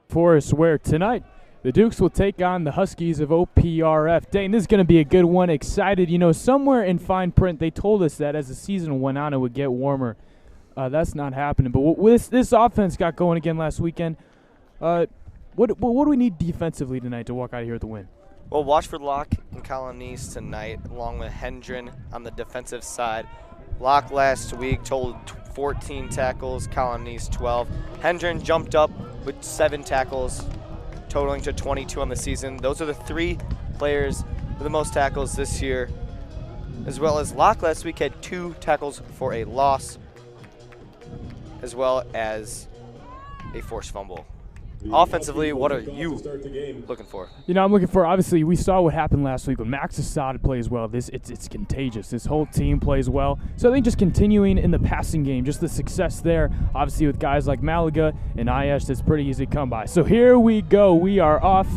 Forest, where tonight the Dukes will take on the Huskies of Park-R.F. Dang, this is going to be a good one. Excited. You know, somewhere in fine print they told us that as the season went on it would get warmer. That's not happening. But what this offense got going again last weekend, what do we need defensively tonight to walk out of here with the win? Well, watch for Locke and Colonies tonight, along with Hendren on the defensive side. Locke last week totaled 14 tackles, Colonies 12. Hendren jumped up with 7 tackles, totaling to 22 on the season. Those are the 3 players with the most tackles this year, as well as Locke last week had 2 tackles for a loss, as well as a forced fumble. Offensively, what are you looking for? You know, I'm looking for, obviously, we saw what happened last week when Max Assad plays well. It's contagious. This whole team plays well. So I think just continuing in the passing game, just the success there, obviously with guys like Malaga and Ayash, that's pretty easy to come by. So here we go. We are off.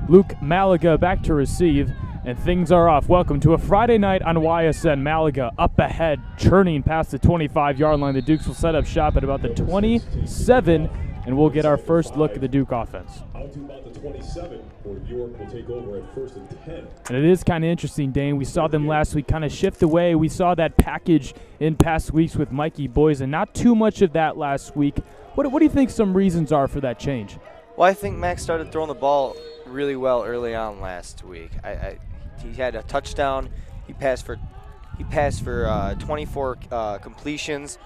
Luke Malaga back to receive, and things are off. Welcome to a Friday night on YSN. Malaga up ahead, churning past the 25-yard line. The Dukes will set up shop at about the 27, and we'll get our first look at the Duke offense. Out to about the 27, where York will take over at 1st and 10. And it is kind of interesting, Dane. We saw them last week kind of shift away. We saw that package in past weeks with Mikey Boys, and not too much of that last week. What do you think some reasons are for that change? Well, I think Max started throwing the ball really well early on last week. He had a touchdown. He passed for 24 completions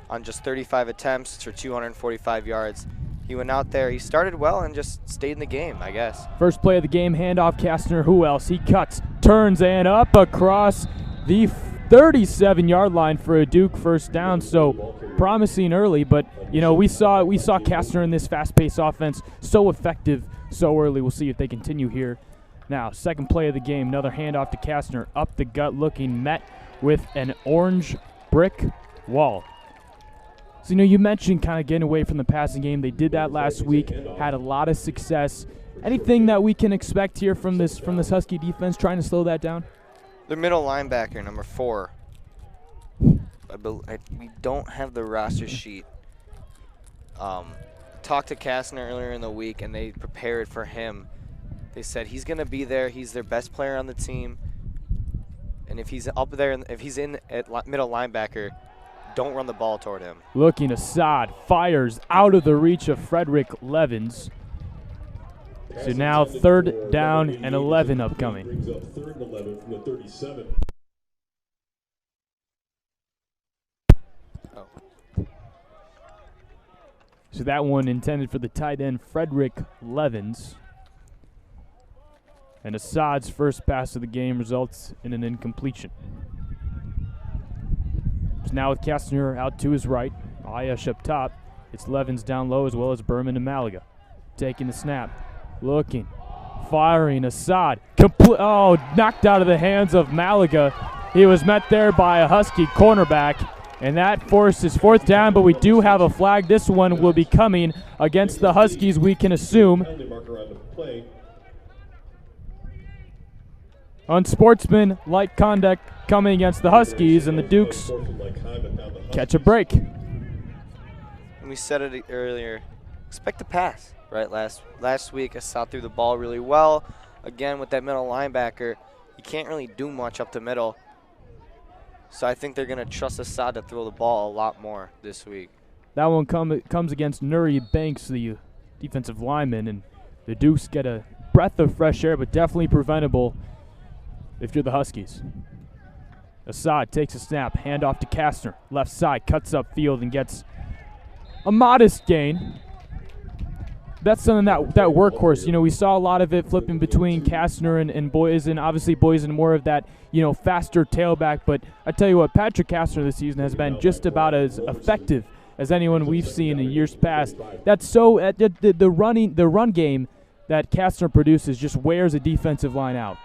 on just 35 attempts for 245 yards. He went out there, he started well and just stayed in the game, I guess. First play of the game, handoff Kastner. Who else? He cuts, turns, and up across the 37-yard line for a Duke first down. So promising early, but you know, we saw Kastner in this fast-paced offense so effective so early. We'll see if they continue here. Now, second play of the game, another handoff to Kastner, up the gut looking, met with an orange brick wall. So, you know, you mentioned kind of getting away from the passing game. They did that last week, had a lot of success. Anything that we can expect here from this Husky defense trying to slow that down? The middle linebacker, number 4. We don't have the roster sheet. Talked to Kastner earlier in the week, and they prepared for him. They said he's going to be there. He's their best player on the team. And if he's up there, if he's in at middle linebacker, don't run the ball toward him. Looking, Assad fires out of the reach of Frederick Levins. So now 3rd down and 11 upcoming. Brings up 3rd and 11 from the 37. So that one intended for the tight end Frederick Levins. And Assad's first pass of the game results in an incompletion. So now with Kastner out to his right, Ayash up top. It's Levins down low as well as Berman and Malaga. Taking the snap, looking, firing, Assad. Knocked out of the hands of Malaga. He was met there by a Husky cornerback, and that forces 4th down, but we do have a flag. This one will be coming against the Huskies, we can assume. Unsportsmanlike conduct coming against the Huskies, and the Dukes catch a break. And we said it earlier, expect a pass, right? Last week, Assad threw the ball really well. Again, with that middle linebacker, you can't really do much up the middle. So I think they're going to trust Assad to throw the ball a lot more this week. That one comes against Nuri Banks, the defensive lineman, and the Dukes get a breath of fresh air, but definitely preventable if you're the Huskies. Assad takes a snap, handoff to Kastner. Left side, cuts up field and gets a modest gain. That's something that workhorse, you know, we saw a lot of it flipping between Kastner and Boysen. Obviously, Boysen more of that, you know, faster tailback. But I tell you what, Patrick Kastner this season has been just about as effective as anyone we've seen in years past. That's so the run game that Kastner produces just wears a defensive line out.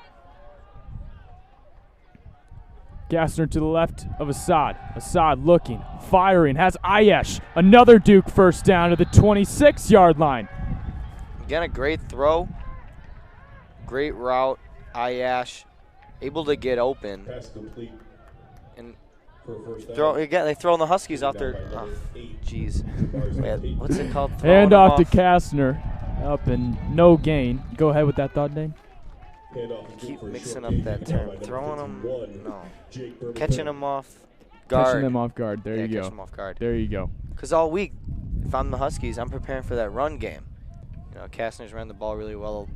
Kastner to the left of Assad. Assad looking, firing, has Ayash. Another Duke first down to the 26-yard line. Again, a great throw, great route. Ayash able to get open. Pass complete. And they throw the Huskies out there. Oh, jeez. What's it called? Hand off to Kastner. Up and no gain. Go ahead with that thought, Dane. Keep mixing up that term. Throwing them, no. Catching them off guard. Catching them off guard. There you go. Catch them off guard. There you go. Because all week, if I'm the Huskies, I'm preparing for that run game. You know, Kastner's ran the ball really well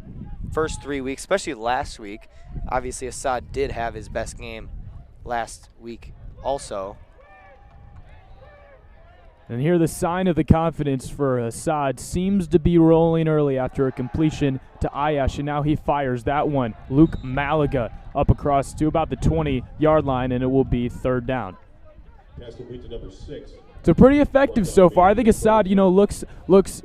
first 3 weeks, especially last week. Obviously, Assad did have his best game last week also. And here the sign of the confidence for Assad seems to be rolling early after a completion to Ayash, and now he fires that one. Luke Malaga up across to about the 20-yard line, and it will be 3rd down. Pass complete to number 6. So pretty effective so far. I think Assad, looks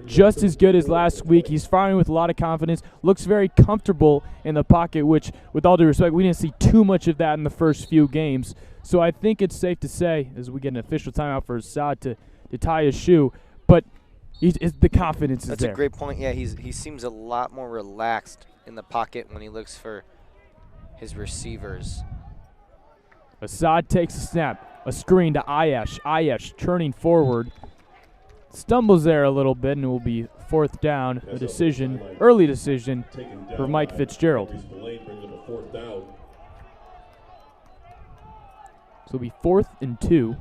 just as good as last week. He's firing with a lot of confidence, looks very comfortable in the pocket, which, with all due respect, we didn't see too much of that in the first few games. So I think it's safe to say, as we get an official timeout for Assad to tie his shoe, but the confidence is there. That's a great point. Yeah, he seems a lot more relaxed in the pocket when he looks for his receivers. Assad takes a snap. A screen to Ayash. Ayash turning forward. Stumbles there a little bit, and it will be 4th down. A decision, early decision for Mike Fitzgerald. So it'll be 4th and 2.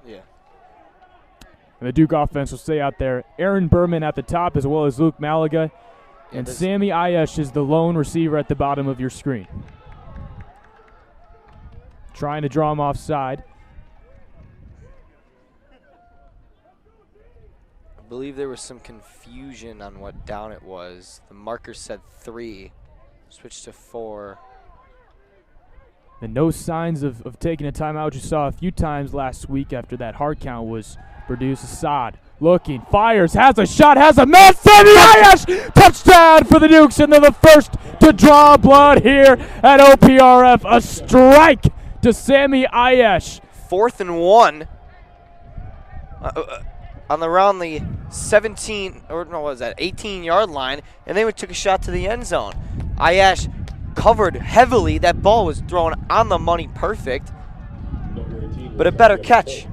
Yeah. And the Duke offense will stay out there. Aaron Berman at the top, as well as Luke Malaga. And Sammy Ayash is the lone receiver at the bottom of your screen. Trying to draw him offside. I believe there was some confusion on what down it was. The marker said 3, switched to 4. And no signs of taking a timeout, which you saw a few times last week after that hard count was produced. Assad looking, fires, has a shot, has a man. Sammy Ayash, touchdown for the Dukes, and they're the first to draw blood here at OPRF. A strike to Sammy Ayash. 4th and 1 on around the 17, or no, what was that, 18-yard line, and then we took a shot to the end zone. Ayash covered heavily. That ball was thrown on the money, perfect, but a better catch.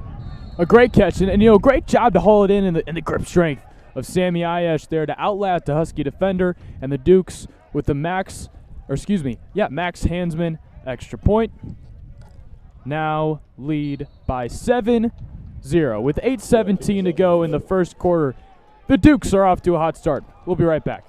A great catch, and great job to haul it in the grip strength of Sammy Ayash there to outlast the Husky defender, and the Dukes with the Max Hansman extra point. Now lead by 7-0 with 8:17 to go in the first quarter. The Dukes are off to a hot start. We'll be right back.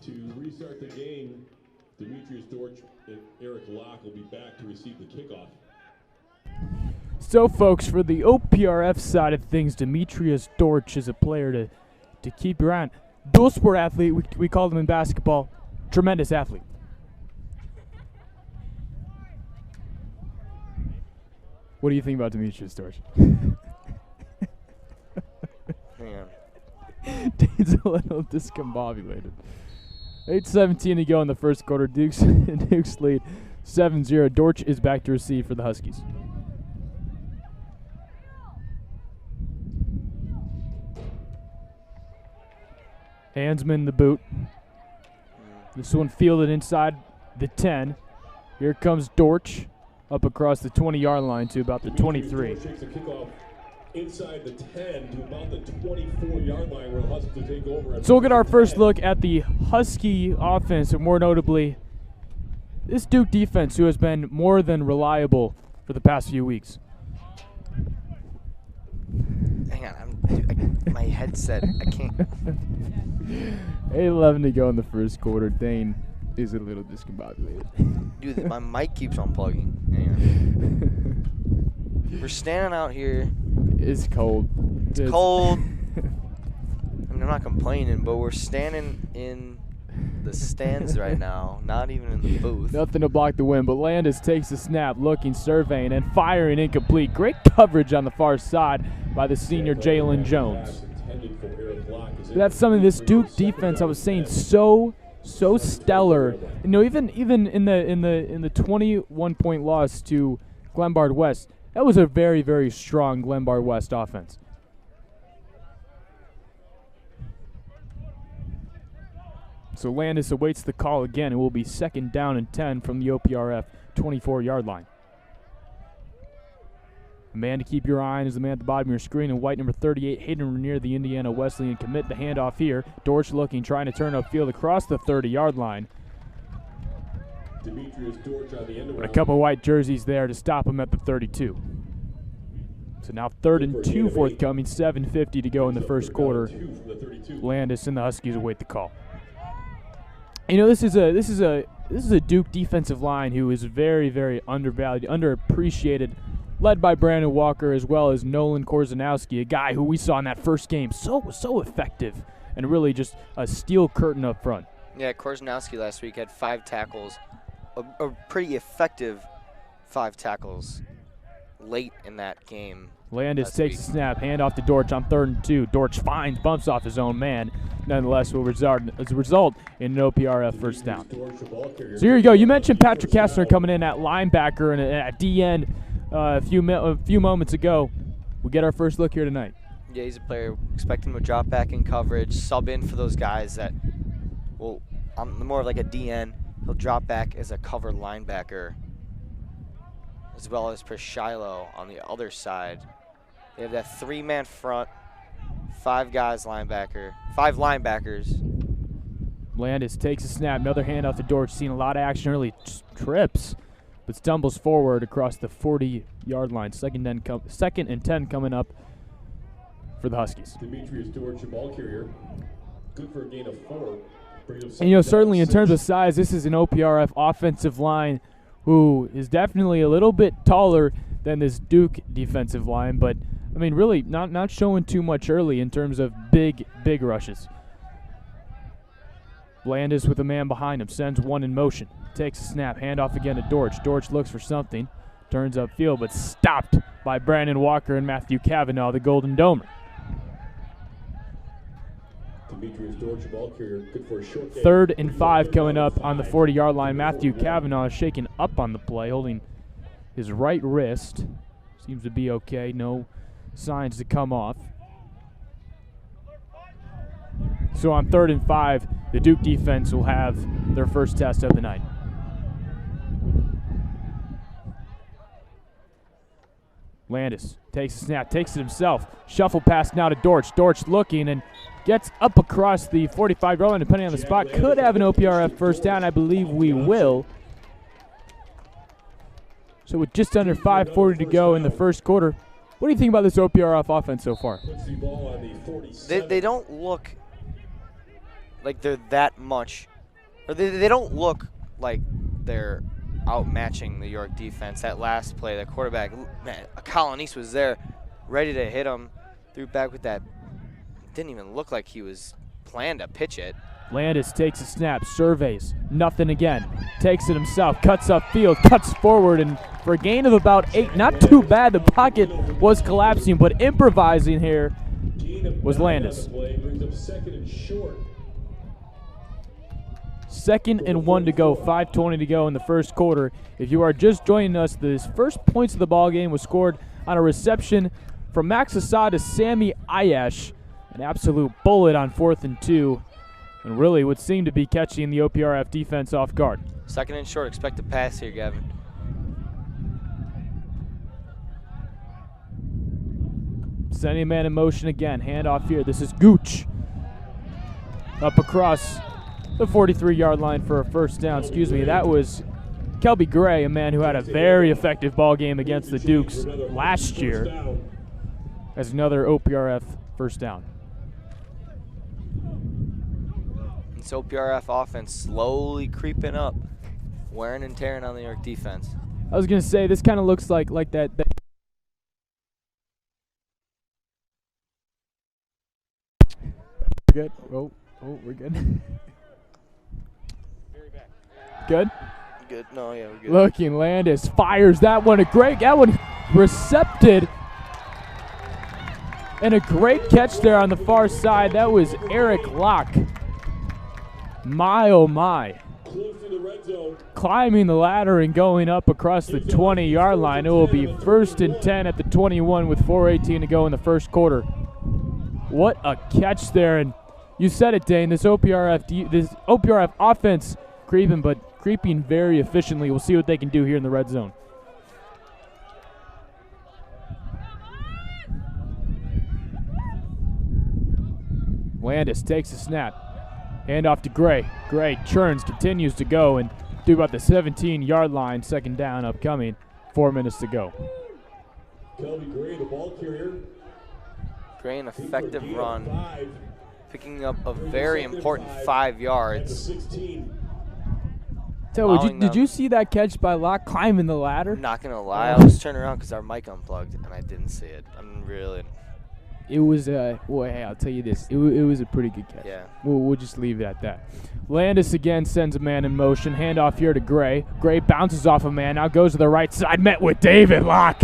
To restart the game, Demetrius Dortch and Eric Locke will be back to receive the kickoff. So, folks, for the OPRF side of things, Demetrius Dortch is a player to keep your eye on. Dual sport athlete, we call them in basketball. Tremendous athlete. What do you think about Demetrius Dortch? Hang on. Dane's a little discombobulated. 8:17 to go in the first quarter. Dukes lead 7-0. Dortch is back to receive for the Huskies. Hansman the boot. This one fielded inside the 10. Here comes Dortch up across the 20-yard line to about the 23. Takes the kickoff inside the 10 to about the 24-yard line where the Huskies will take over. So we'll get our first look at the Husky offense, and more notably, this Duke defense, who has been more than reliable for the past few weeks. Hang on, my headset, I can't. 8:11 to go in the first quarter. Dane is a little discombobulated. Dude, my mic keeps unplugging. Hang on. We're standing out here. It's cold. It's cold. I mean, I'm not complaining, but we're standing in the stands right now, not even in the booth. Nothing to block the wind, but Landis takes the snap, looking, surveying, and firing incomplete. Great coverage on the far side by the senior Jalen Jones. That's something this Duke defense, I was saying, so stellar. You know, even in the 21-point loss to Glenbard West, that was a very, very strong Glenbard West offense. So Landis awaits the call again. It will be 2nd down and 10 from the OPRF 24-yard line. The man to keep your eye on is the man at the bottom of your screen in white, number 38, Hayden Rainier, the Indiana Wesleyan commit. The handoff here. Dortch looking, trying to turn upfield across the 30-yard line. But a couple white jerseys there to stop him at the 32. So now 3rd and 2 forthcoming, 7:50 to go in the first quarter. Landis and the Huskies await the call. You know, this is a Duke defensive line who is very, very undervalued, underappreciated, led by Brandon Walker as well as Nolan Korzanowski, a guy who we saw in that first game so effective and really just a steel curtain up front. Yeah, Korzanowski last week had 5 tackles, a pretty effective 5 tackles late in that game. Landis takes a snap, hand off to Dortch on 3rd and 2. Dortch finds, bumps off his own man. Nonetheless, will result in an OPRF first down. So here you go. You mentioned Patrick Kessler coming in at linebacker and at DN a few moments ago. We get our first look here tonight. Yeah, he's a player. Expecting him to drop back in coverage, sub in for those guys that, well, I'm more of like a DN. He'll drop back as a cover linebacker, as well as for Shiloh on the other side. They have that 3-man front, 5 linebackers. Landis takes a snap, another handoff to Dortch. Seen a lot of action early, trips, but stumbles forward across the 40-yard line. 2nd and 10 coming up for the Huskies. Demetrius Dortch, ball carrier, good for a gain of 4. And, you know, certainly in terms of size, this is an OPRF offensive line who is definitely a little bit taller than this Duke defensive line, but I mean, really not showing too much early in terms of big rushes. Landis with a man behind him, sends one in motion, takes a snap, handoff again to Dortch. Dortch looks for something, turns upfield, but stopped by Brandon Walker and Matthew Cavanaugh, the Golden Domer. Demetrius Dortch, ball carrier, good for a short gain. 3rd and 5 coming up on the 40-yard line. Matthew Cavanaugh is shaking up on the play, holding his right wrist. Seems to be okay. No signs to come off. So on 3rd and 5, the Duke defense will have their first test of the night. Landis takes a snap, takes it himself. Shuffle pass now to Dortch. Dortch looking and gets up across the 45-yard line, depending on the spot. Could have an OPRF first down. I believe we will. So with just under 5:40 to go in the first quarter, what do you think about this OPRF offense so far? They don't look like they're that much, or they don't look like they're outmatching the York defense. That last play, that quarterback, man, Colin East was there, ready to hit him, threw back with that. Didn't even look like he was planned to pitch it. Landis takes a snap, surveys, nothing again. Takes it himself, cuts upfield, cuts forward, and for a gain of about 8, not too bad. The pocket was collapsing, but improvising here was Landis. 2nd and 1 to go, 5:20 to go in the first quarter. If you are just joining us, the first points of the ball game was scored on a reception from Max Assad to Sammy Ayash. An absolute bullet on 4th and 2. And really would seem to be catching the OPRF defense off guard. 2nd and short, expect a pass here, Gavin. Sending a man in motion again, handoff here. This is Gooch. Up across the 43-yard line for a first down. Excuse me, that was Kelby Gray, a man who had a very effective ball game against the Dukes last year, as another OPRF first down. This OPRF offense slowly creeping up, wearing and tearing on the York defense. I was going to say, this kind of looks like that. Good. Oh, we're good. Good? Good. No, yeah, we're good. Looking, Landis fires that one. That one recepted. And a great catch there on the far side. That was Eric Locke. My, oh my. Climbing the ladder and going up across the 20-yard line. It will be 1st and 10 at the 21 with 4:18 to go in the first quarter. What a catch there. And You said it, Dane. This OPRF offense creeping very efficiently. We'll see what they can do here in the red zone. Landis takes a snap. Hand off to Gray. Gray churns, continues to go, and do about the 17-yard line. Second down upcoming. 4 minutes to go. Kelby Gray, the ball carrier. Gray, an effective run, picking up a very important 5 yards. Did you see that catch by Locke climbing the ladder? I'm not going to lie. I was turning around because our mic unplugged, and I didn't see it. It was hey, I'll tell you this. It was a pretty good catch. Yeah. We'll just leave it at that. Landis again sends a man in motion. Handoff here to Gray. Gray bounces off a man. Now goes to the right side. Met with David Locke.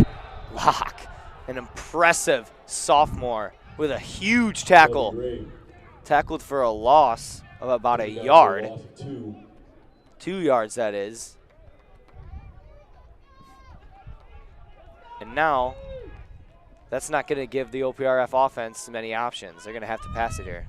Locke, an impressive sophomore with a huge tackle. Tackled for a loss of about a yard. 2 yards, that is. And now, that's not going to give the OPRF offense many options. They're going to have to pass it here.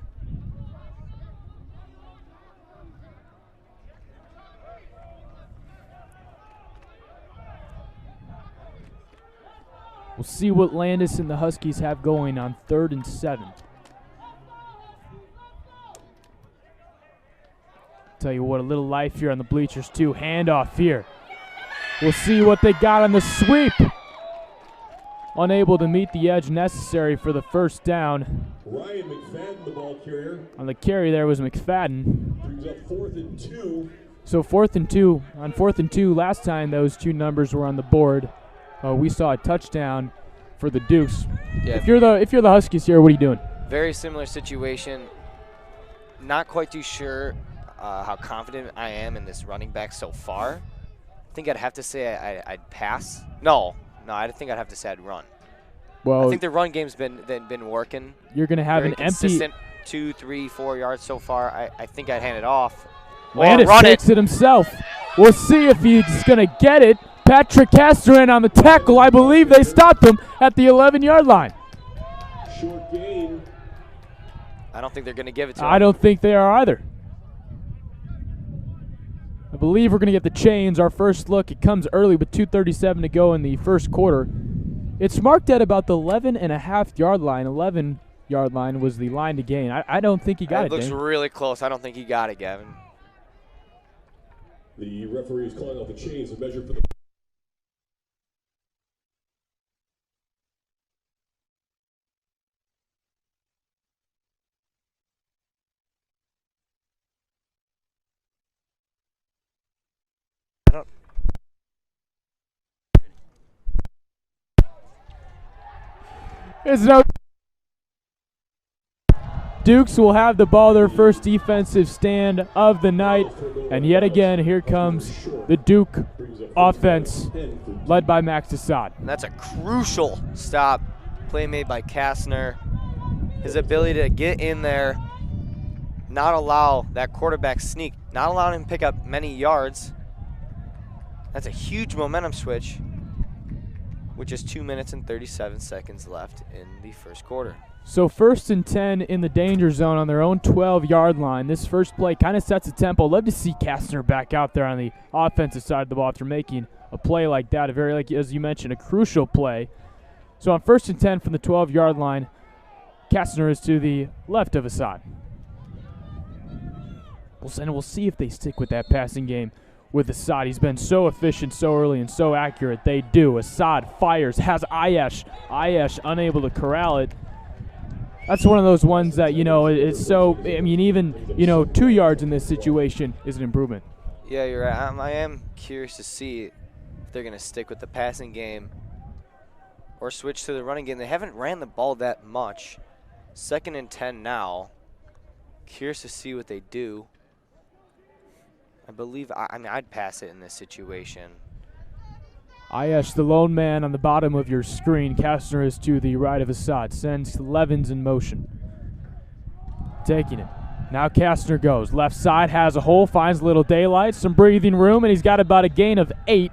We'll see what Landis and the Huskies have going on 3rd and 7. Tell you what, a little life here on the bleachers too. Handoff here. We'll see what they got on the sweep. Unable to meet the edge necessary for the first down. Ryan McFadden, the ball carrier. On the carry there was McFadden. Brings up 4th and 2. So 4th and 2. On 4th and 2, last time those two numbers were on the board, we saw a touchdown for the Dukes. Yeah. If you're the Huskies here, what are you doing? Very similar situation. Not quite too sure how confident I am in this running back so far. I think I'd have to say I'd pass. No, I think I'd have to say I'd run. Well, I think the run game's been working. You're going to have very an consistent 2, 3, 4 yards so far. I think I'd hand it off. Landis run takes it himself. We'll see if he's going to get it. Patrick Castor in on the tackle. I believe they stopped him at the 11-yard line. Short gain. I don't think they're going to give it to him. I don't think they are either. I believe we're going to get the chains. Our first look, it comes early with 2:37 to go in the first quarter. It's marked at about the 11.5-yard line. 11-yard line was the line to gain. I don't think he got it. It looks really close. I don't think he got it, Gavin. The referee is calling out the chains to measure for the... It's no. Dukes will have the ball, their first defensive stand of the night. And yet again, here comes the Duke offense, led by Max Assad. And that's a crucial stop. Play made by Kastner. His ability to get in there, not allow that quarterback sneak, not allowing him to pick up many yards. That's a huge momentum switch, with just 2 minutes and 37 seconds left in the first quarter. So 1st and 10 in the danger zone on their own 12-yard line. This first play kind of sets a tempo. Love to see Kastner back out there on the offensive side of the ball after making a play like that, a very, like as you mentioned, a crucial play. So on 1st and 10 from the 12-yard line, Kastner is to the left of Assad. We'll see if they stick with that passing game with Assad. He's been so efficient so early and so accurate. They do. Assad fires, has Ayesh. Ayesh unable to corral it. That's one of those ones that, it's so, even, 2 yards in this situation is an improvement. Yeah, you're right. I am curious to see if they're going to stick with the passing game or switch to the running game. They haven't ran the ball that much. 2nd and 10 now. Curious to see what they do. I believe, I'd pass it in this situation. Ayesh, the lone man on the bottom of your screen. Kastner is to the right of Assad. Sends Levins in motion. Taking it. Now Kastner goes. Left side has a hole, finds a little daylight, some breathing room, and he's got about a gain of 8.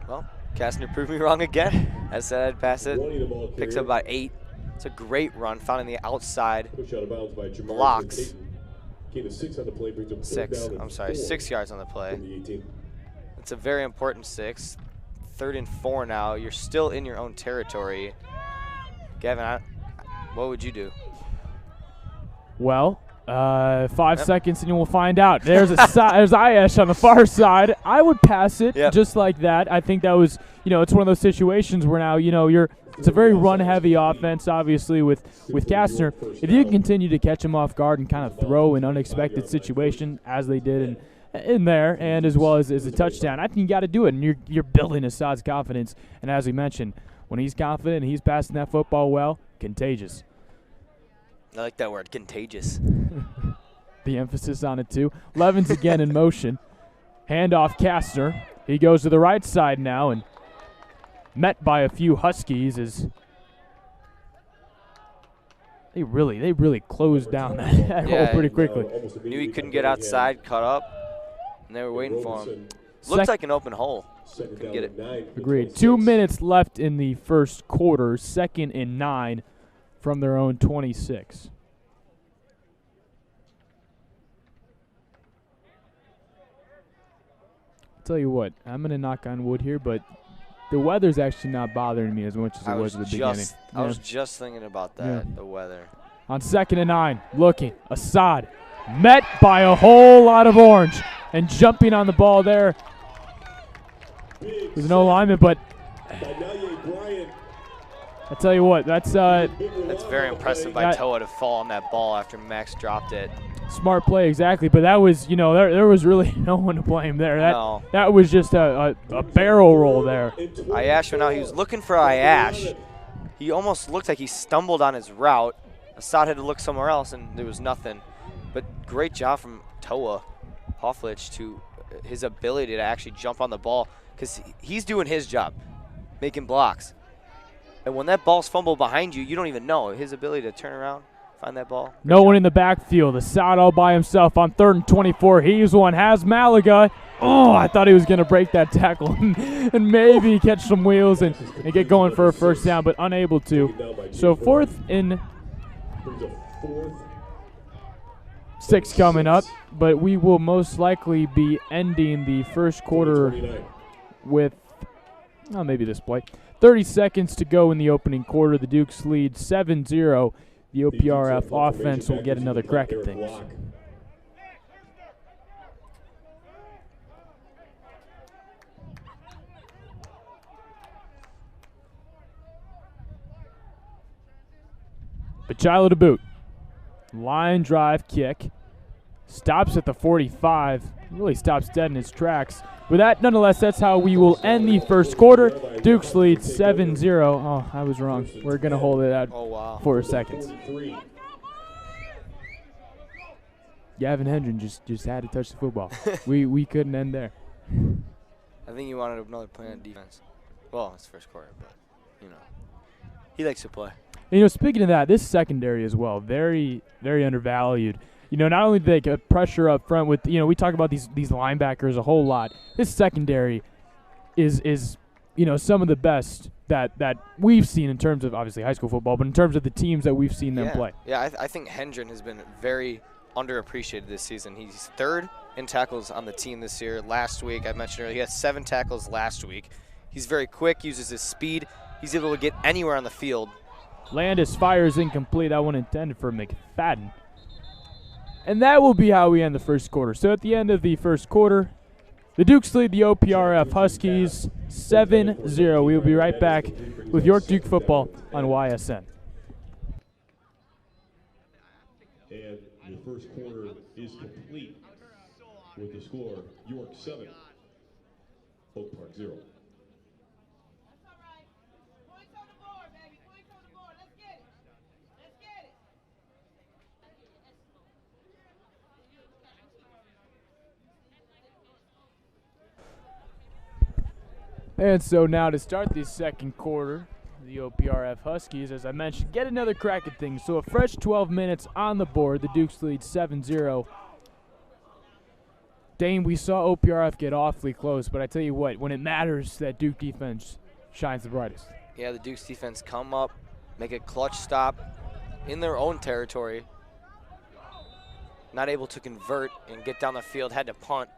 Well, Kastner proved me wrong again. I said I'd pass it. Picks up about 8. It's a great run, found on the outside. Push out of bounds by Jamar Blocks. Hayden. Gain of 6 on the play, brings up third Six. down and I'm sorry, 4 6 yards on the from play. the 18. It's a very important 6. 3rd and 4 now. You're still in your own territory. Gavin, what would you do? Well, 5 seconds and you will find out. There's there's Ayash on the far side. I would pass it just like that. I think that was, it's one of those situations where now, it's a very run-heavy offense, obviously, with Kastner. If you can continue to catch him off guard and kind of throw an unexpected situation, as they did in there, and as well as a touchdown, I think you got to do it, and you're building Assad's confidence. And as we mentioned, when he's confident and he's passing that football well, contagious. I like that word, contagious. The emphasis on it, too. Levin's again in motion. Handoff Kastner. He goes to the right side now and met by a few Huskies as they really closed down that hole pretty quickly. Knew he couldn't get outside, cut up, and they were waiting for him. Looked like an open hole. Couldn't get it. Agreed. 2 minutes left in the first quarter. 2nd and 9 from their own 26. I'll tell you what, I'm going to knock on wood here, but the weather's actually not bothering me as much as it was at the beginning. I was just thinking about that, the weather. On 2nd and 9, looking, Assad met by a whole lot of orange, and jumping on the ball there. There's no alignment, but I tell you what, that's very impressive by Toa to fall on that ball after Max dropped it. Smart play, exactly. But that was, there was really no one to blame there. That was just a barrel roll there. Ayash went out. He was looking for Ayash. He almost looked like he stumbled on his route. Assad had to look somewhere else, and there was nothing. But great job from Toa Hoflich to his ability to actually jump on the ball, because he's doing his job, making blocks. And when that ball's fumbled behind you, you don't even know. His ability to turn around, find that ball. No one in the backfield. Assad all by himself on 3rd and 24. He's one, has Malaga. Oh, I thought he was going to break that tackle and maybe catch some wheels and get going for a first down, but unable to. So 4th and 6 coming up, but we will most likely be ending the first quarter with, maybe this play. 30 seconds to go in the opening quarter. The Dukes lead 7-0. The OPRF offense will get another crack at things. Pachilo to boot. Line drive kick. Stops at the 45. Really stops dead in his tracks. With that, nonetheless, that's how we will end the first quarter. Dukes lead 7-0. Oh, I was wrong. We're going to hold it at 4 seconds. Gavin Hendren just had to touch the football. we couldn't end there. I think he wanted another play on defense. Well, it's first quarter, but, he likes to play. And, speaking of that, this secondary as well, very, very undervalued. Not only do they get pressure up front with, we talk about these linebackers a whole lot. This secondary is some of the best that we've seen in terms of, obviously, high school football, but in terms of the teams that we've seen them play. Yeah, I think Hendren has been very underappreciated this season. He's 3rd in tackles on the team this year. Last week, I mentioned earlier, he had 7 tackles last week. He's very quick, uses his speed. He's able to get anywhere on the field. Landis fires incomplete. That one intended for McFadden. And that will be how we end the first quarter. So at the end of the first quarter, the Dukes lead the OPRF Huskies 7-0. We will be right back with York Duke football on YSN. And the first quarter is complete with the score York 7, Oak Park 0. And so now to start the second quarter, the OPRF Huskies, as I mentioned, get another crack at things. So a fresh 12 minutes on the board. The Dukes lead 7-0. Dane, we saw OPRF get awfully close, but I tell you what, when it matters, that Duke defense shines the brightest. Yeah, the Dukes defense come up make a clutch stop in their own territory. Not able to convert and get down the field, had to punt.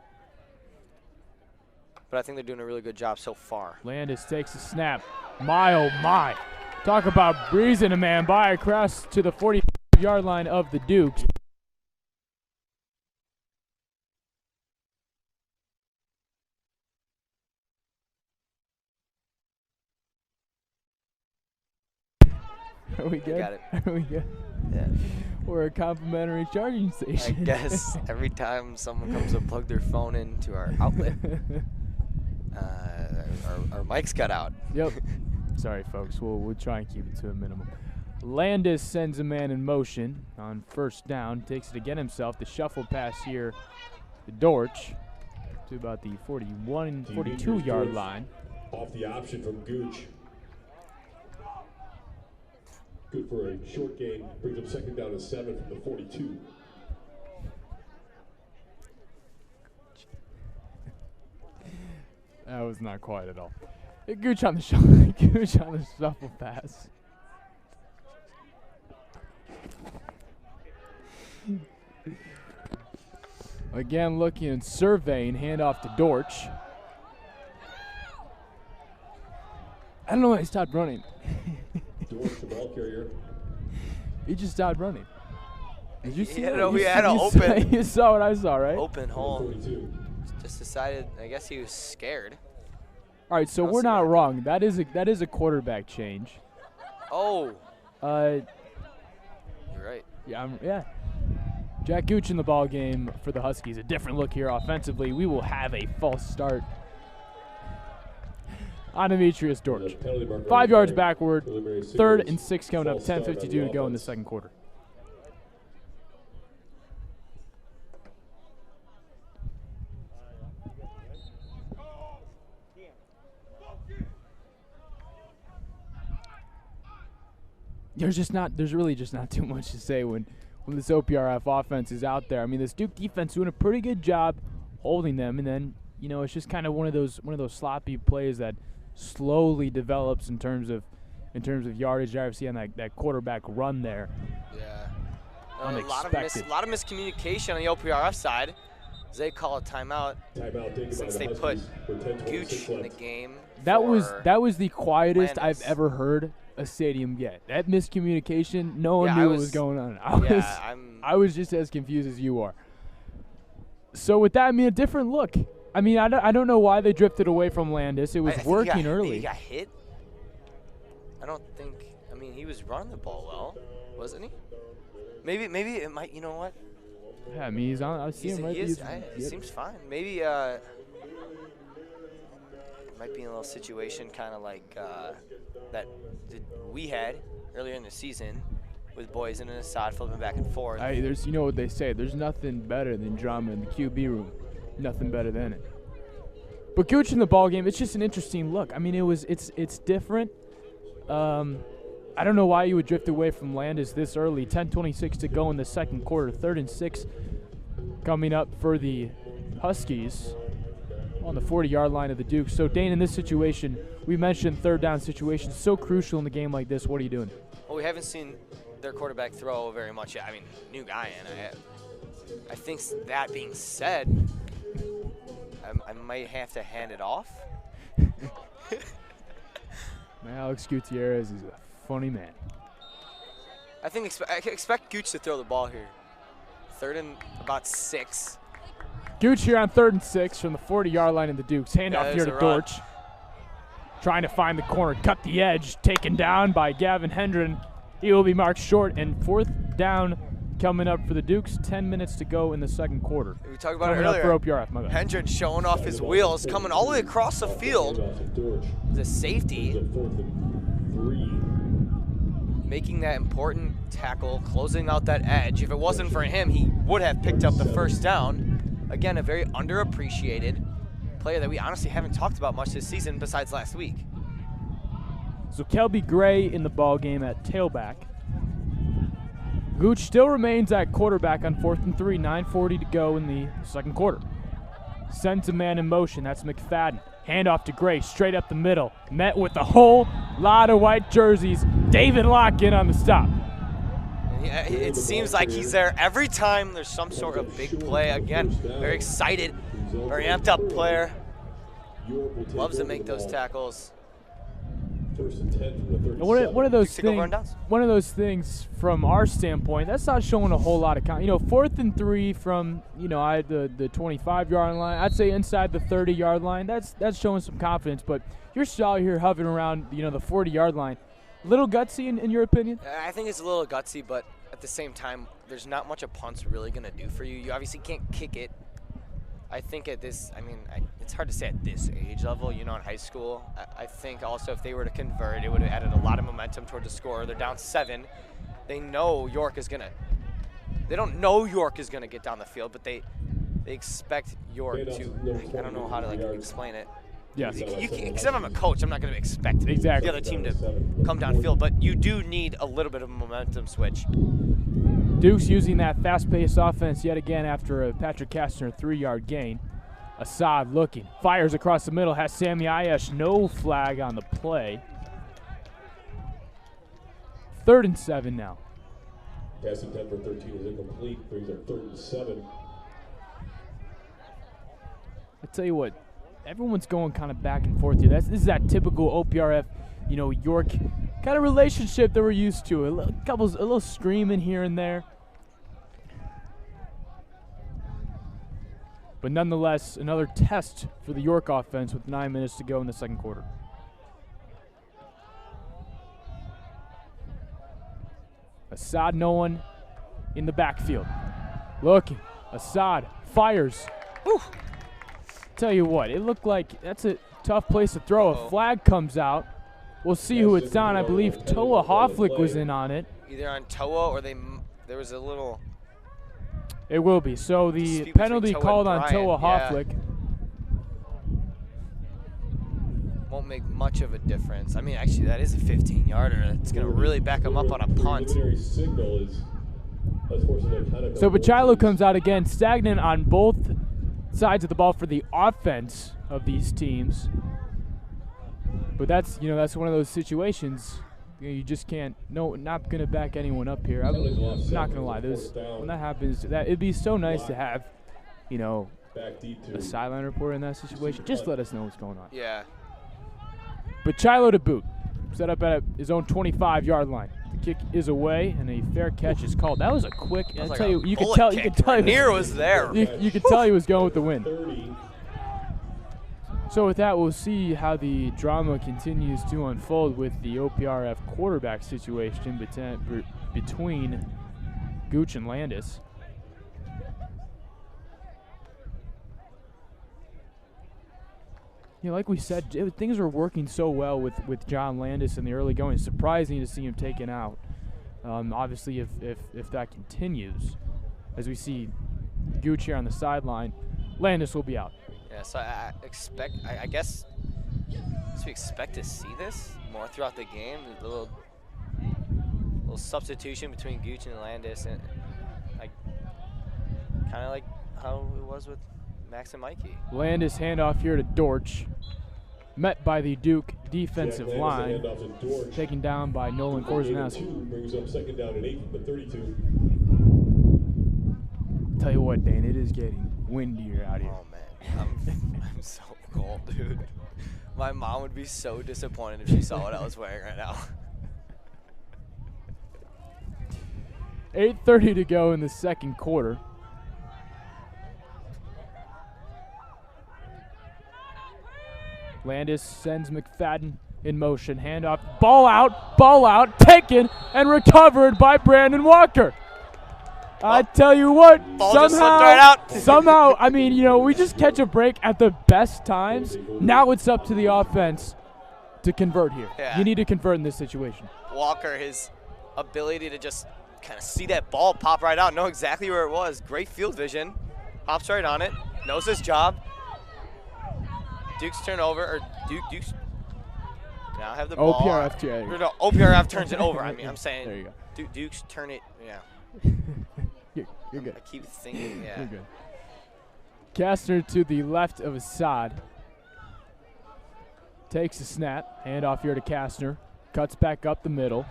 But I think they're doing a really good job so far. Landis takes a snap. My, oh my. Talk about breezing a man by across to the 40-yard line of the Dukes. Are we good? Got it. Are we good? Yeah. We're a complimentary charging I station. guess every time someone comes to plug their phone into our outlet, our mics got out. Yep. Sorry, folks. We'll try and keep it to a minimum. Landis sends a man in motion on first down. Takes it again himself. The shuffle pass here to Dortch to about the 42-yard line. Off the option from Gooch. Good for a short gain. Brings them second down and 7 from the 42. That was not quite at all. Gooch on the shuffle. Gooch on the shuffle pass. Again, looking and surveying. Handoff to Dortch. I don't know why he stopped running. Dortch, the ball carrier. He just stopped running. Did you see that? We had an open. You saw what I saw, right? Open hole. 42. Just decided, I guess he was scared. All right, so we're not wrong. That is a quarterback change. Oh. You're right. Yeah. Jack Gooch in the ball game for the Huskies. A different look here offensively. We will have a false start on Demetrius Dortch. 5 yards backward. 3rd and 6 coming up. 10:52 to go in the second quarter. There's really just not too much to say when this OPRF offense is out there. I mean, this Duke defense doing a pretty good job holding them, and then it's just kind of one of those sloppy plays that slowly develops in terms of yardage. I've seen that quarterback run there. Yeah. Unexpected. A lot of miscommunication on the OPRF side. They call a timeout since they put Gooch in the game. That was the quietest Landis. I've ever heard a stadium get. That miscommunication, no one knew what was going on. I was just as confused as you are. So with that, I mean, a different look. I mean, I don't know why they drifted away from Landis. It was working early. He got hit? I don't think. I mean, he was running the ball well, wasn't he? Maybe it might. You know what? Yeah, I mean, he's on. I see him right there. He seems fine. Maybe might be in a little situation kind of like that we had earlier in the season with boys in an Assad flipping back and forth. You know what they say. There's nothing better than drama in the QB room. Nothing better than it. But Gooch in the ball game, it's just an interesting look. I mean, it's different. I don't know why you would drift away from Landis this early. 10:26 to go in the second quarter. 3rd and 6 coming up for the Huskies on the 40-yard line of the Dukes. So, Dane, in this situation, we mentioned third down situations. So crucial in a game like this. What are you doing? Well, we haven't seen their quarterback throw very much yet. I mean, new guy, and I think that being said, I might have to hand it off. Alex Gutierrez is a funny man. I think I expect Gooch to throw the ball here. 3rd and about 6. Gooch here on 3rd and 6 from the 40-yard line of the Dukes. Handoff here to Dortch. Trying to find the corner, cut the edge, taken down by Gavin Hendren. He will be marked short, and 4th down coming up for the Dukes. 10 minutes to go in the second quarter. We talked about coming it earlier. Up for OPRF, my bad. Hendren showing off his wheels, coming all the way across the field. The safety making that important tackle, closing out that edge. If it wasn't for him, he would have picked up the first down. Again, a very underappreciated player that we honestly haven't talked about much this season besides last week. So Kelby Gray in the ball game at tailback. Gooch still remains at quarterback on 4th and 3, 9:40 to go in the second quarter. Sends a man in motion. That's McFadden. Handoff to Gray, straight up the middle. Met with the hole Lot of white jerseys. David Locke in on the stop. Yeah, it seems like he's there every time there's some sort of big play. Again, very excited, very amped up player. Loves to make those tackles. First and 10 from the 37. One of those things from our standpoint, that's not showing a whole lot of confidence. 4th and 3 from the 25-yard line. I'd say inside the 30-yard line. That's showing some confidence. But you're still out here hovering around the 40-yard line. A little gutsy in your opinion? I think it's a little gutsy, but at the same time, there's not much a punt's really gonna do for you. You obviously can't kick it. I think at this, it's hard to say at this age level, in high school. I think also if they were to convert, it would have added a lot of momentum toward the score. They're down 7. They know York is gonna. They don't know York is gonna get down the field, but they expect York to. I don't know how to explain it. Yes. Because if I'm a coach, I'm not going to expect exactly the other team to come downfield, but you do need a little bit of a momentum switch. Duke's using that fast-paced offense yet again after a Patrick Kastner 3-yard gain. Assad looking, fires across the middle, has Sammy Ayesh, no flag on the play. 3rd and 7 now. Passing 10 for 13 is incomplete. Brings up 3rd and 7. I tell you what, everyone's going kind of back and forth here. This is that typical OPRF, York kind of relationship that we're used to. A little screaming here and there. But nonetheless, another test for the York offense with 9 minutes to go in the second quarter. Assad, no one in the backfield. Looking, Assad fires. Whew. Tell you what, it looked like that's a tough place to throw. A flag comes out. We'll see who it's on. I believe Toa Hofflick was in on it. Either on Toa or there was a little. It will be. So the penalty called on Toa Hofflick. Won't make much of a difference. Actually, that is a 15-yarder. It's going to really back him up on a punt. So Bachilo comes out again. Stagnant on both sides of the ball for the offense of these teams. But that's one of those situations you just can't. No, not going to back anyone up here. I'm not going to lie. When that happens, it'd be so nice to have, a sideline reporter in that situation. Just let us know what's going on. Yeah. But Chilo to boot, set up at his own 25-yard line. The kick is away, and a fair catch is called. That was a quick. I tell you, you could tell. Near was there. You could tell he was going with the wind. So with that, we'll see how the drama continues to unfold with the OPRF quarterback situation between Gooch and Landis. Like we said, things were working so well with John Landis in the early going. It's surprising to see him taken out. Obviously, if that continues, as we see Gooch here on the sideline, Landis will be out. Yeah, so I guess we expect to see this more throughout the game. A little substitution between Gooch and Landis, and kind of like how it was with Max and Mikey. Landis handoff here to Dortch, met by the Duke defensive line, taken down by Nolan Korzanowski. Brings up 2nd down and 8 from the 32. Tell you what, Dane, it is getting windier out here. Oh man, I'm so cold, dude. My mom would be so disappointed if she saw what I was wearing right now. 8:30 to go in the second quarter. Landis sends McFadden in motion. Handoff. Ball out, taken and recovered by Brandon Walker. I tell you what, somehow, we just catch a break at the best times. Now it's up to the offense to convert here. Yeah. You need to convert in this situation. Walker, his ability to just kind of see that ball pop right out, know exactly where it was. Great field vision. Hops right on it, knows his job. Duke's turnover, or Duke's now have the ball. OPRF turns it over. I'm saying there you go. Duke's turn it, yeah. You're good. I keep thinking, yeah. You're good. Kastner to the left of Assad. Takes the snap. Hand off here to Kastner. Cuts back up the middle.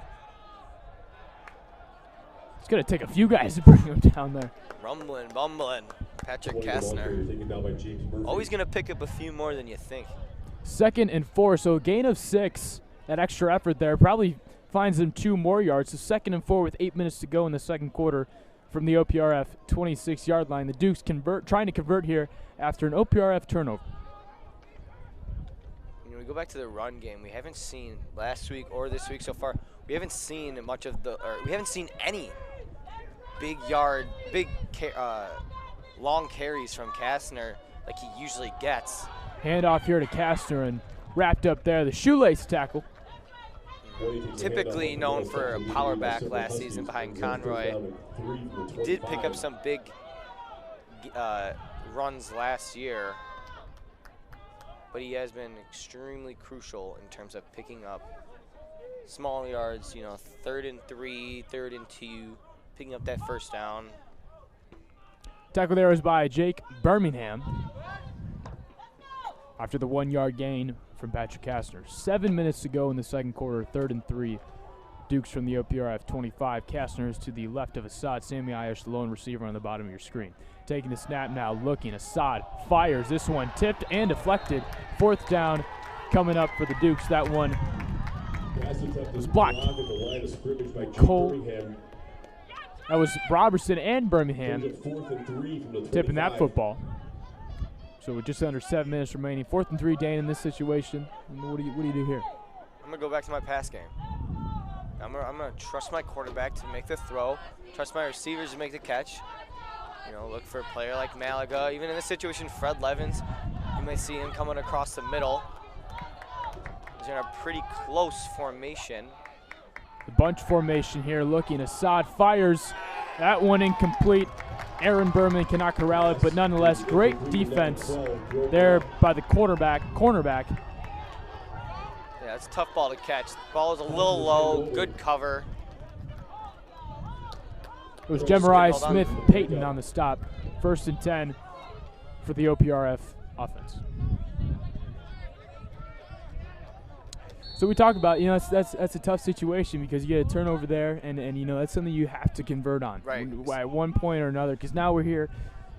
It's going to take a few guys to bring him down there. Rumbling, bumbling. Patrick Kastner. Always going to pick up a few more than you think. 2nd and 4, so a gain of 6. That extra effort there probably finds them 2 more yards. So 2nd and 4 with 8 minutes to go in the second quarter from the OPRF 26-yard line. The Dukes trying to convert here after an OPRF turnover. We go back to the run game. We haven't seen last week or this week so far. We haven't seen much of we haven't seen any long carries from Kastner like he usually gets. Hand off here to Kastner and wrapped up there. The shoelace tackle. Typically known for a power back last season behind Conroy. Did pick up some big runs last year. But he has been extremely crucial in terms of picking up small yards, 3rd and 3, 3rd and 2, picking up that first down. Tackle there was by Jake Birmingham after the 1-yard gain from Patrick Kastner. 7 minutes to go in the second quarter, 3rd and 3. Dukes from the OPRF 25. Kastner is to the left of Assad. Sammy Ayesh, the lone receiver on the bottom of your screen. Taking the snap now, looking. Assad fires. This one tipped and deflected. 4th down coming up for the Dukes. That one was blocked. Cole. That was Robertson and Birmingham tipping that football. So with just under 7 minutes remaining, 4th and 3, Dane, in this situation. What do you do here? I'm going to go back to my pass game. I'm going to trust my quarterback to make the throw, trust my receivers to make the catch. Look for a player like Malaga. Even in this situation, Fred Levins, you may see him coming across the middle. He's in a pretty close formation. The bunch formation here looking. Assad fires. That one incomplete. Aaron Berman cannot corral it, but nonetheless, great defense there by the cornerback. Yeah, it's a tough ball to catch. The ball is a little low, good cover. It was Jemariah Smith-Payton on the stop. 1st and 10 for the OPRF offense. So we talk about, that's a tough situation because you get a turnover there, and that's something you have to convert on at one point or another. Because now we're here,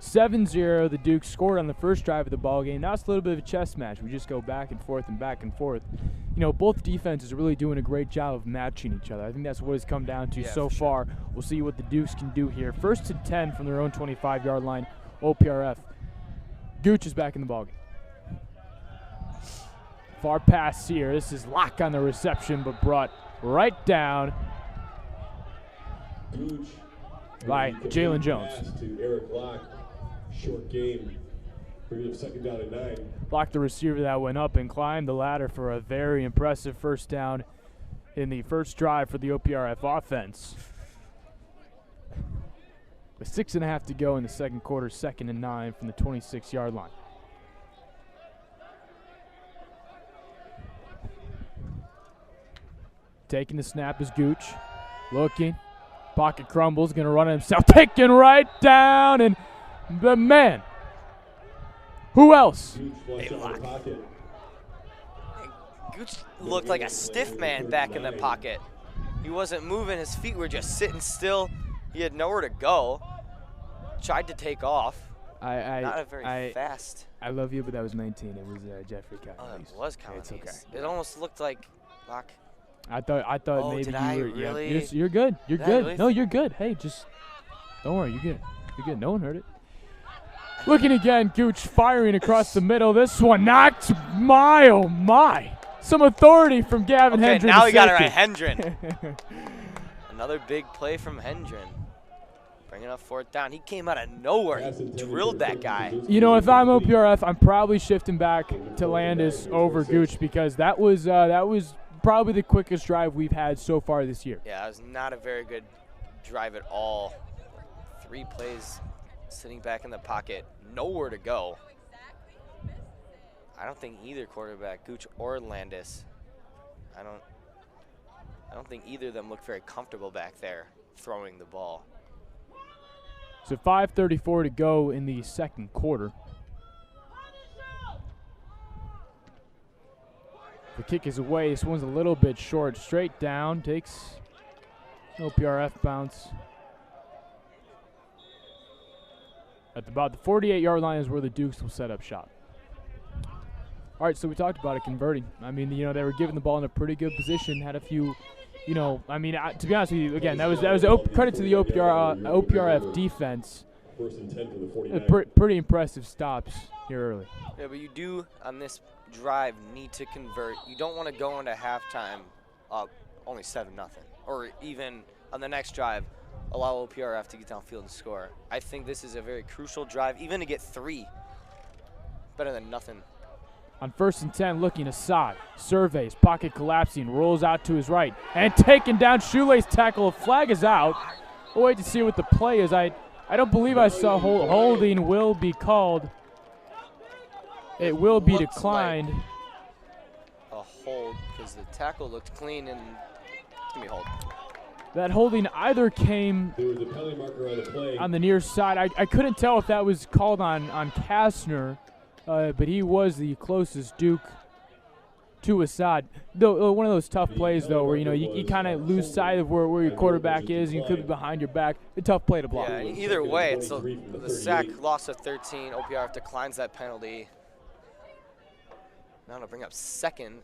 7-0. The Dukes scored on the first drive of the ball game. Now it's a little bit of a chess match. We just go back and forth and back and forth. Both defenses are really doing a great job of matching each other. I think that's what it's come down to so far. We'll see what the Dukes can do here. 1st and 10 from their own 25-yard line. OPRF. Gooch is back in the ballgame. Far pass here. This is Locke on the reception, but brought right down by Jalen Jones. To Eric Locke. Short game. Bringing up 2nd down and 9. Locke, the receiver that went up and climbed the ladder for a very impressive first down in the first drive for the OPRF offense. With 6.5 to go in the second quarter, 2nd and 9 from the 26-yard line. Taking the snap is Gooch. Looking. Pocket crumbles. Going to run it himself. Taken right down. And the man. Who else? Gooch looked like a stiff man back in the pocket. He wasn't moving. His feet were just sitting still. He had nowhere to go. Tried to take off. Not a very fast. I love you, but that was 19. It was Jeffrey Cowley. Oh, it was Cowley. It's okay. It almost looked like Locke. I thought maybe did you were. Really? Yeah, you're good. You're good. Really? No, you're good. Hey, just don't worry. You're good. You're good. No one heard it. Looking again, Gooch firing across the middle. This one knocked. Oh my! Some authority from Gavin Hendren. Now we got it right, Hendren. Another big play from Hendren. Bringing up 4th down. He came out of nowhere. He drilled that guy. If I'm OPRF, I'm probably shifting back to Landis over Gooch because that was probably the quickest drive we've had so far this year. Yeah, it was not a very good drive at all. 3 plays sitting back in the pocket, nowhere to go. I don't think either quarterback, Gooch or Landis, I don't think either of them look very comfortable back there throwing the ball. So 5:34 to go in the second quarter. The kick is away. This one's a little bit short. Straight down. Takes no Park-R-F bounce. At about the 48-yard line is where the Dukes will set up shop. All right, so we talked about it converting. I mean, they were giving the ball in a pretty good position. Had a few, I mean, to be honest with you, again, that was credit to the Park-R-F defense. First and 10 for the 49. Pretty impressive stops here early. Yeah, but you do on this drive need to convert. You don't want to go into halftime up only 7-0, or even on the next drive allow Park-R-F to get downfield and score. I think this is a very crucial drive, even to get 3. Better than nothing. On 1st and 10, looking Assad, surveys, pocket collapsing, rolls out to his right, and taken down, shoelace tackle. A flag is out. We'll wait to see what the play is. I don't believe I saw holding will be called. It will be declined. Like a hold, because the tackle looked clean, and it's going to be a hold. That holding either came There was a penalty marker on the play. on the near side. I couldn't tell if that was called on Kastner, but he was the closest Duke to Assad. Though one of those tough plays, though, where you kind of lose sight of where your quarterback is. You could be behind your back. A tough play to block. Yeah, either way, it's the sack, loss of 13. Park-R-F declines that penalty. Now to bring up second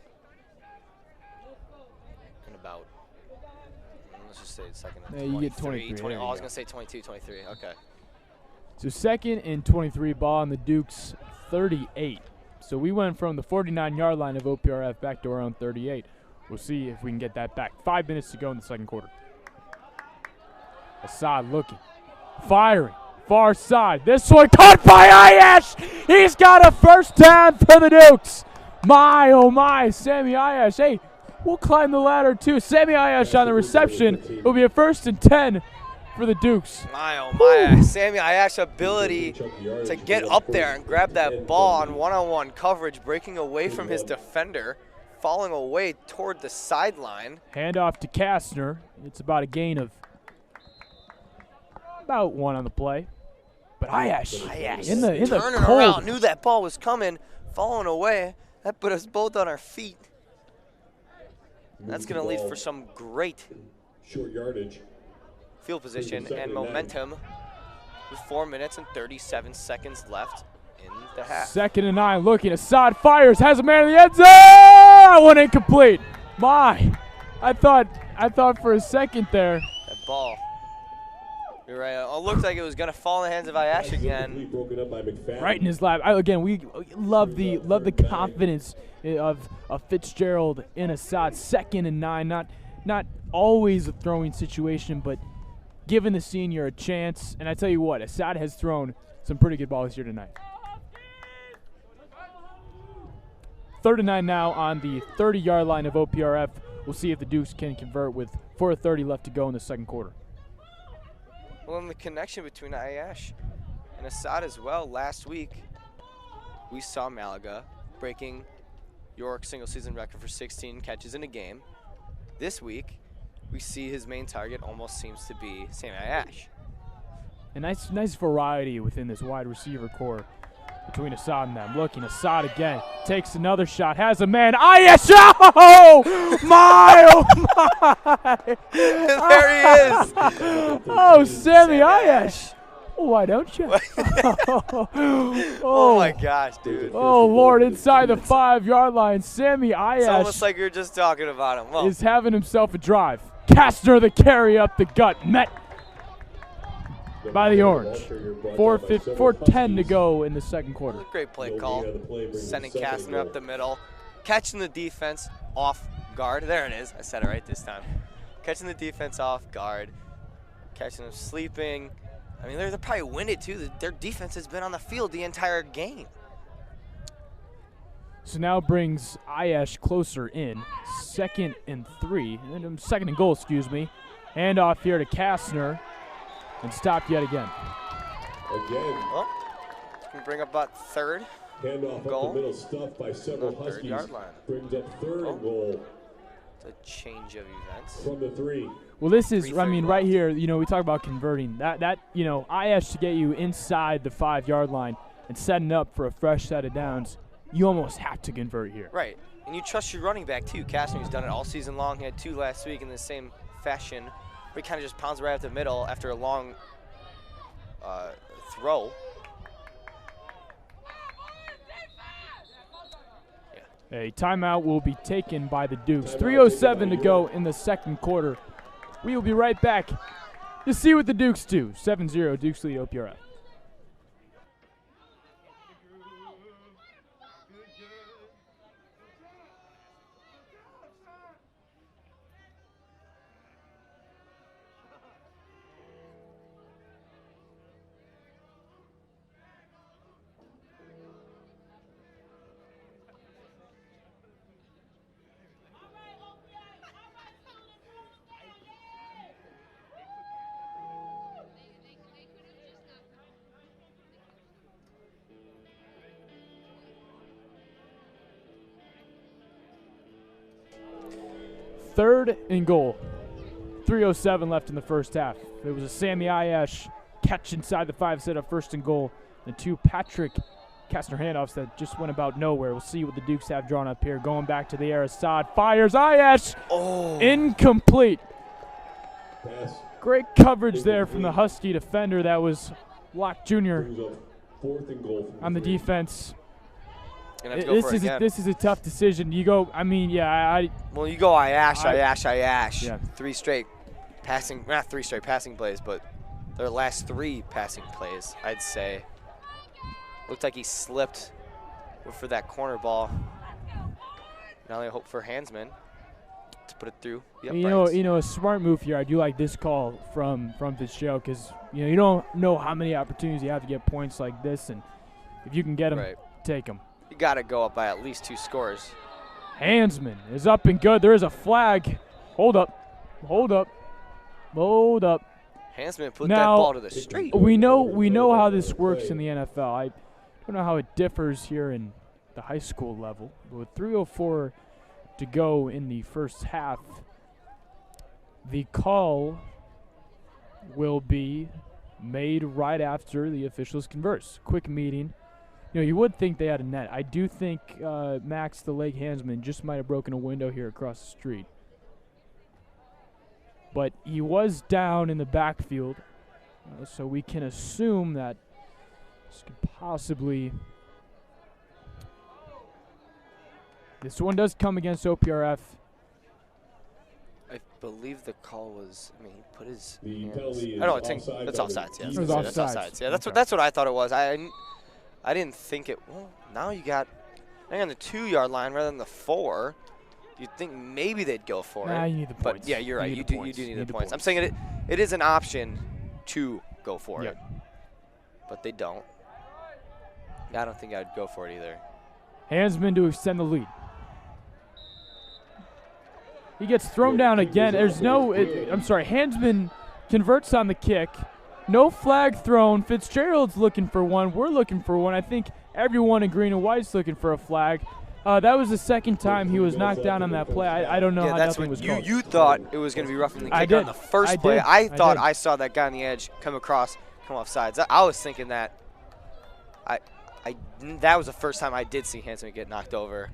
in about, let's just say second and Yeah, you get 23. 20. Oh, I was going to say 22, 23. Okay. So 2nd and 23 ball on the Dukes 38. So we went from the 49-yard line of Park-R-F back to our own 38. We'll see if we can get that back. 5 minutes to go in the second quarter. Assad looking, firing, far side. This one caught by Ayash. He's got a first down for the Dukes. My, oh my, Sammy Ayash. Hey, we'll climb the ladder too. Sammy Ayash on the reception. It'll be a 1st and 10 for the Dukes. My, oh my, Sammy Ayash's ability to get up there and grab that ball on one-on-one coverage, breaking away from his defender, falling away toward the sideline. Handoff to Kastner. It's about a gain of about 1 on the play. But Ayash in the turning cold. around, knew that ball was coming, falling away. That put us both on our feet. That's going to lead for some great Short yardage. field position and momentum with 4 minutes and 37 seconds left in the half. 2nd and 9, looking. Assad fires, has a man in the end zone. That one incomplete. My, I thought for a second there. That ball. You're right. It looked like it was going to fall in the hands of Ayash again. Broken up by McFadden. Right in his lap. Again, we love the confidence of Fitzgerald in Assad. 2nd and 9, not always a throwing situation, but giving the senior a chance. And I tell you what, Assad has thrown some pretty good balls here tonight. 3rd and 9 now on the 30-yard line of Park-R-F. We'll see if the Dukes can convert with 4:30 left to go in the second quarter. Well, in the connection between Ayash and Assad as well, last week we saw Malaga breaking York's single-season record for 16 catches in a game. This week, we see his main target almost seems to be Sammy Ayash. A nice variety within this wide receiver core between Assad and them. Looking, Assad again, takes another shot, has a man, Ayash, oh my! There he is! Oh, Sammy Ayash! Why don't you? Oh my gosh, dude. Oh Lord, inside the 5-yard line, Sammy Ayash. It's almost like you're just talking about him. Well, is having himself a drive. Kastner the carry up the gut, met by the Orange. 4:10 to go in the second quarter. great play call. Sending Kastner up the middle. Catching the defense off guard. There it is. I said it right this time. Catching the defense off guard. Catching them sleeping. I mean, they're probably winded too. Their defense has been on the field the entire game. So now brings Ayash closer in. 2nd and 3. 2nd and goal, excuse me. Hand off here to Kastner. And stopped yet again. Well, can bring up about 3rd. Handoff Goal. up the middle, stuffed by several Third Huskies. yard line. Brings up 3rd and goal It's a change of events. from the 3. Well, this is, I 3:30 mean, right left. here, we talk about converting. That Ayash to get you inside the 5-yard line and setting up for a fresh set of downs, you almost have to convert here. Right. And you trust your running back, too. Cashner's done it all season long. He had 2 last week in the same fashion, where he kind of just pounds right up the middle after a long throw. A timeout will be taken by the Dukes. 3:07 to go in the second quarter. We will be right back to see what the Dukes do. 7-0, Dukes lead OPRF. Third and goal. 3:07 left in the first half. It was a Sammy Ayash catch inside the 5 set up first and goal. And 2 Patrick Kastner handoffs that just went about nowhere. We'll see what the Dukes have drawn up here. Going back to the air, Assad fires. Ayash! Oh. Incomplete. Pass. Great coverage there from the Husky defender. That was Locke Jr. Brings up 4th and goal from on the 3. defense. Gonna have to go for it again. This is a tough decision. You go, I mean, yeah, Well, you go Ayash. Yeah. 3 straight passing, not 3 straight passing plays, but their last 3 passing plays, I'd say. Looked like he slipped for that corner ball. Now they hope for Hansman to put it through. Yep, you know, a smart move here. I do like this call from Fitzgerald because you don't know how many opportunities you have to get points like this, and if you can get them, take them. You got to go up by at least 2 scores. Hansman is up and good. There is a flag. Hold up. Hansman put now, that ball to the street. We know how this works in the NFL. I don't know how it differs here in the high school level. But with 3:04 to go in the first half, the call will be made right after the officials converse. Quick meeting. You would think they had a net. I do think Max, the leg handsman, just might have broken a window here across the street. But he was down in the backfield, so we can assume that this could possibly. This one does come against OPRF. I believe the call was. I mean, he put his. The penalty is that's offsides. Yeah, It was offsides. That's offsides. Yeah, that's what I thought it was. I didn't think it. Well, now you got. I think on the 2-yard line rather than the 4. You'd think maybe they'd go for it. You need the points. But yeah, you're right. You do need the points. I'm saying it is an option to go for it, but they don't. I don't think I'd go for it either. Hansman to extend the lead. He gets thrown down again. There's no. Hansman converts on the kick. No flag thrown. Fitzgerald's looking for one. We're looking for one. I think everyone in green and white's looking for a flag. That was the second time he was knocked down on that play. I don't know how nothing was called. You thought it was going to be roughing the kicker on the first play. I thought I saw that guy on the edge come off sides. I was thinking that. That was the first time I did see Hansman get knocked over.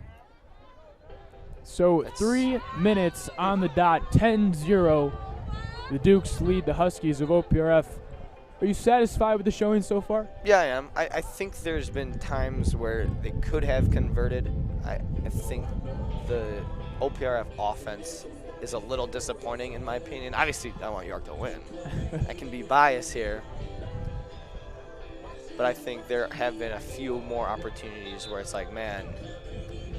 So 3 minutes on the dot, 10-0. The Dukes lead the Huskies of OPRF. Are you satisfied with the showing so far? Yeah, I am. I think there's been times where they could have converted. I think the OPRF offense is a little disappointing in my opinion. Obviously, I want York to win. I can be biased here. But I think there have been a few more opportunities where it's like, man,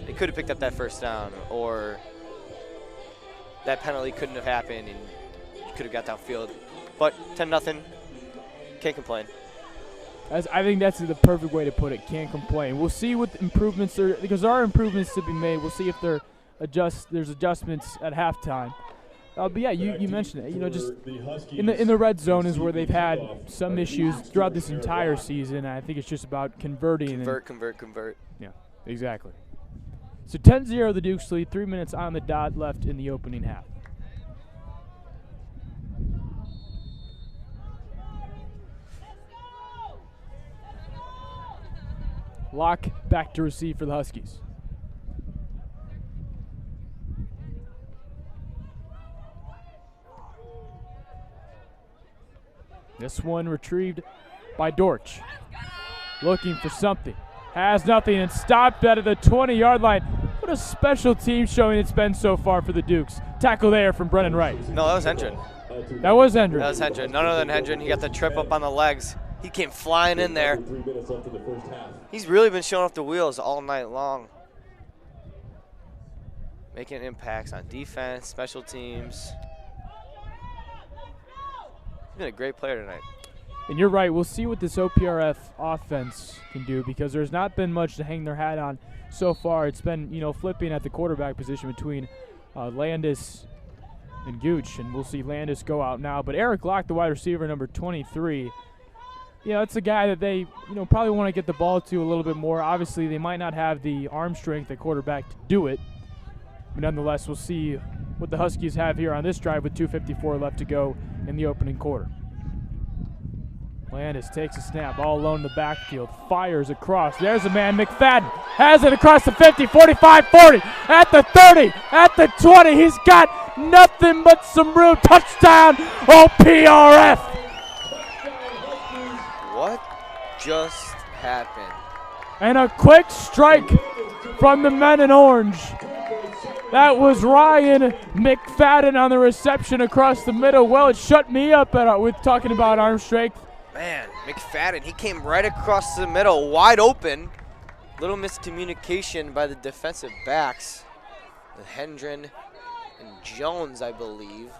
they could have picked up that first down, or that penalty couldn't have happened and you could have got downfield. But 10-0. Can't complain. I think that's the perfect way to put it. Can't complain. We'll see what the improvements are, because there are improvements to be made. We'll see if there's adjustments at halftime. But yeah, you mentioned it. Just in the red zone is where they've had some issues throughout this entire season. I think it's just about converting. Convert. Yeah, exactly. So 10-0 the Dukes lead. 3 minutes on the dot left in the opening half. Locke back to receive for the Huskies. This one retrieved by Dortch. Looking for something. Has nothing and stopped at the 20-yard line. What a special team showing it's been so far for the Dukes. Tackle there from Brennan Wright. No, that was Hendren. That was Hendren. That was Hendren. None other than Hendren. He got the trip up on the legs. He came flying in there. He's really been showing off the wheels all night long. Making impacts on defense, special teams. He's been a great player tonight. And you're right, we'll see what this OPRF offense can do because there's not been much to hang their hat on so far. It's been, flipping at the quarterback position between Landis and Gooch, and we'll see Landis go out now. But Eric Locke, the wide receiver, number 23, it's a guy that they, probably want to get the ball to a little bit more. Obviously, they might not have the arm strength at quarterback to do it. But nonetheless, we'll see what the Huskies have here on this drive with 2:54 left to go in the opening quarter. Landis takes a snap all alone in the backfield, fires across. There's a man, McFadden, has it across the 50, 45, 40, at the 30, at the 20. He's got nothing but some room. Touchdown, OPRF. What just happened? And a quick strike from the men in orange. That was Ryan McFadden on the reception across the middle. Well, it shut me up with talking about arm strength. Man, McFadden, he came right across the middle, wide open. Little miscommunication by the defensive backs. Hendren and Jones, I believe.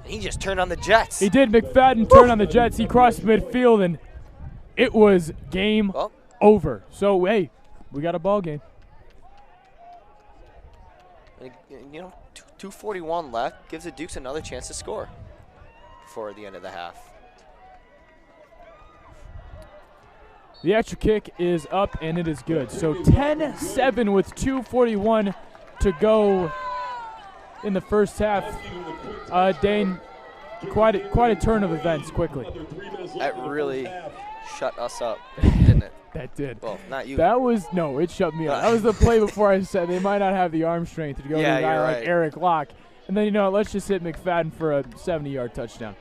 And he just turned on the Jets. He did. McFadden turned on the Jets. He crossed midfield, and it was game over. So, hey, we got a ball game. 2:41 left. Gives the Dukes another chance to score before the end of the half. The extra kick is up, and it is good. So 10-7 with 2:41 to go in the first half. Dane, quite a turn of events quickly. That really shut us up, didn't it? That did. Well, not you. No, it shut me up. That was the play before I said they might not have the arm strength to go to a guy like Eric Locke. And then, let's just hit McFadden for a 70-yard touchdown.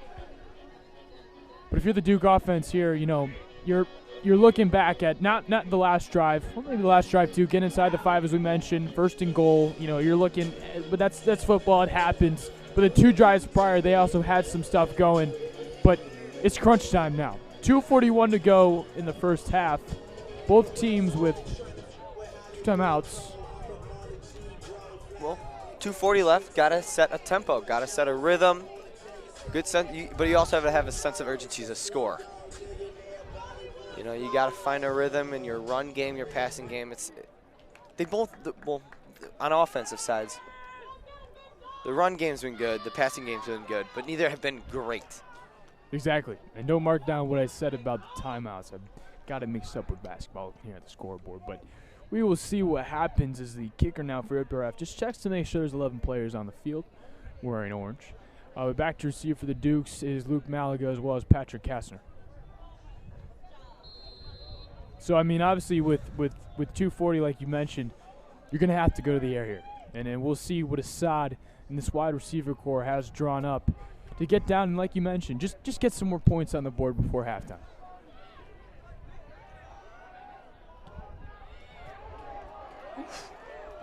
But if you're the Duke offense here, you're looking back at not the last drive, or maybe the last drive too, get inside the 5 as we mentioned, first and goal. You're looking, but that's football, it happens. But the 2 drives prior, they also had some stuff going. But it's crunch time now. 2:41 to go in the first half. Both teams with 2 timeouts. Well, 2:40 left. Got to set a tempo. Got to set a rhythm. Good sense, but you also have to have a sense of urgency to score. You got to find a rhythm in your run game, your passing game. They both, on offensive sides, the run game's been good, the passing game's been good, but neither have been great. Exactly. And don't mark down what I said about the timeouts. I've got it mixed up with basketball here at the scoreboard. But we will see what happens as the kicker now for OPRF just checks to make sure there's 11 players on the field wearing orange. Back to receive for the Dukes is Luke Malaga as well as Patrick Kastner. So, obviously with 2:40, like you mentioned, you're going to have to go to the air here. And then we'll see what Assad and this wide receiver core has drawn up to get down and, like you mentioned, just get some more points on the board before halftime.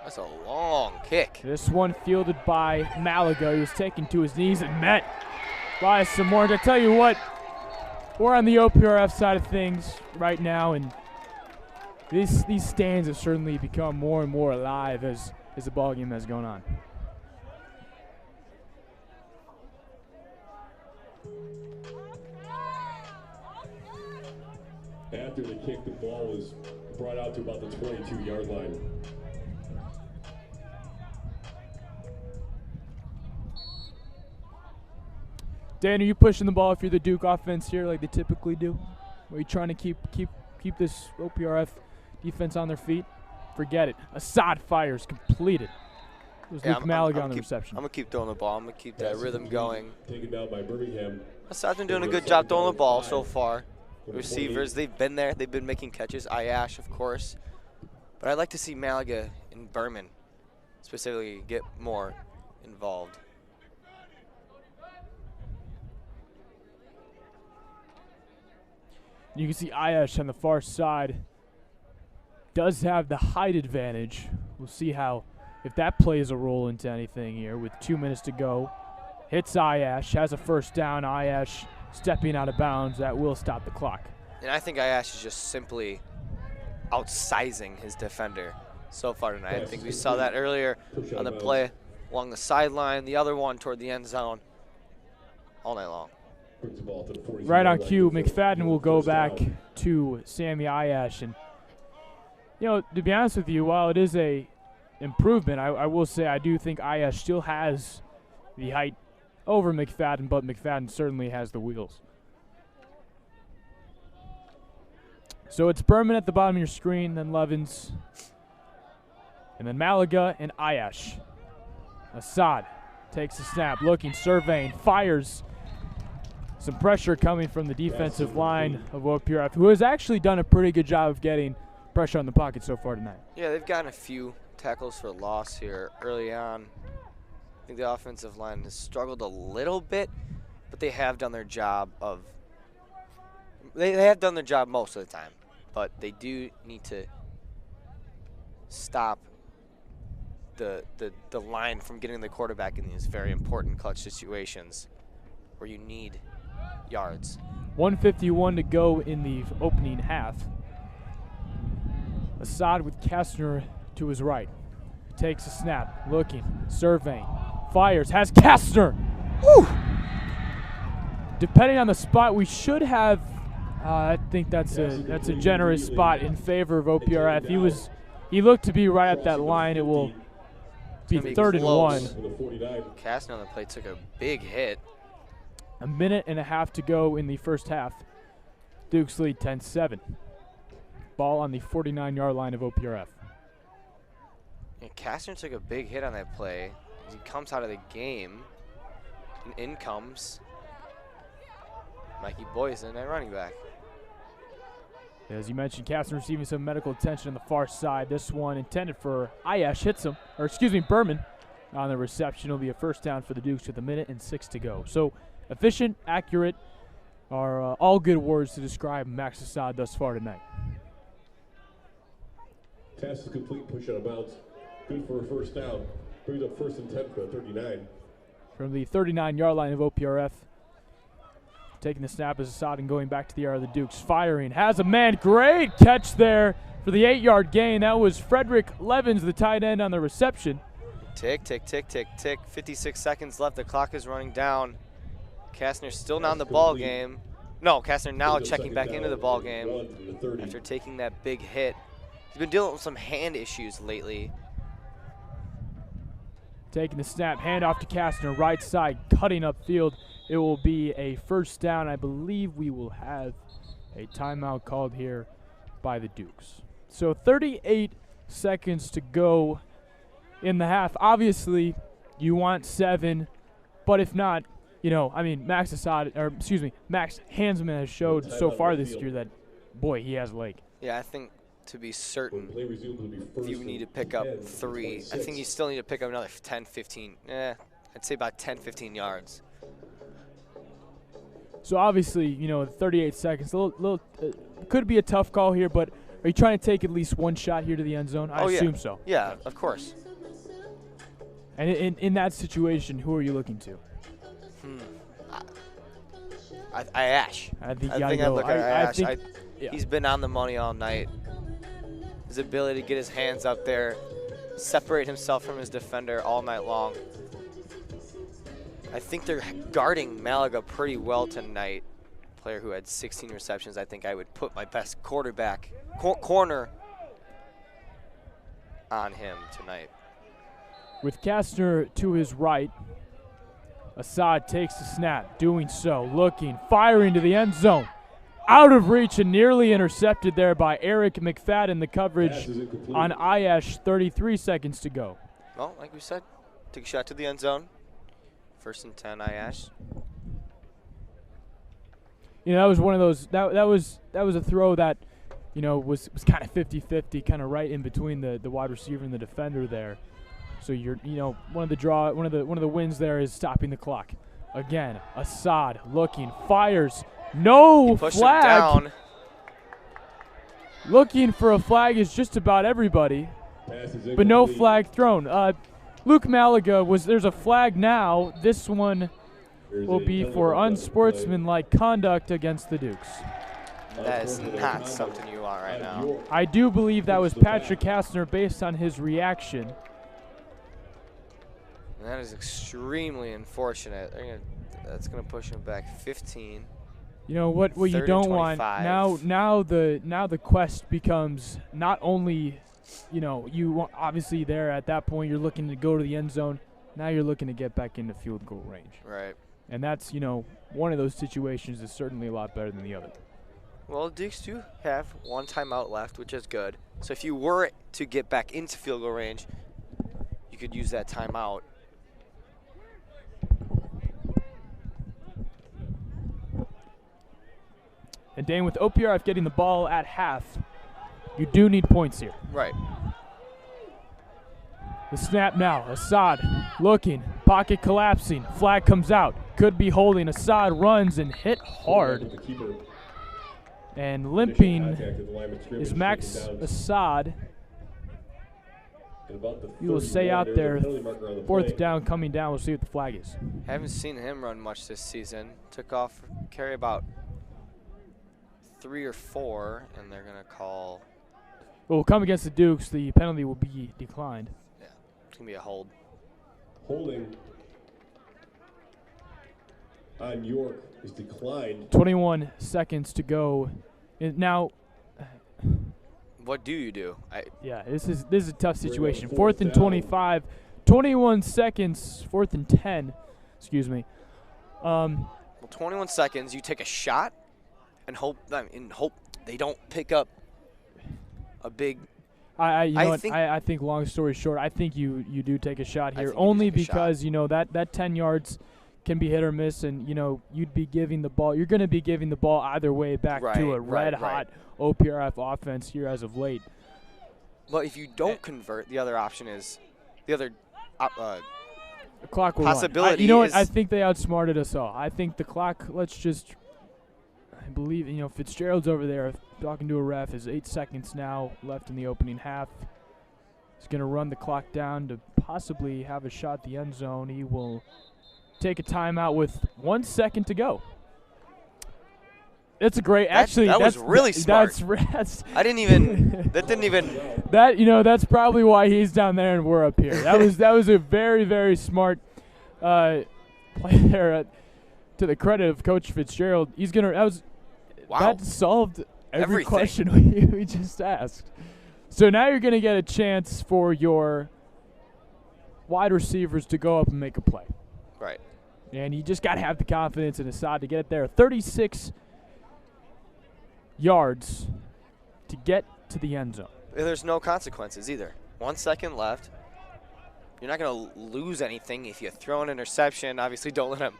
That's a long kick. This one fielded by Malaga. He was taken to his knees and met by some orange. I tell you what, we're on the OPRF side of things right now, and these stands have certainly become more and more alive as the ball game has gone on. After the kick, the ball was brought out to about the 22-yard line. Dan, are you pushing the ball if you're the Duke offense here like they typically do? Are you trying to keep this OPRF defense on their feet? Forget it. Assad fires completed. It was Luke Malaga on the reception. I'm going to keep throwing the ball. I'm going to keep that rhythm going. Taken down by Birmingham. Assad's been doing a good job throwing the ball so far. The receivers, they've been there. They've been making catches. Ayash, of course. But I'd like to see Malaga and Berman specifically get more involved. You can see Ayash on the far side does have the height advantage. We'll see if that plays a role into anything here with 2 minutes to go. Hits Ayash, has a first down. Ayash stepping out of bounds. That will stop the clock. And I think Ayash is just simply outsizing his defender so far tonight. I think we saw that earlier on the play along the sideline, the other one toward the end zone, all night long. Right on cue, McFadden will go back to Sammy Ayash. And, to be honest with you, while it is a improvement, I will say I do think Ayash still has the height over McFadden, but McFadden certainly has the wheels. So it's Berman at the bottom of your screen, then Levins, and then Malaga and Ayash. Assad takes a snap, looking, surveying, fires. Some pressure coming from the defensive line of Park-R-F, who has actually done a pretty good job of getting pressure on the pocket so far tonight. Yeah, they've gotten a few tackles for loss here early on. I think the offensive line has struggled a little bit, but they have done their job they have done their job most of the time. But they do need to stop the line from getting the quarterback in these very important clutch situations where you need yards. 1:51 to go in the opening half. Assad with Kastner to his right. Takes a snap, looking, surveying, fires, has Kastner. Woo! Depending on the spot, we should have. I think that's a generous spot in favor of Park-R-F. He looked to be right at that line. It will be 3rd and 1. Kastner on the play took a big hit. A minute and a half to go in the first half. Dukes lead 10-7. Ball on the 49-yard line of Park-R-F. And Kastner took a big hit on that play. He comes out of the game, and in comes Mikey Boyson at running back. As you mentioned, Kastner receiving some medical attention on the far side. This one intended for Ayash hits him, or excuse me, Berman on the reception. It'll be a first down for the Dukes with 1:06 to go. So efficient, accurate are all good words to describe Max Assad thus far tonight. Pass is complete, push out of bounds. Good for a first down. Brings up 1st and 10 for 39. From the 39-yard line of Park-R-F. Taking the snap as Assad and going back to the area of the Dukes. Firing, has a man. Great catch there for the 8-yard gain. That was Frederick Levins, the tight end, on the reception. Tick, tick, tick, tick, tick. 56 seconds left. The clock is running down. Kastner still not in the ball game. No, Kastner now checking back into the ball game after taking that big hit. He's been dealing with some hand issues lately. Taking the snap, handoff to Kastner, right side, cutting upfield. It will be a first down. I believe we will have a timeout called here by the Dukes. So 38 seconds to go in the half. Obviously, you want 7, but if not, Max Hansman has showed so far this year that, boy, he has a leg. Yeah, I think to be certain, if you need to pick up 3, I think you still need to pick up another 10, 15, I'd say about 10, 15 yards. So obviously, 38 seconds, could be a tough call here, but are you trying to take at least one shot here to the end zone? I assume so. Yeah, of course. And in that situation, who are you looking to? Ayash. I think I'd look at Ayash. Yeah. He's been on the money all night. His ability to get his hands up there, separate himself from his defender all night long. I think they're guarding Malaga pretty well tonight. Player who had 16 receptions. I think I would put my best quarterback corner on him tonight. With Kastner to his right, Assad takes the snap, doing so, looking, firing to the end zone. Out of reach and nearly intercepted there by Eric McFadden. The coverage on Ayash, 33 seconds to go. Well, like we said, take a shot to the end zone. 1st and 10, Ayash. That was one of those. That was a throw that, was kind of 50-50, kind of right in between the wide receiver and the defender there. So one of the wins there is stopping the clock. Again, Assad looking, fires, no Pushed flag. him down. looking for a flag is just about everybody, but no flag thrown. Luke Malaga there's a flag now. This one will be for unsportsmanlike conduct against the Dukes. That is not something you want right now. I do believe that was Patrick Kastner based on his reaction. And that is extremely unfortunate. That's going to push him back 15. You know what you don't want now the quest becomes not only, you know, you want, obviously there at that point you're looking to go to the end zone. Now you're looking to get back into field goal range. Right. And that's, you know, one of those situations is certainly a lot better than the other. Well, Dukes do have one timeout left, which is good. So if you were to get back into field goal range, you could use that timeout. And Dane, with OPRF getting the ball at half, you do need points here. Right. The snap now. Assad looking. Pocket collapsing. Flag comes out. Could be holding. Assad runs and hit hard. And limping is Max Assad. You will stay out there. Fourth down coming down. We'll see what the flag is. Haven't seen him run much this season. Took off, carry about 3 or 4, and they're going to call. Well, come against the Dukes. The penalty will be declined. Yeah, it's going to be a hold. Holding on York is declined. 21 seconds to go. Now, what do you do? Yeah, this is a tough situation. Fourth and 25, 21 seconds. Fourth and 10. Excuse me. Well, 21 seconds. You take a shot and hope they don't pick up a big. I think long story short, I think you do take a shot here only because you know that 10 yards can be hit or miss, and you know you'd be giving the ball. You're going to be giving the ball either way back to a red hot OPRF offense here as of late. Well, if you don't convert, the other option is the other the clock will possibility. You know what? I think they outsmarted us all. I think the clock. I believe, you know, Fitzgerald's over there talking to a ref. Is 8 seconds now left in the opening half. He's going to run the clock down to possibly have a shot at the end zone. He will take a timeout with 1 second to go. It's a great. That was really smart. I didn't even. That didn't even. That, you know, that's probably why he's down there and we're up here. That was a very, very smart play there. To the credit of Coach Fitzgerald, he's gonna. That solved every question we just asked. So now you're gonna get a chance for your wide receivers to go up and make a play. Right. And you just gotta have the confidence in Assad to get it there. 36 yards to get to the end zone. There's no consequences either. 1 second left. You're not gonna lose anything if you throw an interception. Obviously, don't let him.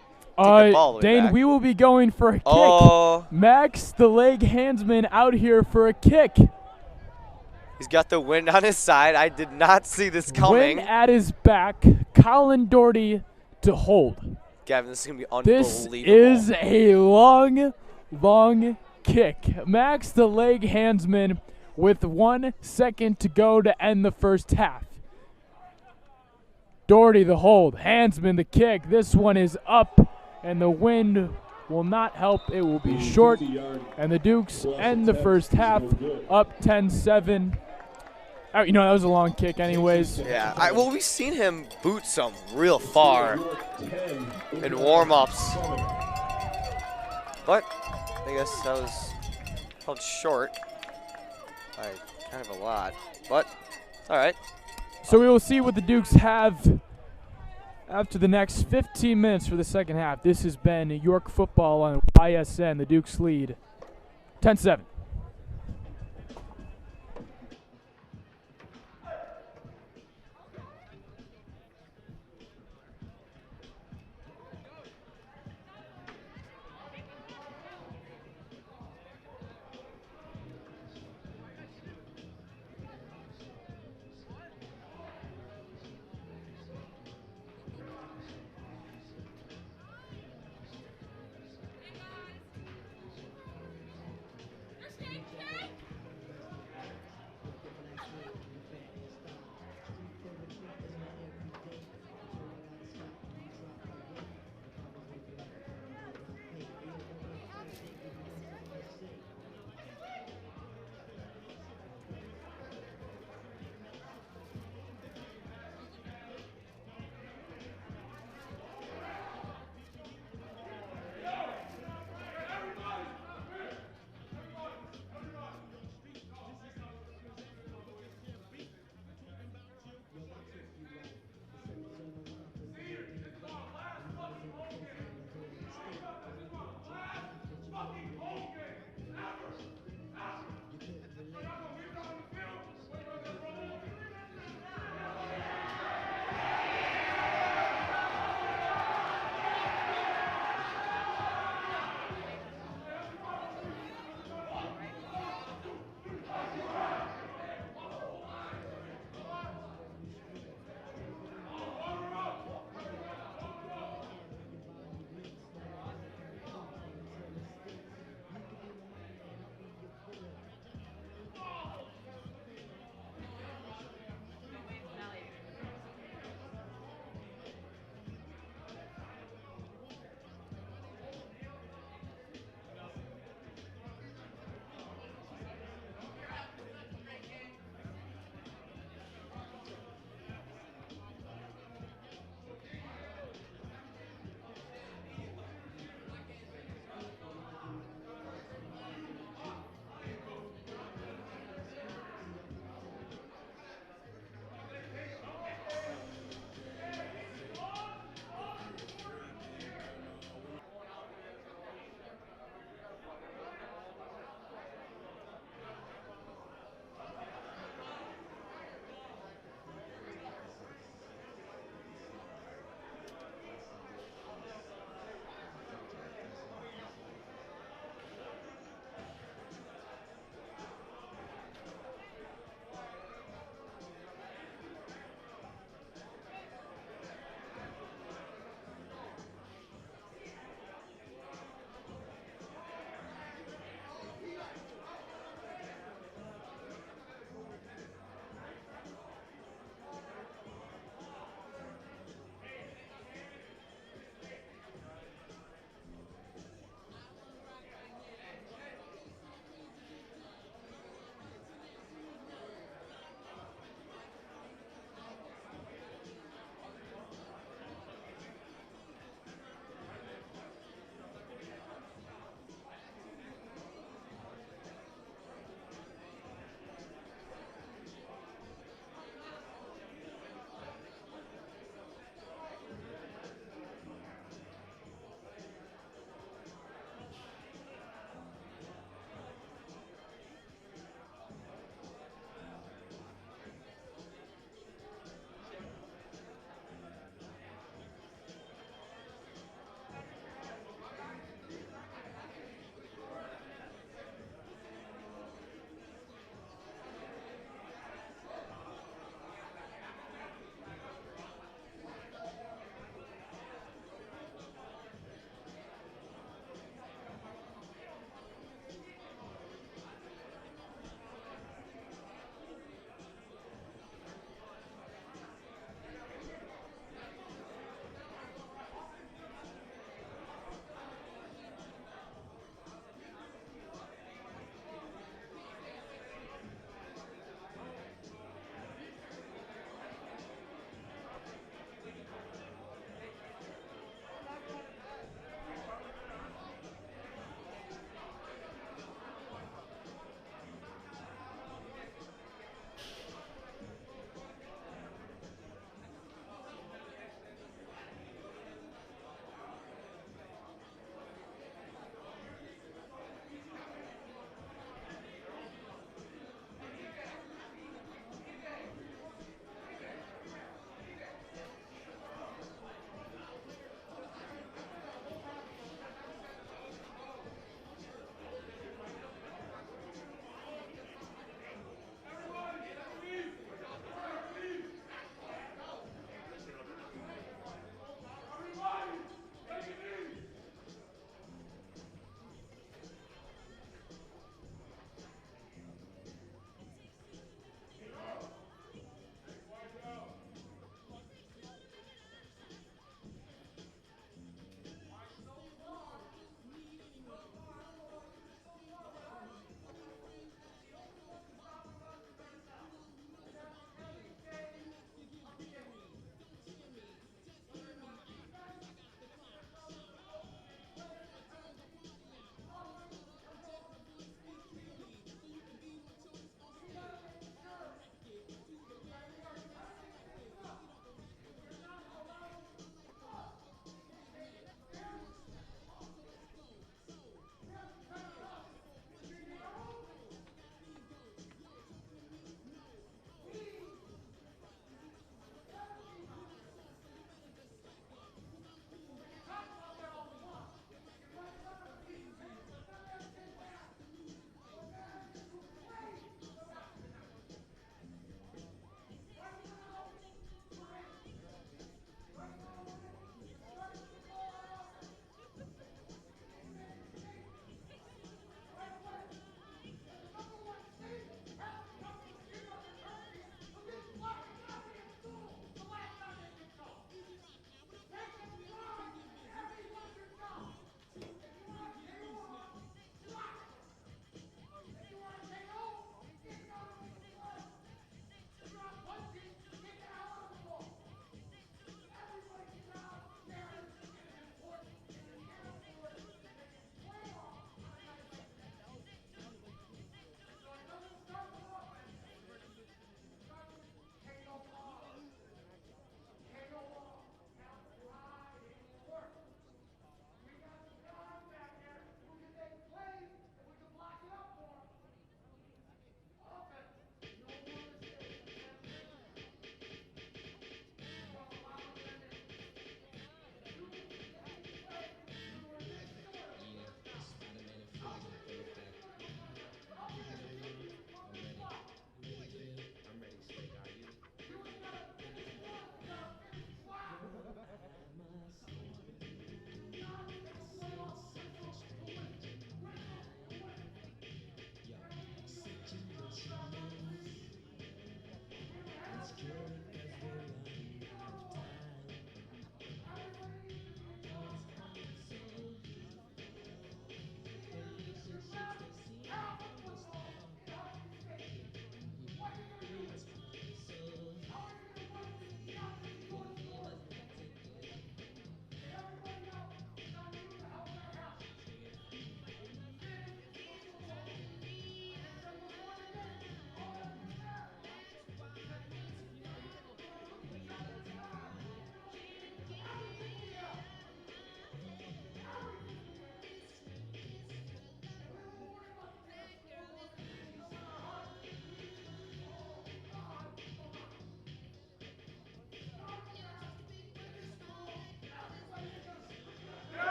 Dane, we will be going for a kick. Max, the leg handsman, out here for a kick. He's got the wind on his side. I did not see this coming. Wind at his back. Colin Doherty to hold. Gavin, this is going to be unbelievable. This is a long, long kick. Max, the leg handsman, with 1 second to go to end the first half. Doherty the hold. Handsman the kick. This one is up. And the wind will not help. It will be short. And the Dukes end the first half up 10-7. Oh, you know, that was a long kick anyways. Yeah. Well, we've seen him boot some real far in warm-ups. But I guess that was held short by kind of a lot. But all right. So we will see what the Dukes have after the next 15 minutes for the second half. This has been York football on YSN. The Dukes lead 10-7.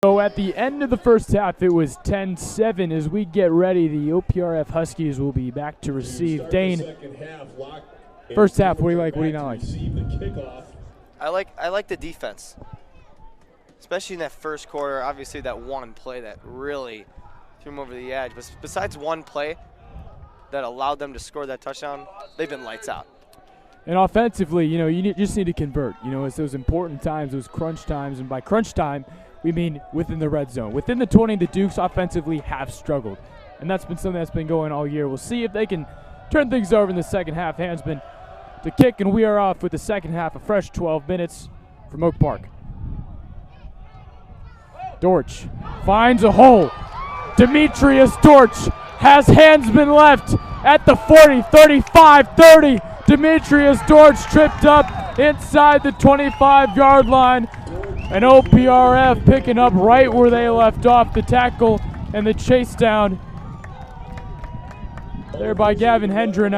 So at the end of the first half, it was 10-7. As we get ready, the OPRF Huskies will be back to receive. Dane, first half, what do you like? What do you not like? I like the defense, especially in that first quarter. Obviously, that one play that really threw them over the edge. But besides one play that allowed them to score that touchdown, they've been lights out. And offensively, you just need to convert. It's those important times, those crunch times. And by crunch time, we mean within the red zone. Within the 20, the Dukes offensively have struggled. And that's been something that's been going all year. We'll see if they can turn things over in the second half. Hansman to kick, and we are off with the second half, a fresh 12 minutes from Oak Park. Dortch finds a hole. Demetrius Dortch has Hansman left at the 40, 35, 30. Demetrius Dortch tripped up inside the 25-yard line. And OPRF picking up right where they left off, the tackle and the chase down there by Gavin Hendren.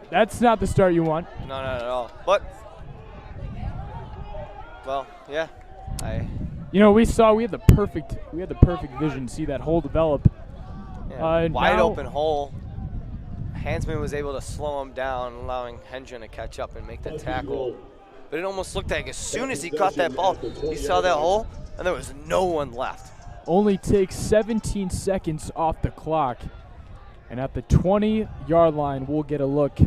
That's not the start you want. No, not at all. But, well, yeah. We had the perfect vision to see that hole develop. Yeah, wide open hole. Hansman was able to slow him down, allowing Hendren to catch up and make the tackle. But it almost looked like as soon as he caught that ball, he saw that hole, and there was no one left. Only takes 17 seconds off the clock. And at the 20-yard line, we'll get a look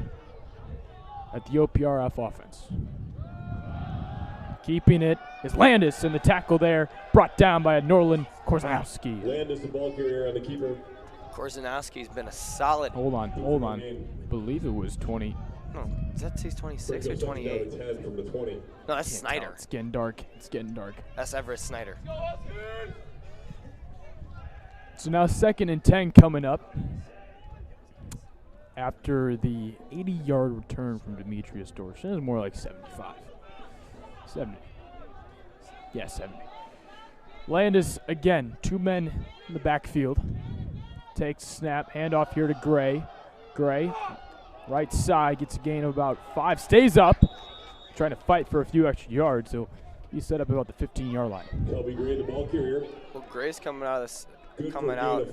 at the OPRF offense. Keeping it is Landis, and the tackle there brought down by Norland Korzanowski. Landis, the ball carrier on the keeper. Korzanowski's been a solid. Hold on. Believe it was 20. No, does that say 26 or 28? From the 20. No, that's Snyder. It's getting dark. That's Everett Snyder. So now 2nd and 10 coming up after the 80-yard return from Demetrius Dortch. It was more like 75. 70. Yeah, 70. Landis, again, 2 men in the backfield. Takes snap, handoff here to Gray. Gray, right side, gets a gain of about 5, stays up, trying to fight for a few extra yards, so he's set up about the 15-yard line. Gray, the ball carrier. Well, Gray's coming out in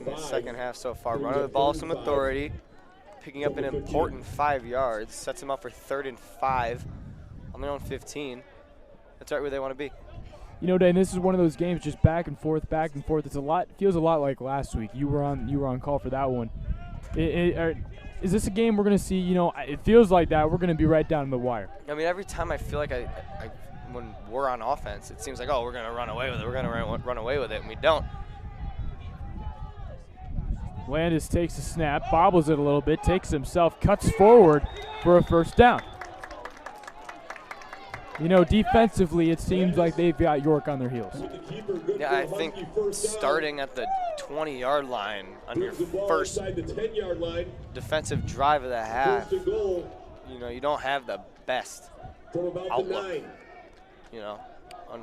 the second half so far, running the ball with some authority, picking up an important 5 yards, sets him up for 3rd and 5 on their own 15. That's right where they want to be. Dan, this is one of those games just back and forth. Feels a lot like last week. You were on call for that one. Is this a game we're going to see, it feels like that we're going to be right down to the wire. I mean, every time I feel like when we're on offense, it seems like, we're going to run away with it. We're going to run away with it, and we don't. Landis takes a snap, bobbles it a little bit, takes himself, cuts forward for a first down. Defensively, it seems like they've got York on their heels. Yeah, I think starting at the 20-yard line on your first defensive drive of the half, you don't have the best outlook, on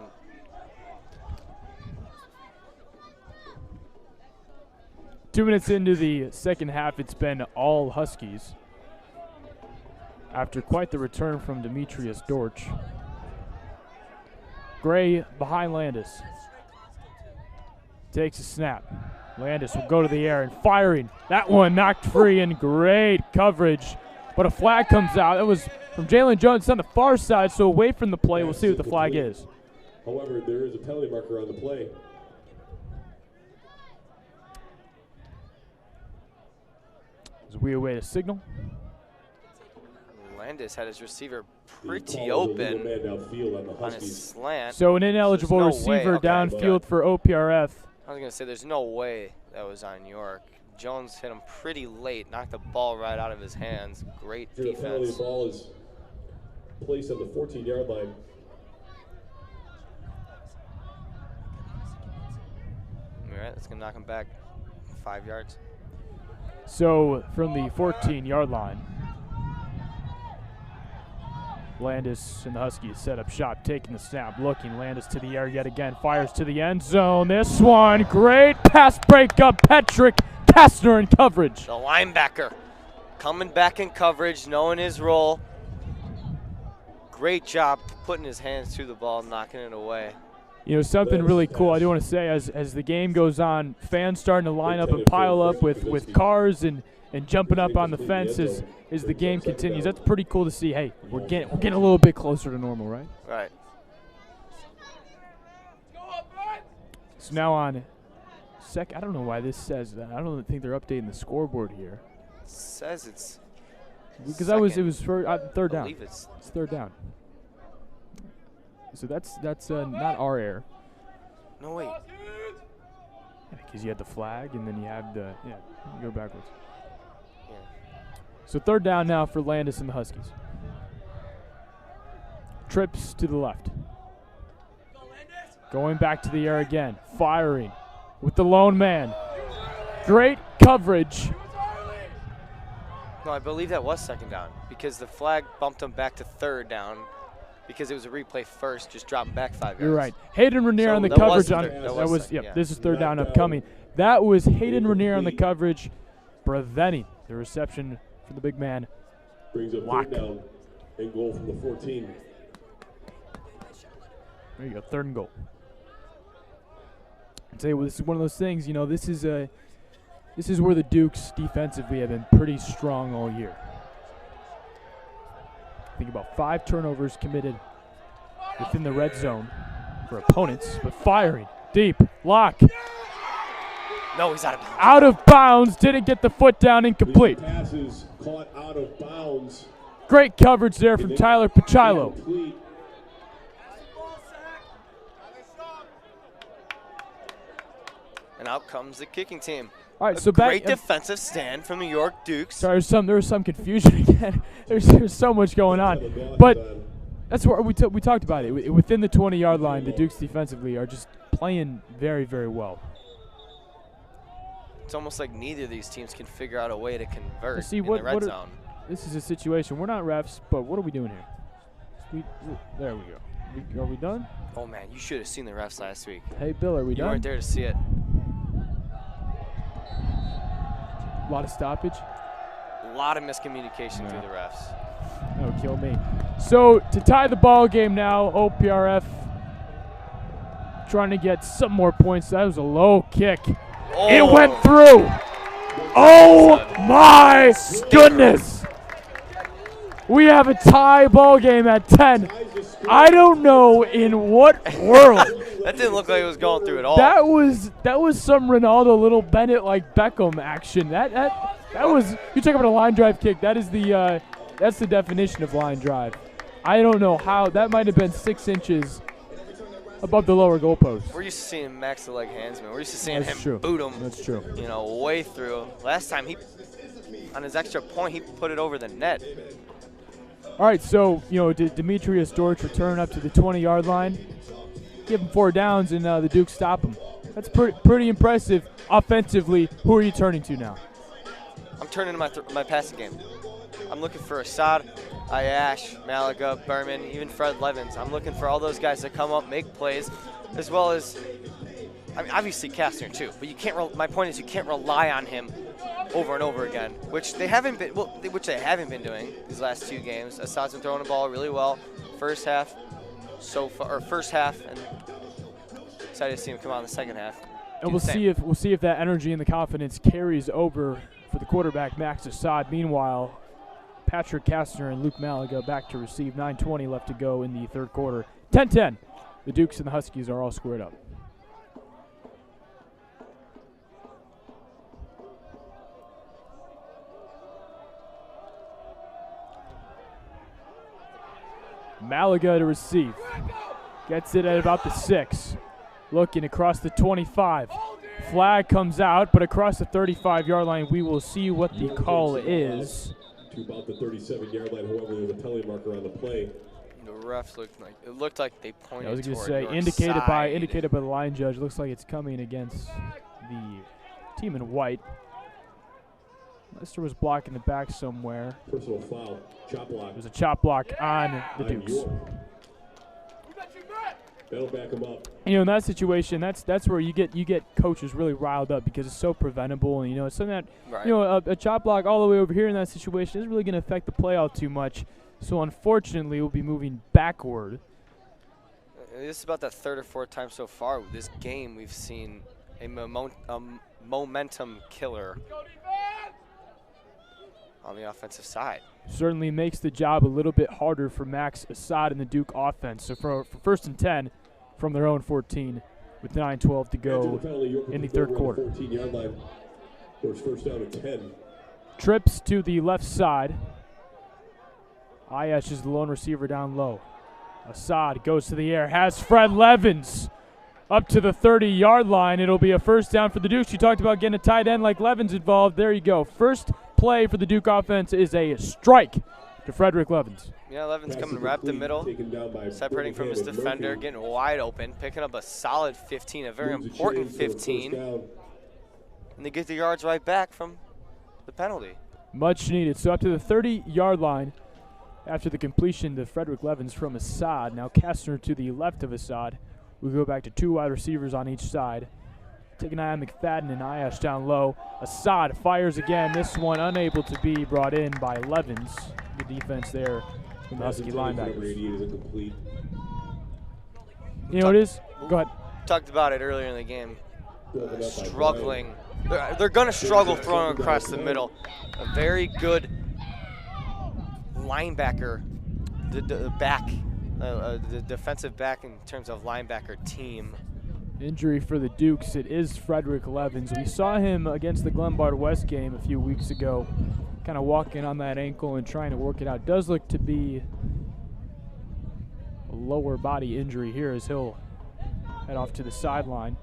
2 minutes into the second half, it's been all Huskies after quite the return from Demetrius Dortch. Gray behind Landis. Takes a snap. Landis will go to the air and firing. That one knocked free and great coverage. But a flag comes out. That was from Jalen Jones on the far side, so away from the play. We'll see what the flag is. However, there is a penalty marker on the play. As we await a signal. Landis had his receiver pretty open on his slant. So an ineligible receiver downfield for OPRF. I was going to say there's no way that was on York. Jones hit him pretty late, knocked the ball right out of his hands. Great defense. The ball is placed on the 14-yard line. All right, that's going to knock him back 5 yards. So from the 14-yard line, Landis and the Huskies set up shop, taking the snap, looking. Landis to the air yet again, fires to the end zone. This one, great pass breakup. Patrick Kastner in coverage. The linebacker coming back in coverage, knowing his role. Great job putting his hands to the ball, knocking it away. You know, something really cool I do want to say as the game goes on, fans starting to line up and pile up with cars and jumping up on the fence as the game continues. That's pretty cool to see. Hey, we're getting a little bit closer to normal, right? Right. So now on I don't know why this says that. I don't think they're updating the scoreboard here. It says it's because it was for third down. It's third down. So that's not our error. No, wait. Because you had the flag and then you have you go backwards. Yeah. So third down now for Landis and the Huskies. Trips to the left. Going back to the air again. Firing with the lone man. Great coverage. No, I believe that was second down because the flag bumped him back to third down because it was a replay first, just dropping back 5 yards. You're right. Hayden Rainier on the coverage. This is third down upcoming. That was Hayden Rainier on the coverage, preventing the reception for the big man. Brings up third down and goal from the 14. There you go, third and goal. I'd say this is one of those things, you know, this is where the Dukes defensively have been pretty strong all year. I think about 5 turnovers committed within the red zone for opponents, but firing deep, Locke. No, he's out of bounds. Out of bounds, didn't get the foot down, incomplete. The pass is caught out of bounds. Great coverage there from Tyler Pachilo. And out comes the kicking team. All right, so great defensive stand from the York Dukes. Sorry, there was some confusion again. There's so much going on, but that's what we talked about it. Within the 20-yard line, the Dukes defensively are just playing very, very well. It's almost like neither of these teams can figure out a way to convert See, in the red zone. This is a situation. We're not refs, but what are we doing here? There we go. Are we done? Oh, man, you should have seen the refs last week. Hey, Bill, are we done? You weren't there to see it. A lot of stoppage. A lot of miscommunication through the refs. That would kill me. So to tie the ball game now, Park-R-F trying to get some more points. That was a low kick. Oh. It went through. Oh my goodness. We have a tie ball game at 10. I don't know in what world. That didn't look like it was going through at all. That was some Ronaldo Little Bennett like Beckham action. That was, you talk about a line drive kick. That is that's the definition of line drive. I don't know how that might have been 6 inches above the lower goalpost. We're used to seeing Max the leg handsman. We're used to seeing him boot him. That's true. You know, way through. Last time on his extra point, he put it over the net. All right, so you know, Demetrius Dortch return up to the 20-yard line, give him 4 downs, and the Dukes stop him. That's pretty impressive offensively. Who are you turning to now? I'm turning to my passing game. I'm looking for Assad, Ayash, Malaga, Berman, even Fred Levins. I'm looking for all those guys to come up, make plays, as well as, I mean, obviously Kastner too. But you can't. My point is, you can't rely on him over and over again, which they haven't been. Well, which they haven't been doing these last 2 games. Assad's been throwing the ball really well, first half, and excited to see him come out in the second half. And we'll see if that energy and the confidence carries over for the quarterback Max Assad. Meanwhile, Patrick Kastner and Luke Malaga back to receive. 9:20 left to go in the third quarter. 10-10. The Dukes and the Huskies are all squared up. Malaga to receive. Gets it at about the 6. Looking across the 25. Flag comes out, but across the 35-yard line, we will see what the call is. To about the 37-yard line, however, there's a penalty marker on the play. The refs looked like they pointed. I was going to toward say your indicated side. by the line judge. Looks like it's coming against the team in white. Lester was blocking the back somewhere. Personal foul, chop block. There's a chop block on the Dukes. That'll back him up. You know, in that situation, that's where you get coaches really riled up because it's so preventable, and you know it's something that you know a chop block all the way over here in that situation isn't really going to affect the play out too much. So unfortunately, we'll be moving backward. This is about the third or fourth time so far this game we've seen a momentum killer on the offensive side. Certainly makes the job a little bit harder for Max Assad and the Duke offense. So for first and 10 from their own 14 with 9:12 to go in the third quarter. 14-yard line. First down and 10. Trips to the left side. Ayash is the lone receiver down low. Assad goes to the air, has Fred Levens up to the 30-yard line. It'll be a first down for the Dukes. You talked about getting a tight end like Levens involved. There you go. First play for the Duke offense is a strike to Frederick Levens. Yeah, Levens coming right up the middle, separating from his defender, getting wide open, picking up a solid 15, a very important 15. And they get the yards right back from the penalty. Much needed. So up to the 30-yard line after the completion to Frederick Levens from Assad. Now Kastner to the left of Assad. We go back to two wide receivers on each side. Take an eye on McFadden and Ayash down low. Assad fires again. This one unable to be brought in by Levens. Good defense there from the Husky linebackers. You know what it is? Go ahead. Talked about it earlier in the game. Struggling. They're going to struggle throwing across the middle. A very good linebacker, the defensive back in terms of linebacker team. Injury for the Dukes. It is Frederick Levens. We saw him against the Glenbard West game a few weeks ago, kind of walking on that ankle and trying to work it out. Does look to be a lower body injury here as he'll head off to the sideline.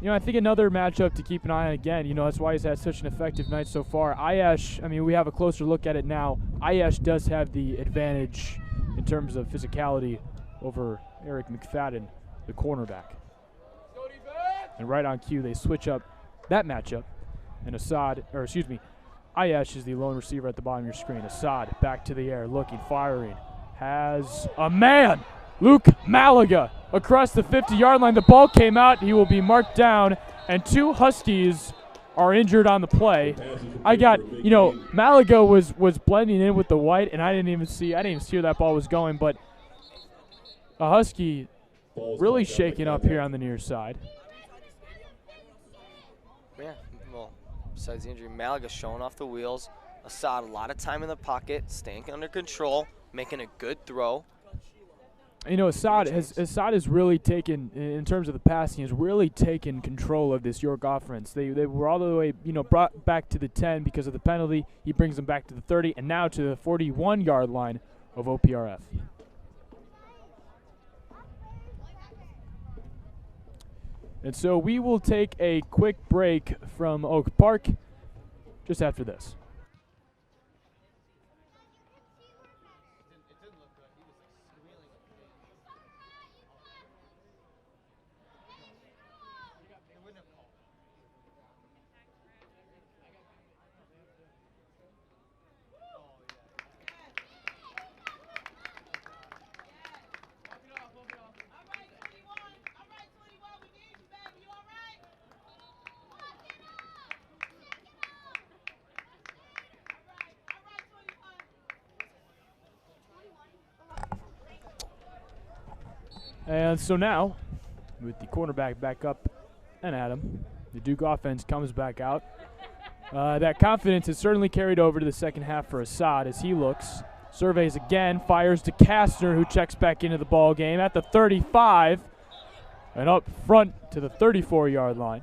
You know, I think another matchup to keep an eye on again, you know, that's why he's had such an effective night so far. Ayash, I mean, we have a closer look at it now. Ayash does have the advantage in terms of physicality over Eric McFadden, the cornerback. And right on cue, they switch up that matchup. And Ayash is the lone receiver at the bottom of your screen. Assad back to the air, looking, firing. Has a man! Luke Malaga across the 50-yard line. The ball came out. He will be marked down, and two Huskies are injured on the play. Malaga was blending in with the white, and I didn't even see where that ball was going, but a Husky really shaking up here on the near side. Yeah, well, besides the injury, Malaga showing off the wheels. Assad, a lot of time in the pocket, staying under control, making a good throw. You know, Assad has really taken, in terms of the passing, has really taken control of this York offense. They were all the way, brought back to the 10 because of the penalty. He brings them back to the 30 and now to the 41-yard line of OPRF. And so we will take a quick break from Oak Park just after this. And so now, with the cornerback back up and at him, the Duke offense comes back out. That confidence has certainly carried over to the second half for Assad as he looks, surveys again, fires to Kastner, who checks back into the ball game at the 35 and up front to the 34-yard line.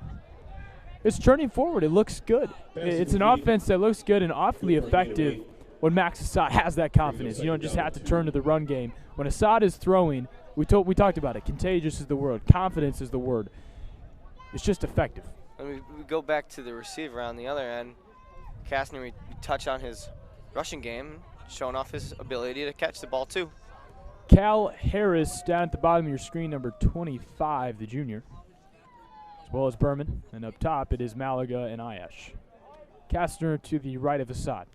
It's turning forward. It looks good. It's an offense that looks good and awfully effective when Max Assad has that confidence. You don't just have to turn to the run game. When Assad is throwing, we talked about it. Contagious is the word. Confidence is the word. It's just effective. And we go back to the receiver on the other end. Kastner, we touch on his rushing game, showing off his ability to catch the ball too. Cal Harris down at the bottom of your screen, number 25, the junior, as well as Berman. And up top, it is Malaga and Ayash. Kastner to the right of Assad.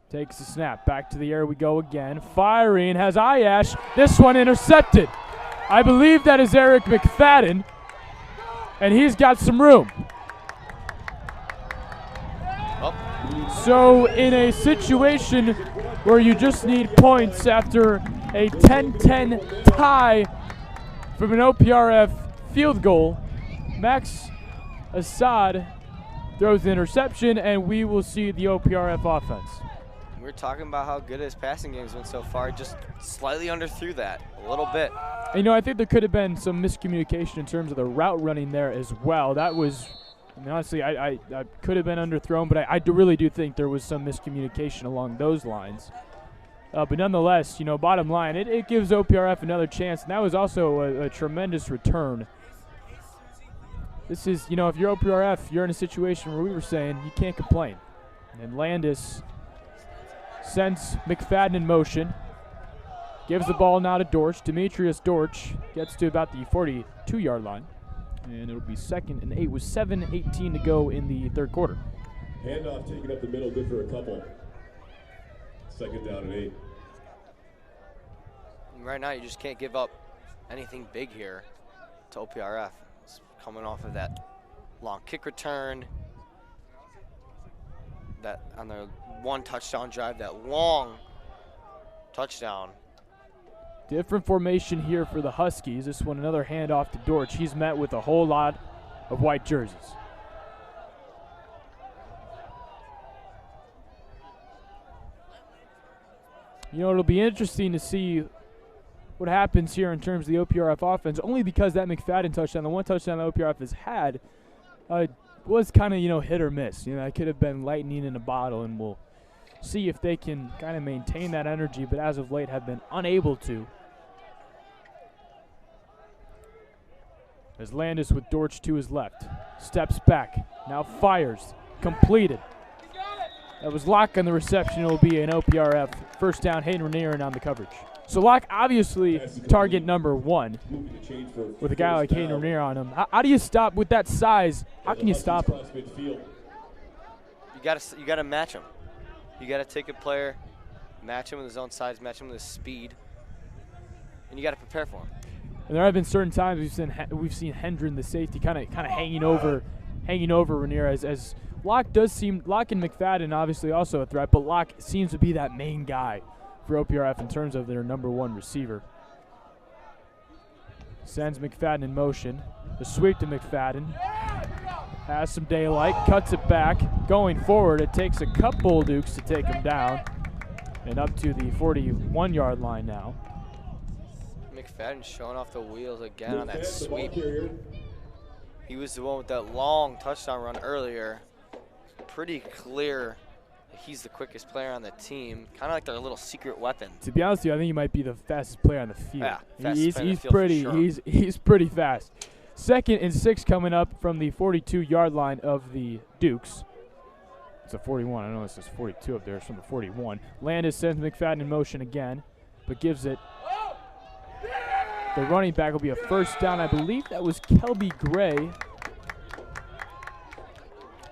Takes the snap. Back to the air we go again. Firing has Ayash. This one intercepted. I believe that is Eric McFadden. And he's got some room. So in a situation where you just need points after a 10-10 tie from an OPRF field goal. Max Assad throws the interception, and we will see the OPRF offense. We're talking about how good his passing game's been so far. Just slightly underthrew that a little bit. You know, I think there could have been some miscommunication in terms of the route running there as well. That was, I mean, honestly, I could have been underthrown, but I really do think there was some miscommunication along those lines. But nonetheless, you know, bottom line, it gives OPRF another chance, and that was also a tremendous return. This is, you know, if you're OPRF, you're in a situation where we were saying you can't complain. And Landis sends McFadden in motion. Gives the ball now to Dortch. Demetrius Dortch gets to about the 42-yard line. And it'll be 2nd and 8 with 7:18 to go in the third quarter. Handoff taken up the middle, good for a couple. 2nd down and 8. Right now, you just can't give up anything big here to OPRF. It's coming off of that long kick return. That on the 1 touchdown drive, that long touchdown. Different formation here for the Huskies. This one, another handoff to Dortch. He's met with a whole lot of white jerseys. You know, it'll be interesting to see what happens here in terms of the OPRF offense, only because that McFadden touchdown, the one touchdown that OPRF has had, was kind of, you know, hit or miss. You know, that could have been lightning in a bottle, and we'll see if they can kind of maintain that energy, but as of late have been unable to. As Landis with Dortch to his left, steps back, now fires, completed. That was Locke on the reception. It will be an OPRF first down. Hayden Ranieren on the coverage. So Locke, obviously target number 1 with a guy like Hayden Ranieren on him. How do you stop with that size? How can you stop him? You gotta match him. You gotta take a player, match him with his own size, match him with his speed, and you gotta prepare for him. And there have been certain times we've seen Hendren, the safety, kind of hanging over Ranier as Locke and McFadden obviously also a threat, but Locke seems to be that main guy for OPRF in terms of their number 1 receiver. Sends McFadden in motion. The sweep to McFadden. Has some daylight, cuts it back. Going forward, it takes a couple Dukes to take him down. And up to the 41-yard line now. McFadden showing off the wheels again on that sweep. He was the one with that long touchdown run earlier. Pretty clear that he's the quickest player on the team. Kind of like their little secret weapon. To be honest with you, I think he might be the fastest player on the field. Yeah, fastest player on the field. He's pretty fast. 2nd and 6 coming up from the 42-yard line of the Dukes. It's a 41. I know this is 42 up there. It's from the 41. Landis sends McFadden in motion again, but gives it. The running back will be a first down. I believe that was Kelby Gray.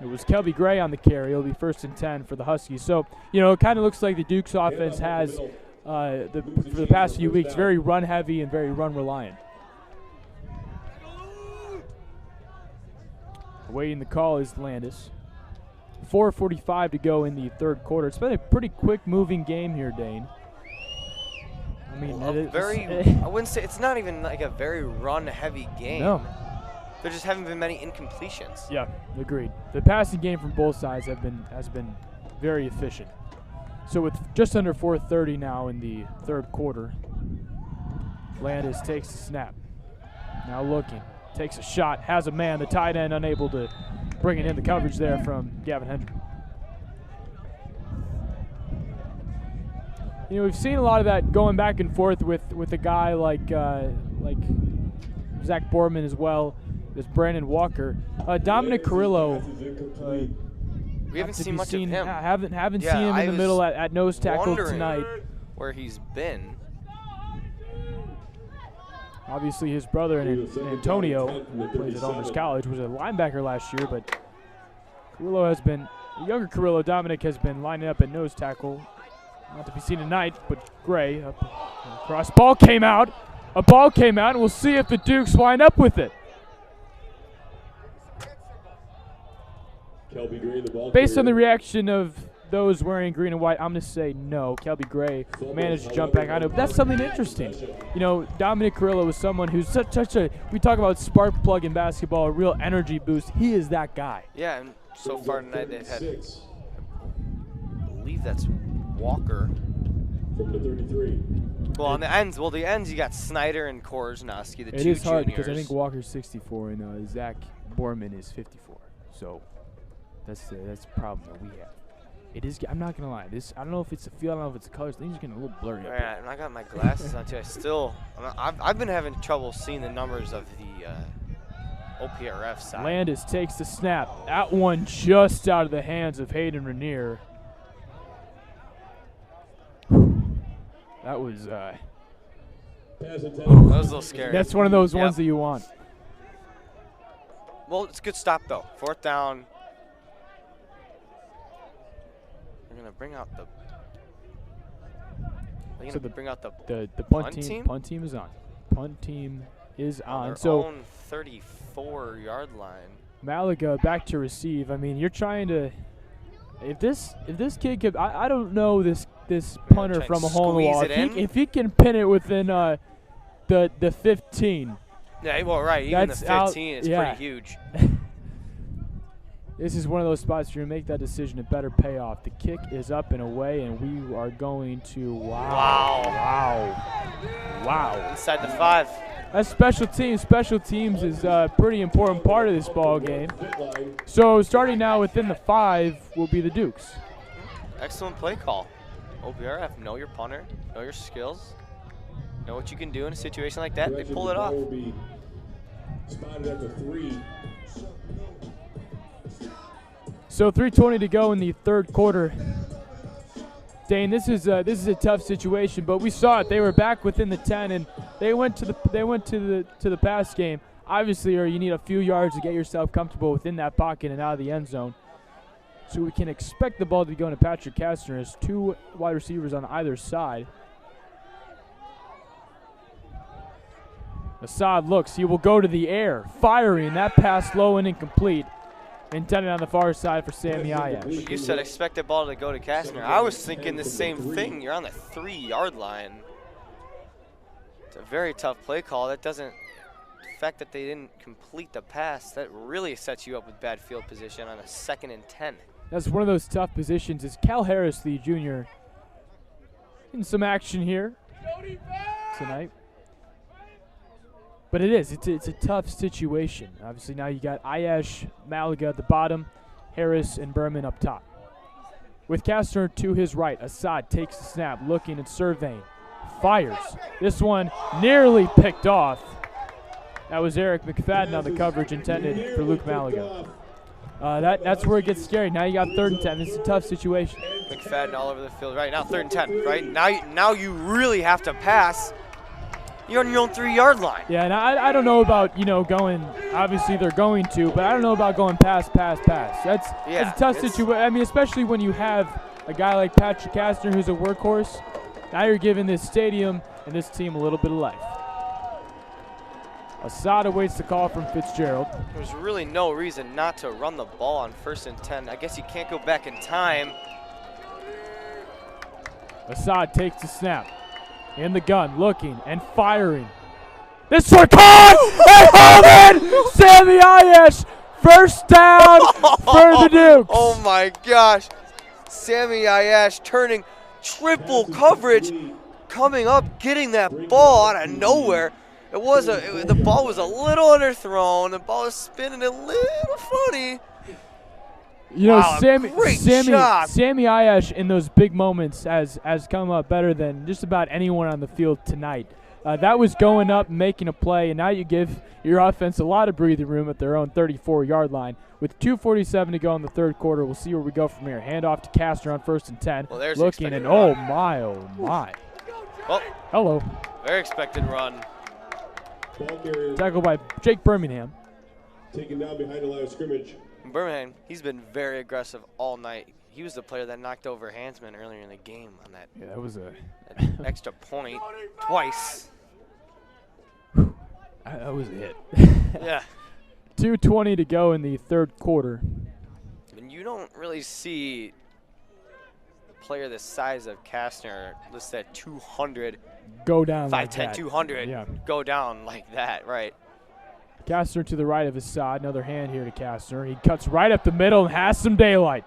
It was Kelby Gray on the carry. It'll be 1st and 10 for the Huskies. So, you know, it kind of looks like the Dukes offense has, for the past few weeks, very run-heavy and very run-reliant. Awaiting the call is Landis. 4:45 to go in the third quarter. It's been a pretty quick-moving game here, Dane. I mean, I wouldn't say it's not even like a very run-heavy game. No. There just haven't been many incompletions. Yeah, agreed. The passing game from both sides has been very efficient. So with just under 4:30 now in the third quarter, Landis takes the snap. Now looking, takes a shot, has a man. The tight end unable to bring it in. The coverage there from Gavin Hendren. You know, we've seen a lot of that going back and forth with a guy like Zach Borman as well as Brandon Walker. Dominic Carrillo. We haven't seen much of him. Haven't seen him in the middle at nose tackle tonight. Where he's been. Obviously, his brother Antonio, who plays at Elmer's College, was a linebacker last year, but Carrillo has been, the younger Carrillo, Dominic, has been lining up at nose tackle. Not to be seen tonight, but Gray up across. Ball came out. A ball came out, and we'll see if the Dukes wind up with it. Kelby Green, the ball Based on the reaction of those wearing green and white, I'm going to say no. Kelby Gray managed to jump back. I know, but that's something interesting. You know, Dominic Carrillo was someone who's such a, we talk about spark plug in basketball, a real energy boost. He is that guy. Yeah, and so far tonight they've had, I believe that's Walker. From the 33. Well, on the ends, you got Snyder and Korzynowski, the two juniors. It is hard because I think Walker's 64 and Zach Borman is 54. So that's the problem that we have. It is. I'm not gonna lie. I don't know if it's the feel. I don't know if it's the colors. Things are getting a little blurry. Yeah, and I got my glasses on too. I've been having trouble seeing the numbers of the OPRF side. Landis takes the snap. That one just out of the hands of Hayden Rainier. That was. That was a little scary. That's one of those ones that you want. Well, it's a good stop though. 4th down. They're gonna bring out the. They're gonna bring out the punt team. Punt team is on. Punt team is on. Their So own 34-yard line. Malaga back to receive. I mean, you're trying to. If this kid could, I don't know this punter from a hole in the wall. If he can pin it within the 15. Yeah, well, right. Even the 15 is pretty huge. This is one of those spots where you make that decision, it better pay off. The kick is up and away, and we are going to wow. Inside the 5. That's special teams. Special teams is a pretty important part of this ball game. So starting now within the 5 will be the Dukes. Excellent play call. OPRF, know your punter, know your skills, know what you can do in a situation like that. They pull it off. Spotted at the 3. So 3:20 to go in the 3rd quarter. Dane, this is a tough situation, but we saw it. They were back within the 10, and they went to the pass game. Obviously, or you need a few yards to get yourself comfortable within that pocket and out of the end zone. So we can expect the ball to be going to Patrick Kastner as 2 wide receivers on either side. Assad looks. He will go to the air, firing. That pass low and incomplete. Intended on the far side for Sammy Ayash. You said expect the ball to go to Kastner. I was thinking the same thing. You're on the 3-yard line. It's a very tough play call. That doesn't, the fact that they didn't complete the pass, that really sets you up with bad field position on a 2nd and 10. That's one of those tough positions. Is Cal Harris, the junior, in some action here tonight? But it's a tough situation. Obviously now you got Ayash, Malaga at the bottom, Harris and Berman up top. With Kastner to his right, Assad takes the snap, looking and surveying, fires. This one nearly picked off. That was Eric McFadden on the coverage intended for Luke Malaga. That's where it gets scary. Now you got 3rd and 10. This is a tough situation. McFadden all over the field. Right now 3rd and 10. Right now you really have to pass. You're on your own 3-yard line. Yeah, and I don't know about, going, obviously they're going to, but I don't know about going pass. That's a tough situation. I mean, especially when you have a guy like Patrick Kastner who's a workhorse. Now you're giving this stadium and this team a little bit of life. Assad awaits the call from Fitzgerald. There's really no reason not to run the ball on 1st and 10. I guess you can't go back in time. Assad takes the snap. In the gun, looking and firing. This one caught! And home in! Sammy Ayash, 1st down for the Dukes. Oh my gosh. Sammy Ayash turning triple coverage, coming up, getting that ball out of nowhere. The ball was a little underthrown. The ball is spinning a little funny. Sammy Ayash in those big moments has come up better than just about anyone on the field tonight. That was going up and making a play, and now you give your offense a lot of breathing room at their own 34-yard line. With 2:47 to go in the 3rd quarter, we'll see where we go from here. Handoff to Kastner on 1st and 10. Well, there's looking, and oh my. Well, hello. Very expected run. Tackled by Jake Birmingham. Taken down behind the line of scrimmage. Birmingham, he's been very aggressive all night. He was the player that knocked over Hansman earlier in the game on that. Yeah, that was that extra point twice. That was a hit. Yeah. 2:20 to go in the 3rd quarter. And you don't really see player the size of Kastner, listed at 200. Go down 5'10", like that. 200. Yeah. Go down like that, right. Kastner to the right of Assad. Another hand here to Kastner. He cuts right up the middle and has some daylight.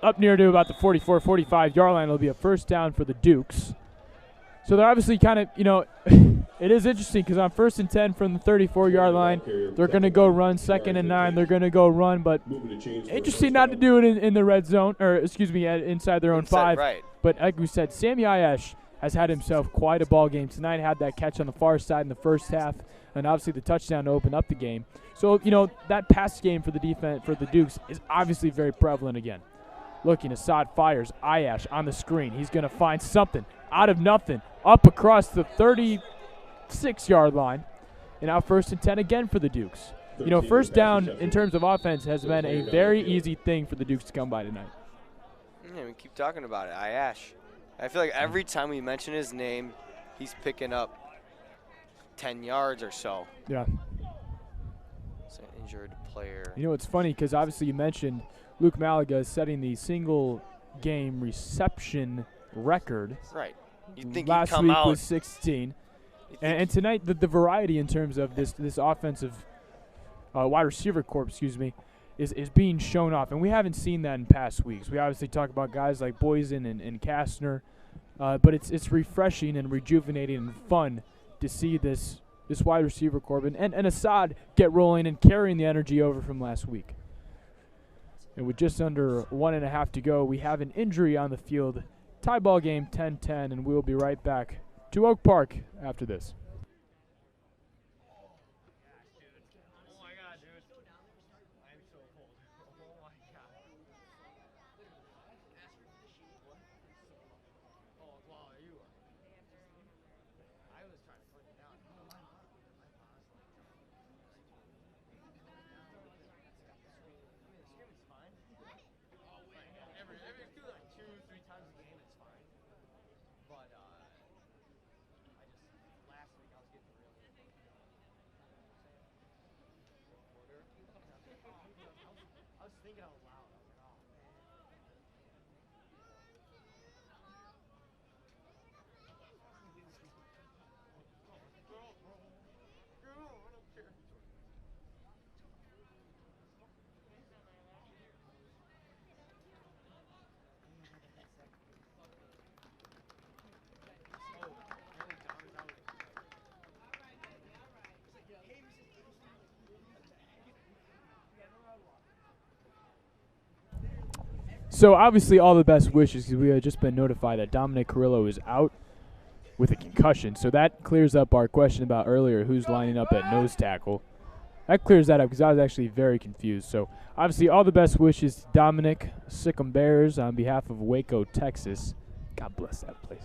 Up near to about the 44, 45-yard line. It'll be a first down for the Dukes. So they're obviously kind of, it is interesting because on 1st and 10 from the 34-yard line, they're going to go run. 2nd and 9, they're going to go run. But interesting not to do it in the red zone, or inside their own 5. Right. But like we said, Sammy Ayash has had himself quite a ball game tonight. Had that catch on the far side in the first half, and obviously the touchdown to open up the game. So, that pass game for the defense, for the Dukes, is obviously very prevalent again. Looking, Assad fires. Ayash on the screen. He's going to find something out of nothing up across the 36-yard line. And now 1st and 10 again for the Dukes. First down in terms of offense has been a very easy thing for the Dukes to come by tonight. Yeah, we keep talking about it. Ayash. I feel like every time we mention his name, he's picking up 10 yards or so. Yeah. It's an injured player. It's funny because obviously you mentioned Luke Malaga is setting the single-game reception record. Right. You'd think last he'd come week out was 16. And tonight, the variety in terms of this offensive wide receiver corps, is being shown off. And we haven't seen that in past weeks. We obviously talk about guys like Boysen and Kastner. But it's refreshing and rejuvenating and fun to see this wide receiver corps and Assad get rolling and carrying the energy over from last week. And with just under 1.5 to go, we have an injury on the field. Tie ball game 10-10, and we'll be right back to Oak Park after this. So obviously all the best wishes, because we have just been notified that Dominic Carrillo is out with a concussion. So that clears up our question about earlier who's lining up at nose tackle. That clears that up because I was actually very confused. So obviously all the best wishes to Dominic Sick'em Bears on behalf of Waco, Texas. God bless that place.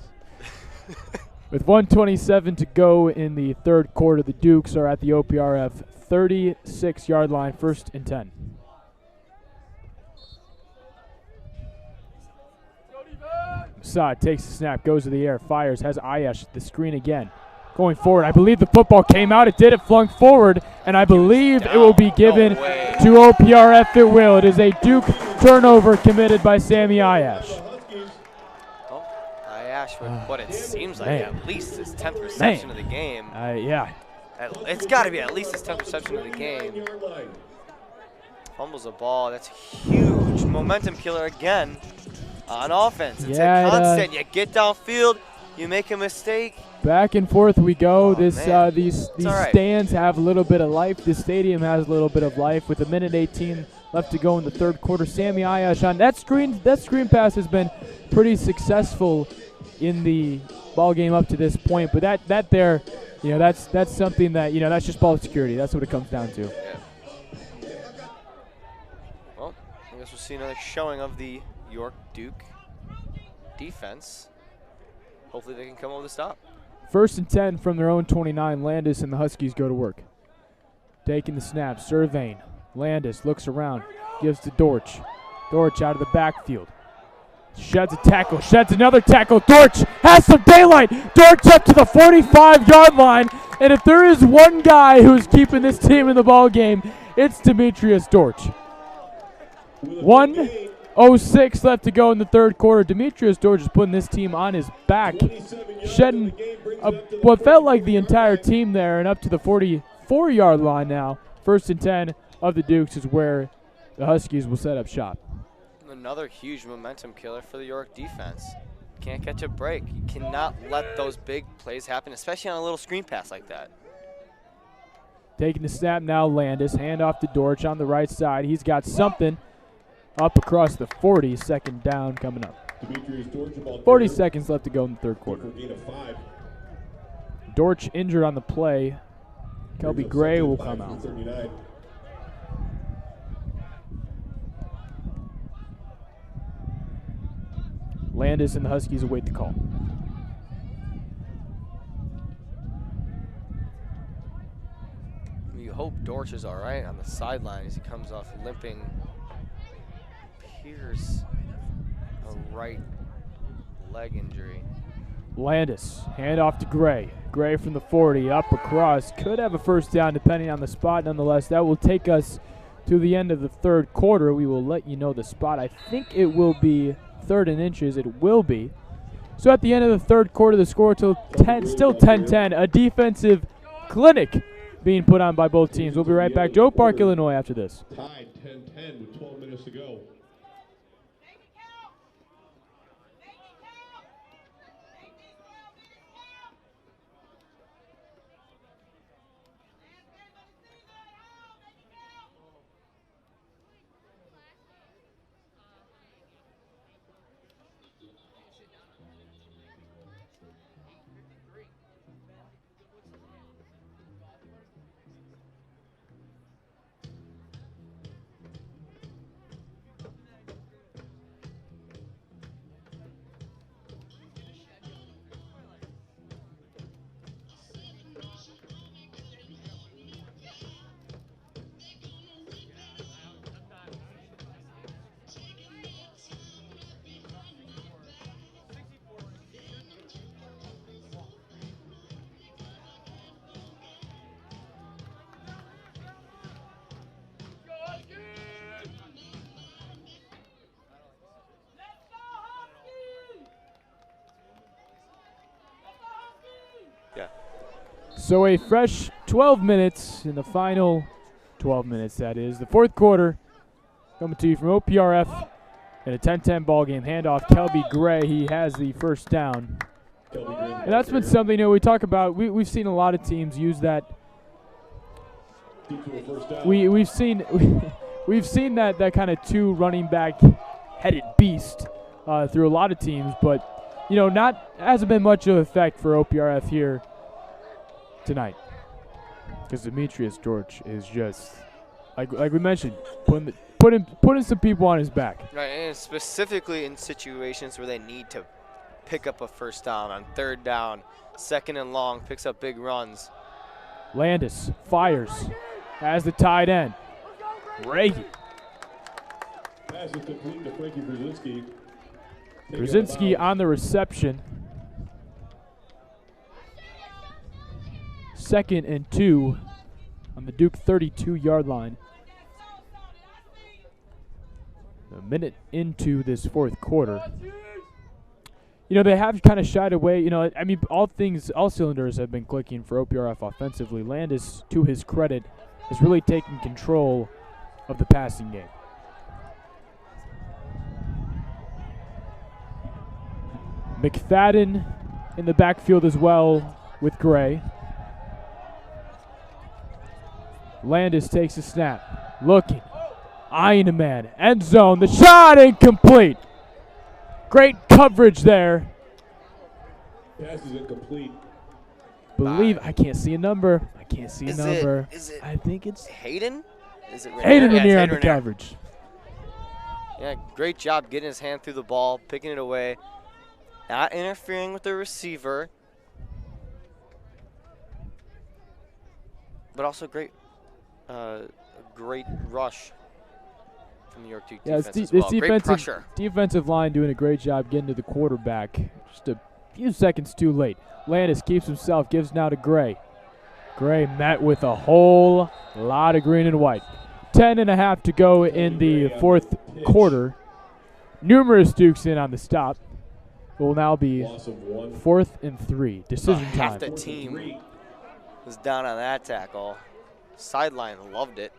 With 1:27 to go in the third quarter, the Dukes are at the OPRF 36-yard line, 1st and 10. Assad takes the snap, goes to the air, fires, has Ayash at the screen again. Going forward, I believe the football came out. It did. It flung forward, and I believe it will be given to OPRF. It will. It is a Duke turnover committed by Sammy Ayash. Oh, Ayash with what it seems like at least his 10th reception of the game. Yeah. It's got to be at least his 10th reception of the game. Fumbles the ball. That's huge. Momentum killer again on offense. It's a constant. You get downfield, you make a mistake. Back and forth we go. These stands have a little bit of life. This stadium has a little bit of life. With 1:18 left to go in the third quarter, Sammy Ayash on that screen pass has been pretty successful in the ball game up to this point. But that there, that's something that that's just ball security. That's what it comes down to. Yeah. Well, I guess we'll see another showing of the York Duke defense. Hopefully they can come over the stop. 1st and 10 from their own 29. Landis and the Huskies go to work. Taking the snap, surveying. Landis looks around, gives to Dortch. Dortch out of the backfield. Sheds a tackle, sheds another tackle. Dortch has some daylight. Dortch up to the 45-yard line. And if there is one guy who's keeping this team in the ball game, it's Demetrius Dortch. 1 2:06 left to go in the third quarter. Demetrius Dorch is putting this team on his back, shedding what felt like the entire team there, and up to the 44-yard line now. 1st and 10 of the Dukes is where the Huskies will set up shop. Another huge momentum killer for the York defense. Can't catch a break. You cannot let those big plays happen, especially on a little screen pass like that. Taking the snap now, Landis. Hand off to Dorch on the right side. He's got something up across the 40. 2nd down coming up. 40 seconds left to go in the third quarter. Dorch injured on the play. Kelby Gray will come out. Landis and the Huskies await the call. You hope Dorch is all right on the sideline as he comes off limping. Appears a right leg injury. Landis, hand off to Gray. Gray from the 40, up across. Could have a 1st down depending on the spot. Nonetheless, that will take us to the end of the third quarter. We will let you know the spot. I think it will be 3rd and inches. It will be. So at the end of the third quarter, the score still 10-10. A defensive clinic being put on by both teams. We'll be right back to Oak Park, Illinois after this. Tied 10-10 with 12 minutes to go. So a fresh 12 minutes in the final 12 minutes, that is. The fourth quarter coming to you from OPRF in a 10-10 ball game. Handoff, Kelby Gray. He has the 1st down. And that's been something, we talk about. We've seen a lot of teams use that. We've seen that kind of 2 running back headed beast through a lot of teams, but hasn't been much of an effect for OPRF here tonight, because Demetrius Dorch is just like we mentioned, putting some people on his back. Right, and specifically in situations where they need to pick up a 1st down on 3rd down, 2nd and long, picks up big runs. Landis fires as the tight end. Reagan. Pass is complete to Frankie Brzezinski. Brzezinski on the reception. 2nd and 2 on the Duke 32-yard line. A minute into this fourth quarter. They have kind of shied away. All cylinders have been clicking for OPRF offensively. Landis, to his credit, has really taken control of the passing game. McFadden in the backfield as well with Gray. Landis takes a snap, looking, eyeing a man, end zone, the shot incomplete. Great coverage there. Pass is incomplete. I can't see a number. Is it I think it's Hayden? Is it Hayden Rainier? Rainier on the coverage. Yeah, great job getting his hand through the ball, picking it away, not interfering with the receiver, but also great rush from the York Duke defense as well. Great pressure. Defensive line doing a great job getting to the quarterback. Just a few seconds too late. Landis keeps himself, gives now to Gray. Gray met with a whole lot of green and white. 10 and a half to go in the fourth quarter. numerous Dukes in on the stop. It will now be Loss of 1. 4th and 3. Decision Half time. the team was down on that tackle. Sideline loved it.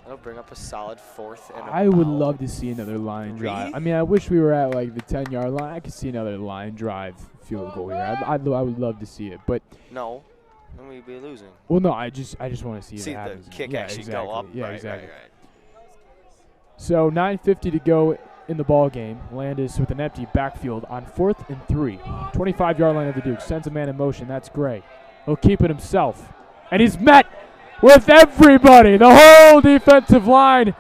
That'll bring up a solid 4th and I would about love to see another line 3. drive. I mean, I wish we were at like the 10-yard line. I could see another line drive field goal here. I would love to see it, but No, then we'd be losing. well, no, I just want to see See it the happen. kick Yeah, actually exactly. go up. Yeah, right, exactly. Right. So 9:50 to go in the ball game. Landis with an empty backfield on 4th and 3. 25-yard line of the Duke. Sends a man in motion. That's Gray. He'll keep it himself. And he's met with everybody. The whole defensive line,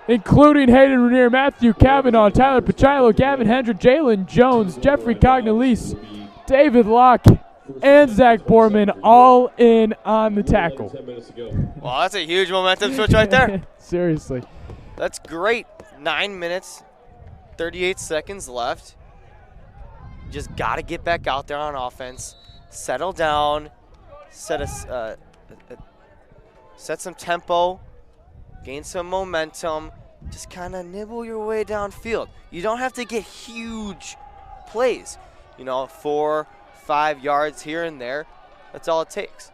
including Hayden Renier, Matthew Cavanaugh, Tyler Pachilo, Gavin Hendrick, Jalen Jones, Jeffrey Cognalise, David Locke, and Zach Borman all in on the tackle. 10 minutes to go. Well, that's a huge momentum switch right there. Seriously. That's great. 9 minutes, 38 seconds left. You just got to get back out there on offense, settle down, set some tempo, gain some momentum, just kind of nibble your way downfield. You don't have to get huge plays, 4, 5 yards here and there. That's all it takes.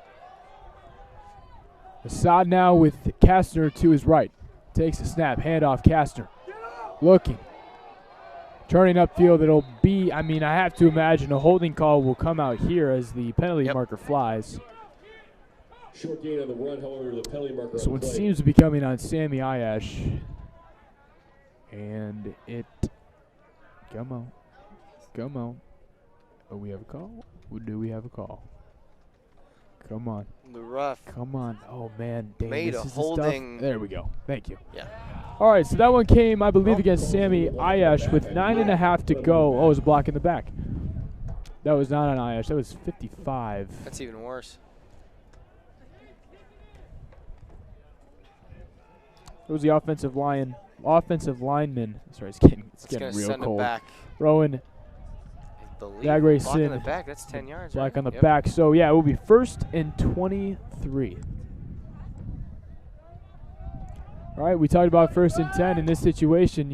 Assad now with Kastner to his right. Takes a snap, handoff, Kastner. Looking. Turning upfield, it'll be, I have to imagine a holding call will come out here as the penalty marker flies. Short gain on the run, however, the penalty marker So on it the play. seems to be coming on Sammy Ayash. And it, come on. Oh, we have a call? Do we have a call? Come on. The ref Come on. Oh, man. Dang, made this a is the stuff. holding. There we go. Thank you. Yeah. All right, so that one came, I believe, against Sammy Ayash with 9.5 to go. Oh, it was a block in the back. That was not on Ayash. That was 55. That's even worse. It was the offensive lineman. Sorry, it's getting Gonna real send cold. it back. Rowan I believe. Dagray Block in the Sin. back. That's 10 yards. Black right? on the Yep. back. So, yeah, it will be 1st and 23. All right, we talked about 1st and 10 in this situation.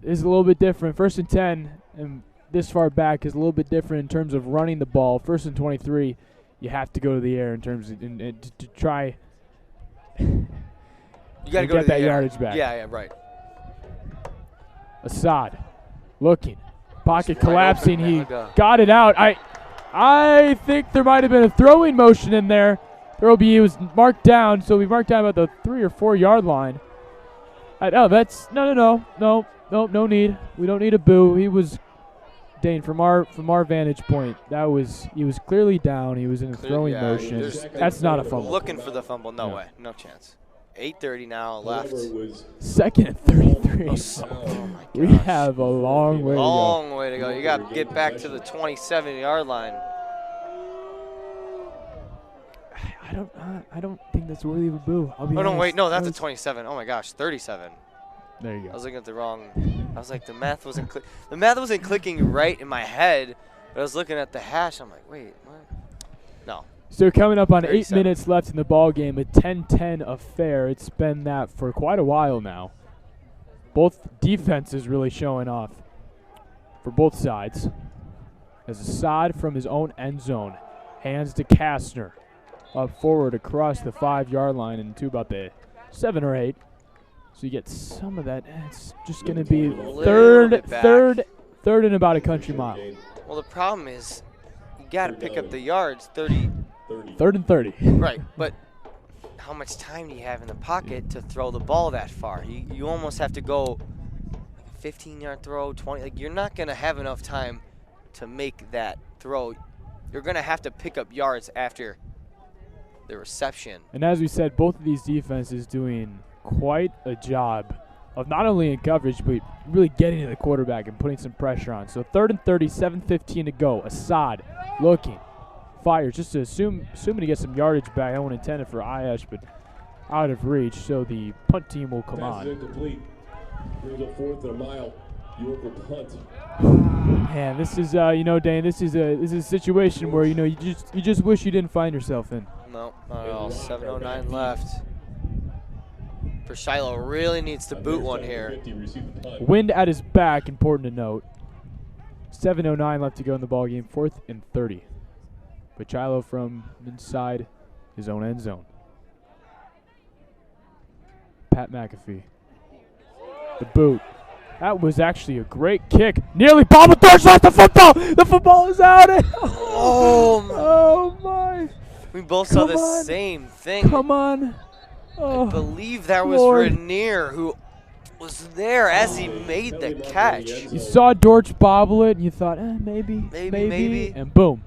Is a little bit different. 1st and 10 and this far back is a little bit different in terms of running the ball. 1st and 23, you have to go to the air in terms of to try You got to go get to that the air. yardage back. Yeah, right. Assad looking. Pocket Wide collapsing. open, He Malaga. got it out. I think there might have been a throwing motion in there. He was marked down, so we marked down about the 3 or 4 yard line. That's no need. We don't need a boo. He was, Dane, from our vantage point, he was clearly down. He was in a throwing motion. That's not a fumble. Looking for the fumble. No way. No chance. 8:30 now left. However, it was 2nd and 33. Oh my We gosh. have a long way to go. Long way to go. You got to get back to the 27-yard line. I don't think that's worthy of a boo. I'll be Oh, no, honest. wait. No, that's a 27. Oh, my gosh. 37. There you I go. was looking at the wrong. I was like, the math wasn't clicking right in my head, but I was looking at the hash. I'm like, wait, what? No. So coming up on 8 37. minutes left in the ball game, a 10-10 affair. It's been that for quite a while now. Both defenses really showing off for both sides. As Assad from his own end zone hands to Kastner up forward across the 5-yard line and to about the 7 or 8. So you get some of that. It's just going to be Little third bit back. and about a country mile. Well, the problem is you got to pick up the yards, 30. 3rd and 30. Right, but how much time do you have in the pocket to throw the ball that far? You almost have to go like a 15-yard throw, 20. Like, you're not going to have enough time to make that throw. You're going to have to pick up yards after the reception. And as we said, both of these defenses doing quite a job of not only in coverage, but really getting to the quarterback and putting some pressure on. So 3rd and 30, 7:15 to go. Assad looking. Fires just to assuming to get some yardage back. That one intended for Ayash, but out of reach. So the punt team will come pass is on. incomplete. Brings up 4th and a mile. York will punt. Man, this is Dane. This is a situation where you just wish you didn't find yourself in. No, not at all. 7:09 left. Shiloh really needs to boot one here. Wind at his back, important to note. 7:09 left to go in the ball game. 4th and 30. Shiloh from inside his own end zone. Pat McAfee. The boot. That was actually a great kick. Nearly bobbled. Thorch lost the football. The football is out. Oh my. We both saw the same thing. Come on. Oh, I believe that was Lord. Rainier who was there as he made the catch. You saw Dortch bobble it, and you thought, maybe. And boom.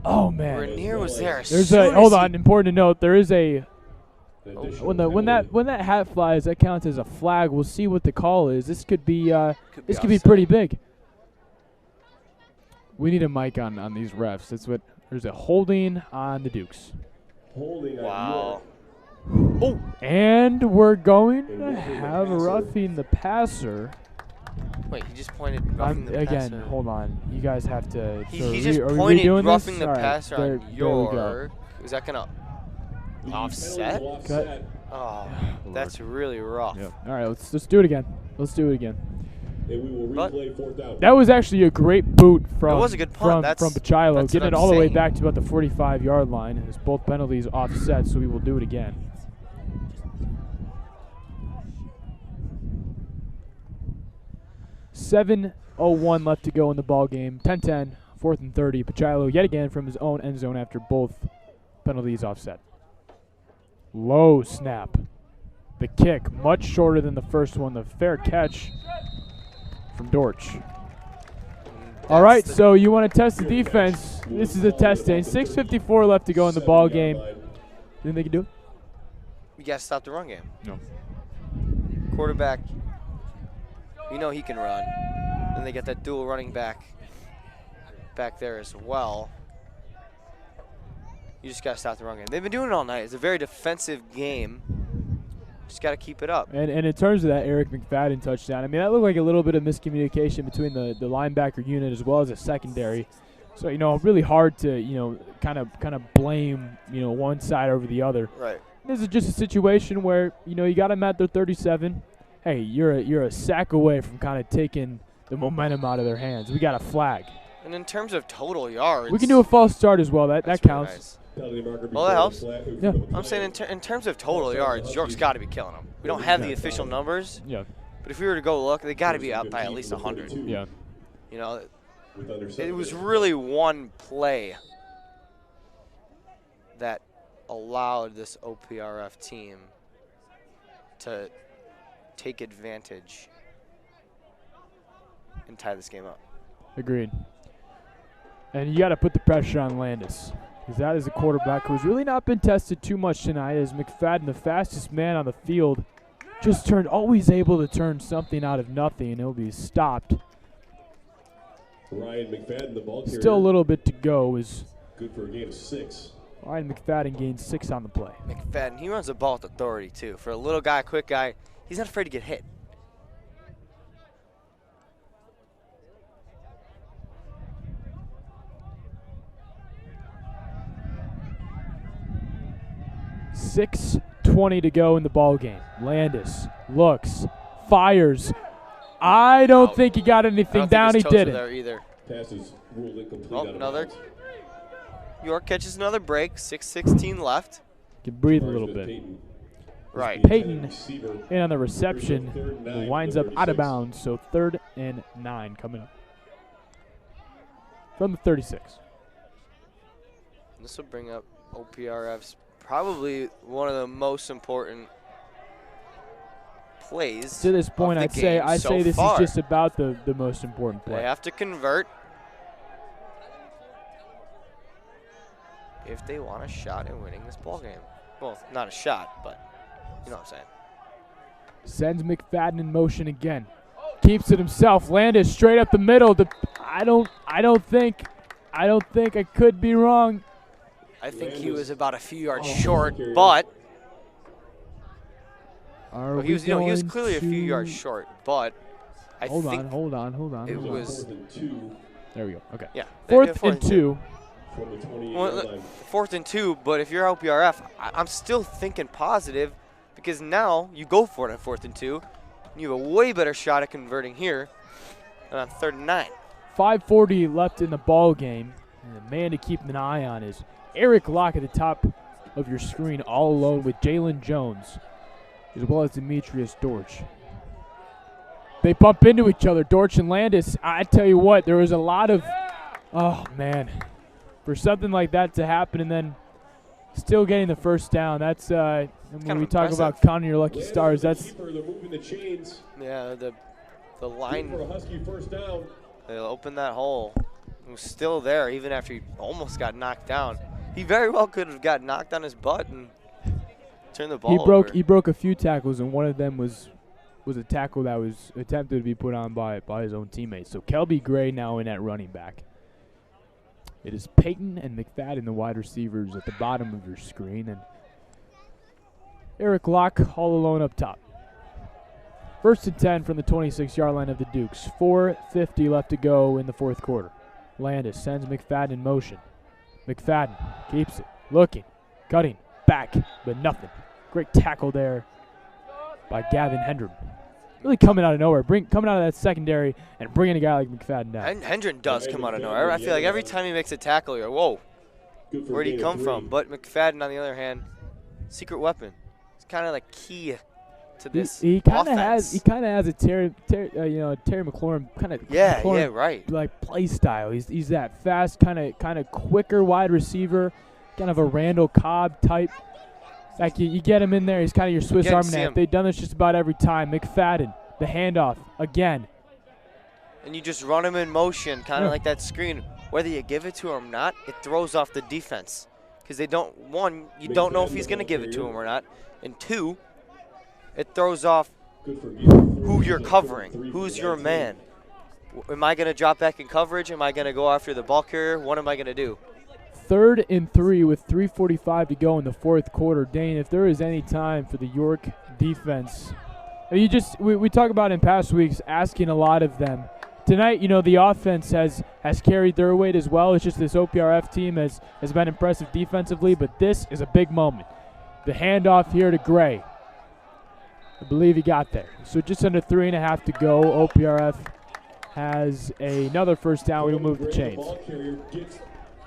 Oh, man. Rainier was there. Hold on, important to note, there is a when that hat flies, that counts as a flag. We'll see what the call is. This could be pretty big. We need a mic on these refs. There's a holding on the Dukes. Wow. Oh, and we're going to have a roughing the passer. Wait, he just pointed roughing the passer. Again, hold on. You guys have to. He just pointed roughing the passer on York. Is that going to offset? Cut. Oh, that's really rough. Yep. All right, let's do it again. Let's do it again. And we will replay 4th down. That was actually a great boot from was a good punt. from Shiloh, getting it all the way saying. back to about the 45-yard line. It's both penalties offset, so we will do it again. .7:01 left to go in the ball game. 10-10, 4th and 30. Shiloh yet again from his own end zone after both penalties offset. Low snap. The kick much shorter than the first one. The fair catch from Dortch. All right, so you want to test the defense. This is a testing. 6:54 left to go in the ball game. You think they can do it? We got to stop the run game. No. Quarterback, we know he can run. Then they get that dual running back there as well. You just got to stop the run game. They've been doing it all night. It's a very defensive game. Just got to keep it up. And in terms of that Eric McFadden touchdown, I mean, that looked like a little bit of miscommunication between the linebacker unit as well as the secondary. So, really hard to, kind of blame, one side over the other. Right. This is just a situation where, you got them at their 37. Hey, you're a sack away from kind of taking the momentum out of their hands. We got a flag. And in terms of total yards, we can do a false start as well. That counts. Nice. Well, that helps. Yeah. I'm saying in terms of total yards, York's got to be killing them. We don't have the official numbers. Yeah. But if we were to go look, they got to be up by at least 100. Yeah. It was really one play that allowed this OPRF team to take advantage and tie this game up. Agreed. And you got to put the pressure on Landis, because that is a quarterback who's really not been tested too much tonight, as McFadden, the fastest man on the field, just always able to turn something out of nothing, and he'll be stopped. Ryan McFadden, the ball carrier. Still a little bit to go. Good for a gain of 6. Ryan McFadden gains 6 on the play. McFadden, he runs the ball with authority, too. For a little guy, quick guy, he's not afraid to get hit. .6:20 to go in the ball game. Landis looks, fires. I don't think he got anything down. He didn't. Pass is ruled incomplete. Oh, another. York catches another break. 6:16 left. Can breathe a little bit. Right. Peyton in on the reception, winds up out of bounds. So 3rd and 9 coming up from the 36. This will bring up OPRF's probably one of the most important plays. To this point, I'd say this far. is just about the most important play. They have to convert if they want a shot at winning this ball game. Well, not a shot, but you know what I'm saying. Sends McFadden in motion again. Keeps it himself. Landis straight up the middle. I don't think I could be wrong. I think he was about a few yards short, but he was clearly a few yards short, but I think hold on. It was there we go. Okay. Yeah. 4th and 2. From the 20 4th and 2, but if you're OPRF, I'm still thinking positive. because now you go for it on 4th and 2. And you have a way better shot at converting here than on 3rd and 9. 5:40 left in the ball game. And the man to keep an eye on is Eric Locke at the top of your screen, all alone with Jalen Jones, as well as Demetrius Dortch. They bump into each other, Dortch and Landis. I tell you what, there was a lot of, oh man, for something like that to happen and then still getting the first down. That's when we talk about counting your lucky stars. That's yeah, the line. For a Husky first down. They'll open that hole. It was still there even after he almost got knocked down. He very well could have got knocked on his butt and turned the ball over. He broke a few tackles, and one of them was a tackle that was attempted to be put on by his own teammates. So Kelby Gray now in at running back. It is Peyton and McFadden, the wide receivers, at the bottom of your screen, and Eric Locke all alone up top. 1st and 10 from the 26-yard line of the Dukes. 4:50 left to go in the 4th quarter. Landis sends McFadden in motion. McFadden keeps it, looking, cutting, back, but nothing. Great tackle there by Gavin Hendren. Really coming out of nowhere, coming out of that secondary and bringing a guy like McFadden down. Hendren does come out of nowhere. I feel like every time he makes a tackle, you're, whoa, where'd he come from? But McFadden, on the other hand, secret weapon. It's kind of like key to this he kind of offense. has a Terry McLaurin kind of right, like play style. He's that fast, kind of quicker wide receiver, kind of a Randall Cobb type. Like you get him in there, he's kind of your Swiss Army knife. They've done this just about every time. McFadden, the handoff again, and you just run him in motion, kind of like that screen. Whether you give it to him or not, it throws off the defense because they don't. One, you don't know if he's going to give it to him or not, and two, it throws off who you're covering, who's your man. Am I going to drop back in coverage? Am I going to go after the ball carrier? What am I going to do? 3rd and 3 with 3:45 to go in the 4th quarter. Dane, if there is any time for the York defense, we talk about in past weeks asking a lot of them. Tonight, the offense has carried their weight as well. It's just this OPRF team has been impressive defensively, but this is a big moment. The handoff here to Gray. I believe he got there. So just under 3.5 to go. OPRF has another first down. We will move the chains.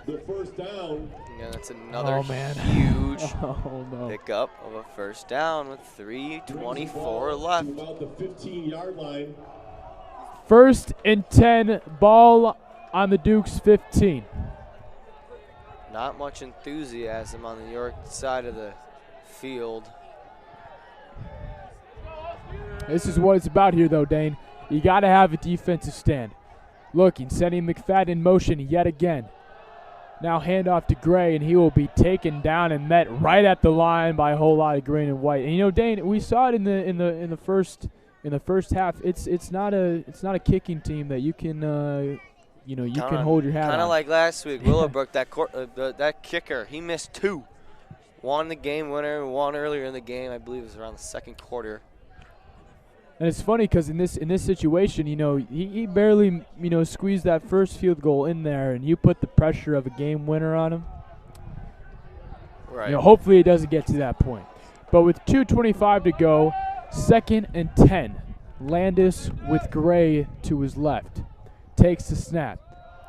The first down. Yeah, that's another huge pickup of a first down with 3:24 left. About the 15-yard line. 1st and 10, ball on the Dukes 15. Not much enthusiasm on the York side of the field. This is what it's about here, though, Dane. You got to have a defensive stand. Looking, sending McFadden in motion yet again. Now handoff to Gray, and he will be taken down and met right at the line by a whole lot of green and white. And Dane, we saw it in the first half. It's not a kicking team that you can can hold your hat on. Kind of like last week, Willowbrook, that kicker, he missed 2. One the game winner, one earlier in the game. I believe it was around the 2nd quarter. And it's funny because in this situation, he barely, squeezed that first field goal in there, and you put the pressure of a game winner on him. Right. Hopefully it doesn't get to that point. But with 2:25 to go, 2nd and 10. Landis with Gray to his left. Takes the snap.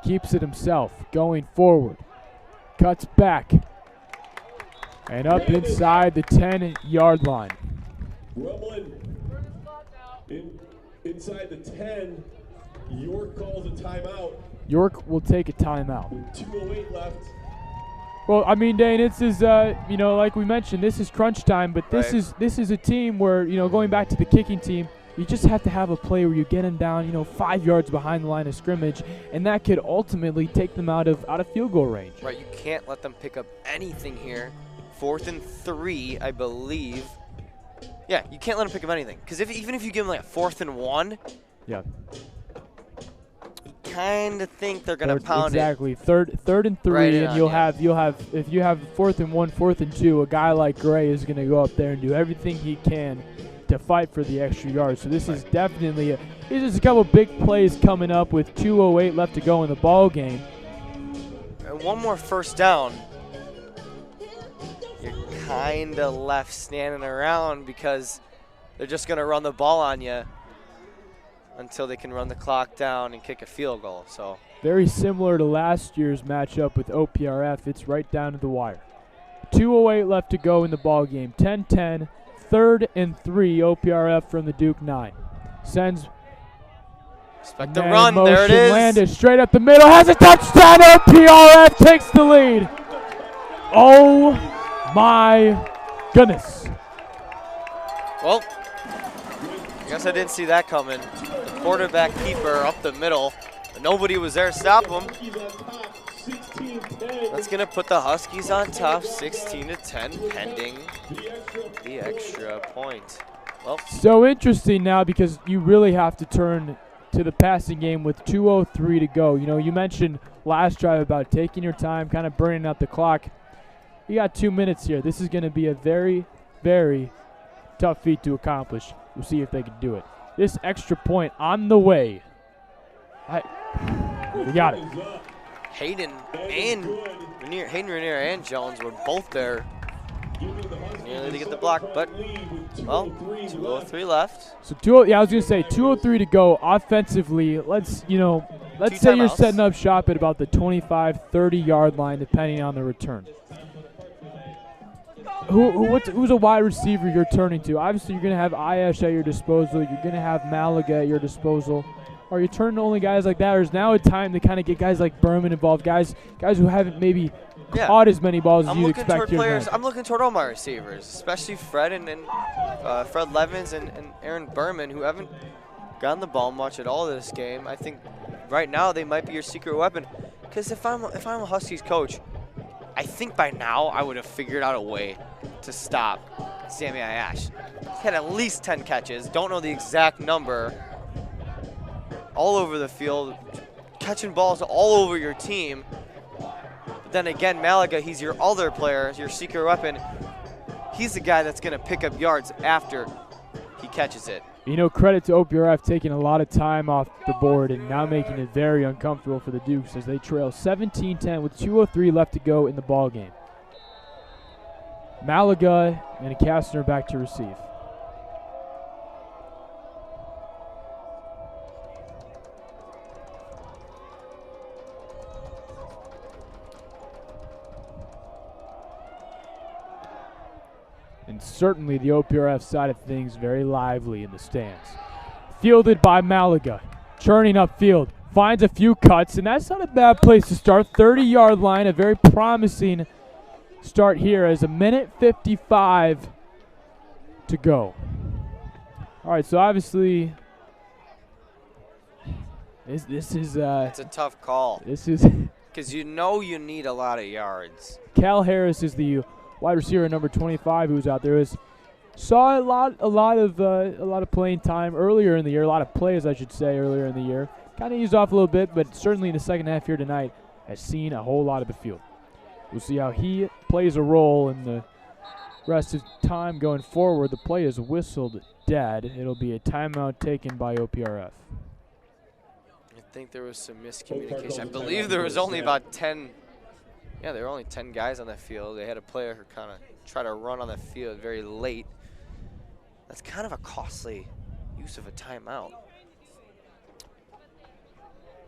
Keeps it himself. Going forward. Cuts back. And up inside the 10-yard line. Rumbling. Inside the 10, York calls a timeout. York will take a timeout. With 2:08 left. Well, Dane, this is, like we mentioned, this is crunch time, but this is a team where, going back to the kicking team, you just have to have a play where you get them down, 5 yards behind the line of scrimmage, and that could ultimately take them out of field goal range. Right, you can't let them pick up anything here. 4th and 3, I believe. Yeah, you can't let them pick up anything. Because even if you give them like a 4th and 1, yeah, you kind of think they're gonna pound exactly. it. Exactly, third and 3, right, and you'll have if you have 4th and 1, 4th and 2, a guy like Gray is gonna go up there and do everything he can to fight for the extra yards. So this is definitely these is a couple big plays coming up with 2:08 left to go in the ball game. And one more first down. You're kind of left standing around because they're just going to run the ball on you until they can run the clock down and kick a field goal. So very similar to last year's matchup with OPRF. It's right down to the wire. 2:08 left to go in the ball game. 10-10, 3rd and 3. OPRF from the Duke 9. Sends. Expect the run. There it is. Landis straight up the middle. Has a touchdown. OPRF takes the lead. Oh my goodness. Well, I guess I didn't see that coming. The quarterback keeper up the middle. Nobody was there to stop him. That's going to put the Huskies on top, 16-10, pending the extra point. Well, so interesting now because you really have to turn to the passing game with 2:03 to go. You know, you mentioned last drive about taking your time, kind of burning out the clock. You got 2 minutes here. This is going to be a very, very tough feat to accomplish. We'll see if they can do it. This extra point on the way. We got it. Hayden Rainier and Jones were both there nearly to get the block, but, well, 2:03 left. So, I was going to say 2:03 to go offensively. Let's say you're setting up shop at about the 25, 30-yard line, depending on the return. Who's a wide receiver you're turning to? Obviously, you're going to have Ayash at your disposal. You're going to have Malaga at your disposal. Are you turning to only guys like that, or is now a time to kind of get guys like Berman involved, guys who haven't maybe caught as many balls as you'd expect here? I'm looking toward all my receivers, especially Fred and Fred Levins and Aaron Berman, who haven't gotten the ball much at all this game. I think right now they might be your secret weapon. Because if I'm a Huskies coach, I think by now I would have figured out a way to stop Sammy Ayash. He had at least 10 catches. Don't know the exact number. All over the field, catching balls all over your team. But then again, Malaga, he's your other player, your secret weapon. He's the guy that's going to pick up yards after he catches it. You know, credit to OPRF taking a lot of time off the board and now making it very uncomfortable for the Dukes as they trail 17-10 with 2:03 left to go in the ball game. Malaga and Kastner back to receive. And certainly the OPRF side of things very lively in the stands. Fielded by Malaga, churning upfield, finds a few cuts, and that's not a bad place to start. 30-yard line, a very promising start here as 1:55 to go. All right, so obviously this is it's a tough call. This is because you know you need a lot of yards. Cal Harris is the wide receiver number 25 who's out there. Saw a lot of playing time earlier in the year, a lot of plays I should say earlier in the year. Kind of eased off a little bit, but certainly in the second half here tonight has seen a whole lot of the field. We'll see how he plays a role in the rest of time going forward. The play is whistled dead. It'll be a timeout taken by OPRF. I think there was some miscommunication. I believe there was only about 10. Yeah, there were only 10 guys on the field. They had a player who kind of tried to run on the field very late. That's kind of a costly use of a timeout.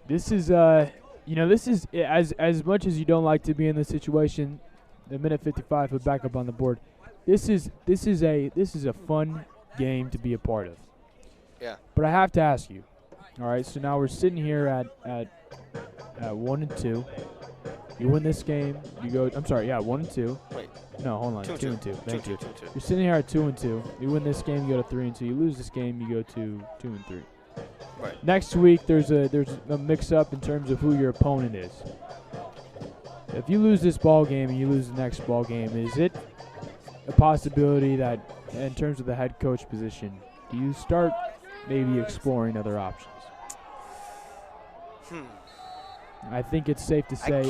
This is, this is as much as you don't like to be in this situation. The 1:55 with backup on the board. This is a fun game to be a part of. Yeah. But I have to ask you. All right, so now we're sitting here at 1-2. You win this game, you go. I'm sorry, yeah, 1-2. Wait. No, hold on. 2-2. Thank you. 2-2. You're sitting here at 2-2. You win this game, you go to 3-2. You lose this game, you go to 2-3. Right. Next week, there's a mix-up in terms of who your opponent is. If you lose this ball game and you lose the next ball game, is it a possibility that, in terms of the head coach position, do you start maybe exploring other options? I think it's safe to say,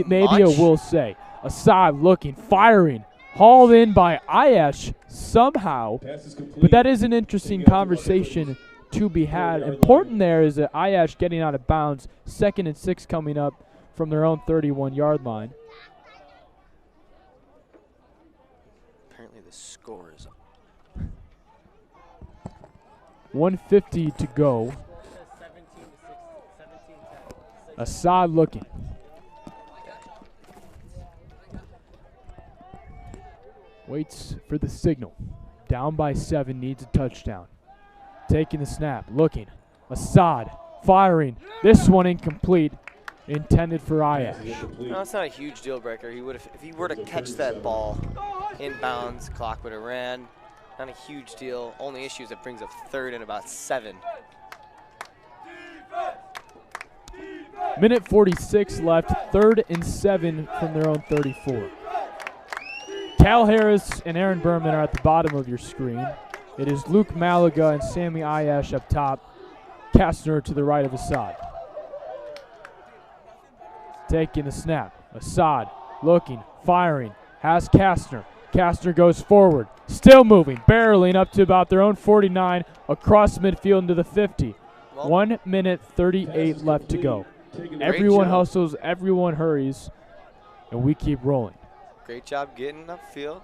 maybe a will say. Assad looking, firing, hauled in by Ayash somehow. But that is an interesting conversation to be had. Important there is that Ayash getting out of bounds. 2nd and 6 coming up from their own 31-yard line. the score is. 1:50 to go. Assad looking. Waits for the signal. Down by 7, needs a touchdown. Taking the snap, looking. Assad firing. This one incomplete. Intended for Ayash. No, it's not a huge deal breaker. He would have, if he were to catch that ball inbounds, clock would have ran. Not a huge deal. Only issue is it brings up 3rd and about 7. Minute 46 left. 3rd and 7 from their own 34. Cal Harris and Aaron Berman are at the bottom of your screen. It is Luke Malaga and Sammy Ayash up top. Kastner to the right of Assad. Taking the snap. Assad looking, firing, has Kastner. Kastner goes forward, still moving, barreling up to about their own 49, across midfield into the 50. 1 minute 38 left to go. Everyone hustles, everyone hurries, and we keep rolling. Great job getting upfield.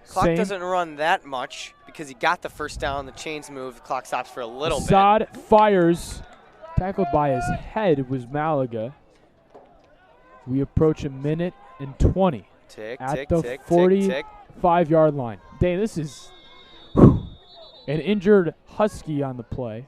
Clock doesn't run that much because he got the first down, the chains move, the clock stops for a little bit. Assad fires, tackled by his head was Malaga. We approach a minute and 20 at the 45-yard line. Dang, this is an injured Husky on the play.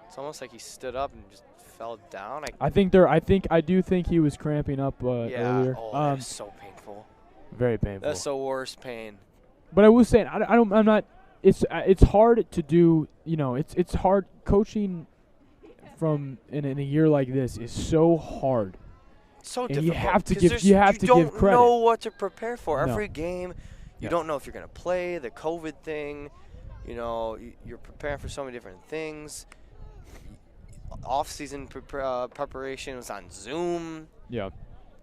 It's almost like he stood up and just fell down. I do think he was cramping up earlier. Oh, that's so painful. Very painful. That's the worst pain. But I was saying, I'm not. It's hard to do. You know, it's hard coaching. From in a year like this is so hard. So and difficult. You have to give credit. You don't know what to prepare for. No. Every game, you don't know if you're going to play, the COVID thing. You know, you're preparing for so many different things. Off-season preparation was on Zoom. Yeah,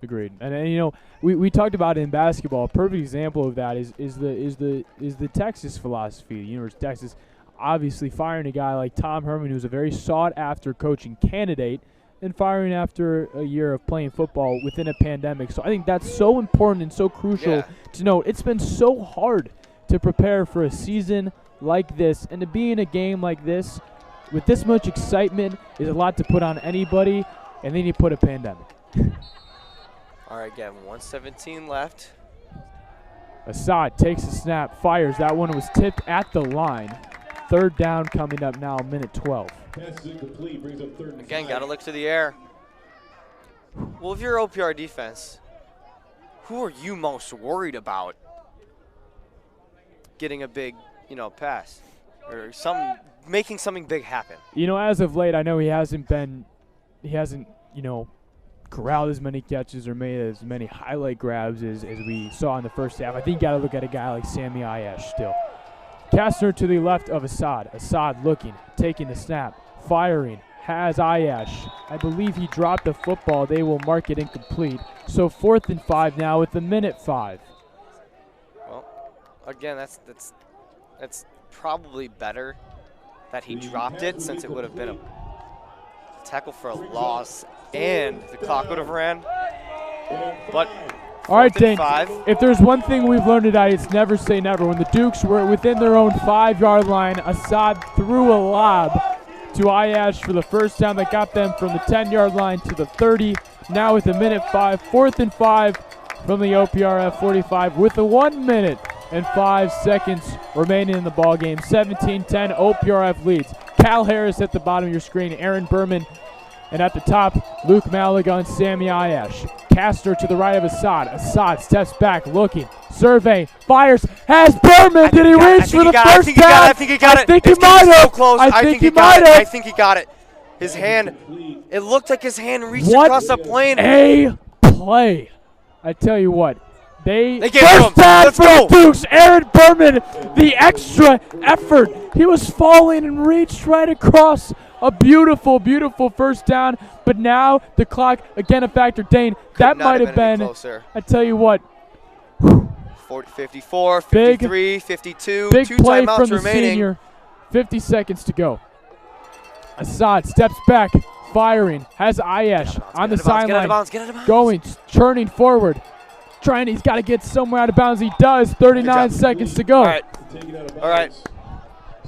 agreed. And you know, we talked about it in basketball. A perfect example of that is the Texas philosophy. The University of Texas. Obviously firing a guy like Tom Herman, who's a very sought-after coaching candidate, and firing after a year of playing football within a pandemic. So I think that's so important and so crucial to note. It's been so hard to prepare for a season like this, and to be in a game like this with this much excitement is a lot to put on anybody, and then you put a pandemic. All right, again, 1:17 left. Assad takes a snap, fires. That one was tipped at the line. 3rd down coming up now, minute 12. Again, got to look to the air. Well, if you're OPR defense, who are you most worried about getting a big, pass or making something big happen? You know, as of late, I know he hasn't, corralled as many catches or made as many highlight grabs as we saw in the first half. I think you got to look at a guy like Sammy Ayash still. Kastner to the left of Assad. Assad looking, taking the snap, firing, has Ayash. I believe he dropped the football. They will mark it incomplete. So 4th and 5 now with the minute 5. Well, again, that's probably better that he dropped it, since it would have been a tackle for a loss and the clock would have ran. But all right, Dane, 5. If there's one thing we've learned tonight, it's never say never. When the Dukes were within their own 5-yard line, Assad threw a lob to Ayash for the first down that got them from the 10-yard line to the 30. Now with a minute 5, 4th and 5 from the OPR-F 45 with a 1 minute and 5 seconds remaining in the ball game. 17-10, OPR-F leads. Cal Harris at the bottom of your screen, Aaron Berman, and at the top, Luke Malaga and Sammy Ayash. Kastner to the right of Assad. Assad steps back, looking, survey, fires, has Berman. Did he reach for the first down? I think he got it. I think he might have. So close. I think he might have. I think he got it. His hand, it looked like his hand reached across the plane. A play. I tell you what. They gave it to him. Let's go. Dukes. Aaron Berman, the extra effort. He was falling and reached right across. A beautiful, beautiful first down. But now the clock, again a factor. Dane, that might have been, I tell you what. 40, 54, 53, 52, big 2 play timeouts from the remaining. senior. 50 seconds to go. Assad steps back, firing, has Ayash on the sideline, going, churning forward. he's got to get somewhere out of bounds. He does. 39 seconds to go. All right. All right.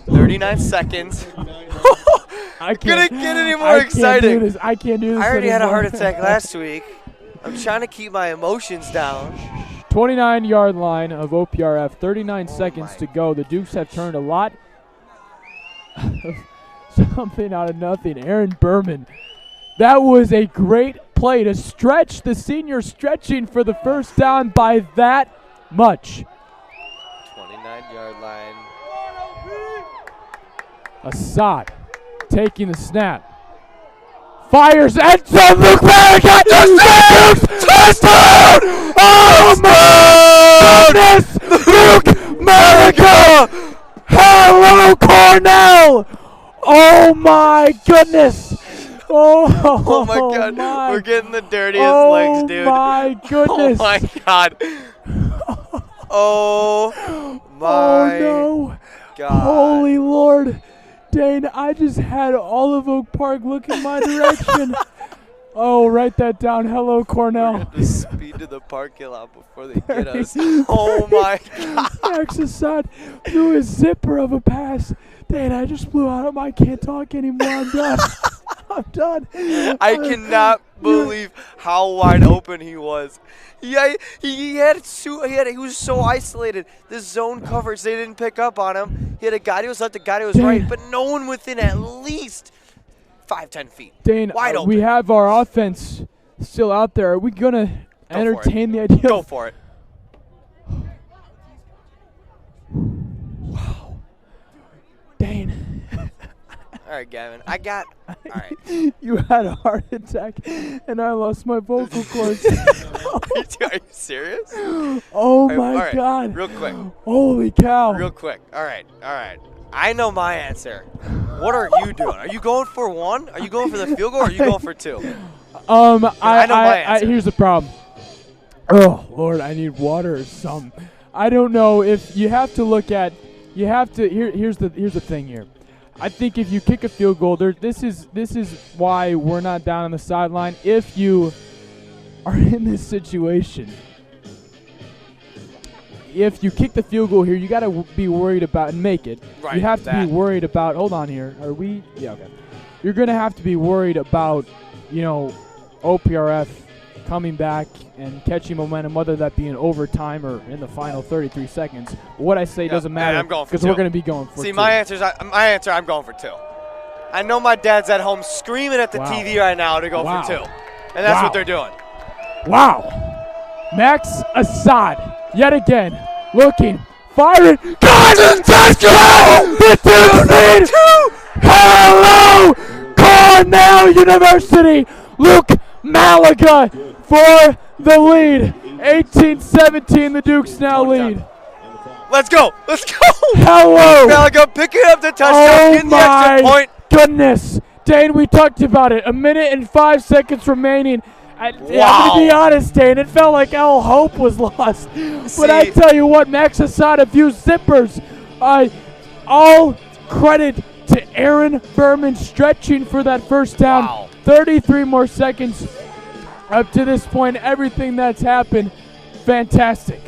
39 seconds. I can't get any more exciting. I can't do this. I already had a anymore. heart attack last week. I'm trying to keep my emotions down. 29-yard line of OPRF. 39 seconds to go. The Dukes have turned a lot. Something out of nothing. Aaron Berman. That was a great play to stretch the senior, stretching for the first down by that much. 29-yard line. Assad taking the snap. Fires end zone. Luke Marica. Touchdown! Oh my goodness! Luke Marica! Hello, Cornell! Oh my goodness! Oh my God. We're getting the dirtiest legs, dude. Oh my goodness. Oh my God. Oh my no. God. Holy Lord. Dane, I just had all of Oak Park look in my direction. Oh, write that down. Hello, Cornell. We're going to speed to the parking lot before they get us. Oh my God. Max Assad threw a zipper of a pass. Dane, I just blew out of my can't talk anymore. I'm done. I'm done. I cannot believe how wide open he was. Yeah, he was so isolated. The zone coverage, they didn't pick up on him. He had a guy who was left, a guy who was right, but no one within at least 5-10 feet. Dane, wide open. We have our offense still out there. Are we going to entertain the idea? Go for it. Wow. Dane. All right, Gavin. All right. You had a heart attack, and I lost my vocal cords. Are you serious? Oh, my God. Real quick. Holy cow. Real quick. All right. I know my answer. What are you doing? Are you going for one? Are you going for the field goal, or are you going for two? I know my answer. Here's the problem. Oh, Lord, I need water or something. I don't know if you have to look at – here's the thing here. I think if you kick a field goal, this is why we're not down on the sideline. If you are in this situation, if you kick the field goal here, you got to be worried about and make it. Right, you have to be worried about. Hold on here. Are we? Yeah. Okay. You're gonna have to be worried about, OPRF coming back and catching momentum, whether that be in overtime or in the final 33 seconds. What I say doesn't matter because we're going to be going for two. My answer, I'm going for two. I know my dad's at home screaming at the TV right now to go for two. And that's what they're doing. Wow. Max Assad, yet again, looking, firing. God, touchdown! The Dukes lead! Hello, Cornell University! Luke Malaga for the lead. 18-17, the Dukes now lead. Let's go. Hello. Malaga picking up the touchdown, getting the extra point. Goodness. Dane, we talked about it. 1 minute and 5 seconds remaining. I'm going to be honest, Dane, it felt like all hope was lost. But I tell you what, Max Assad, a few zippers. All credit to Aaron Berman stretching for that first down. Wow. 33 more seconds up to this point. Everything that's happened, fantastic.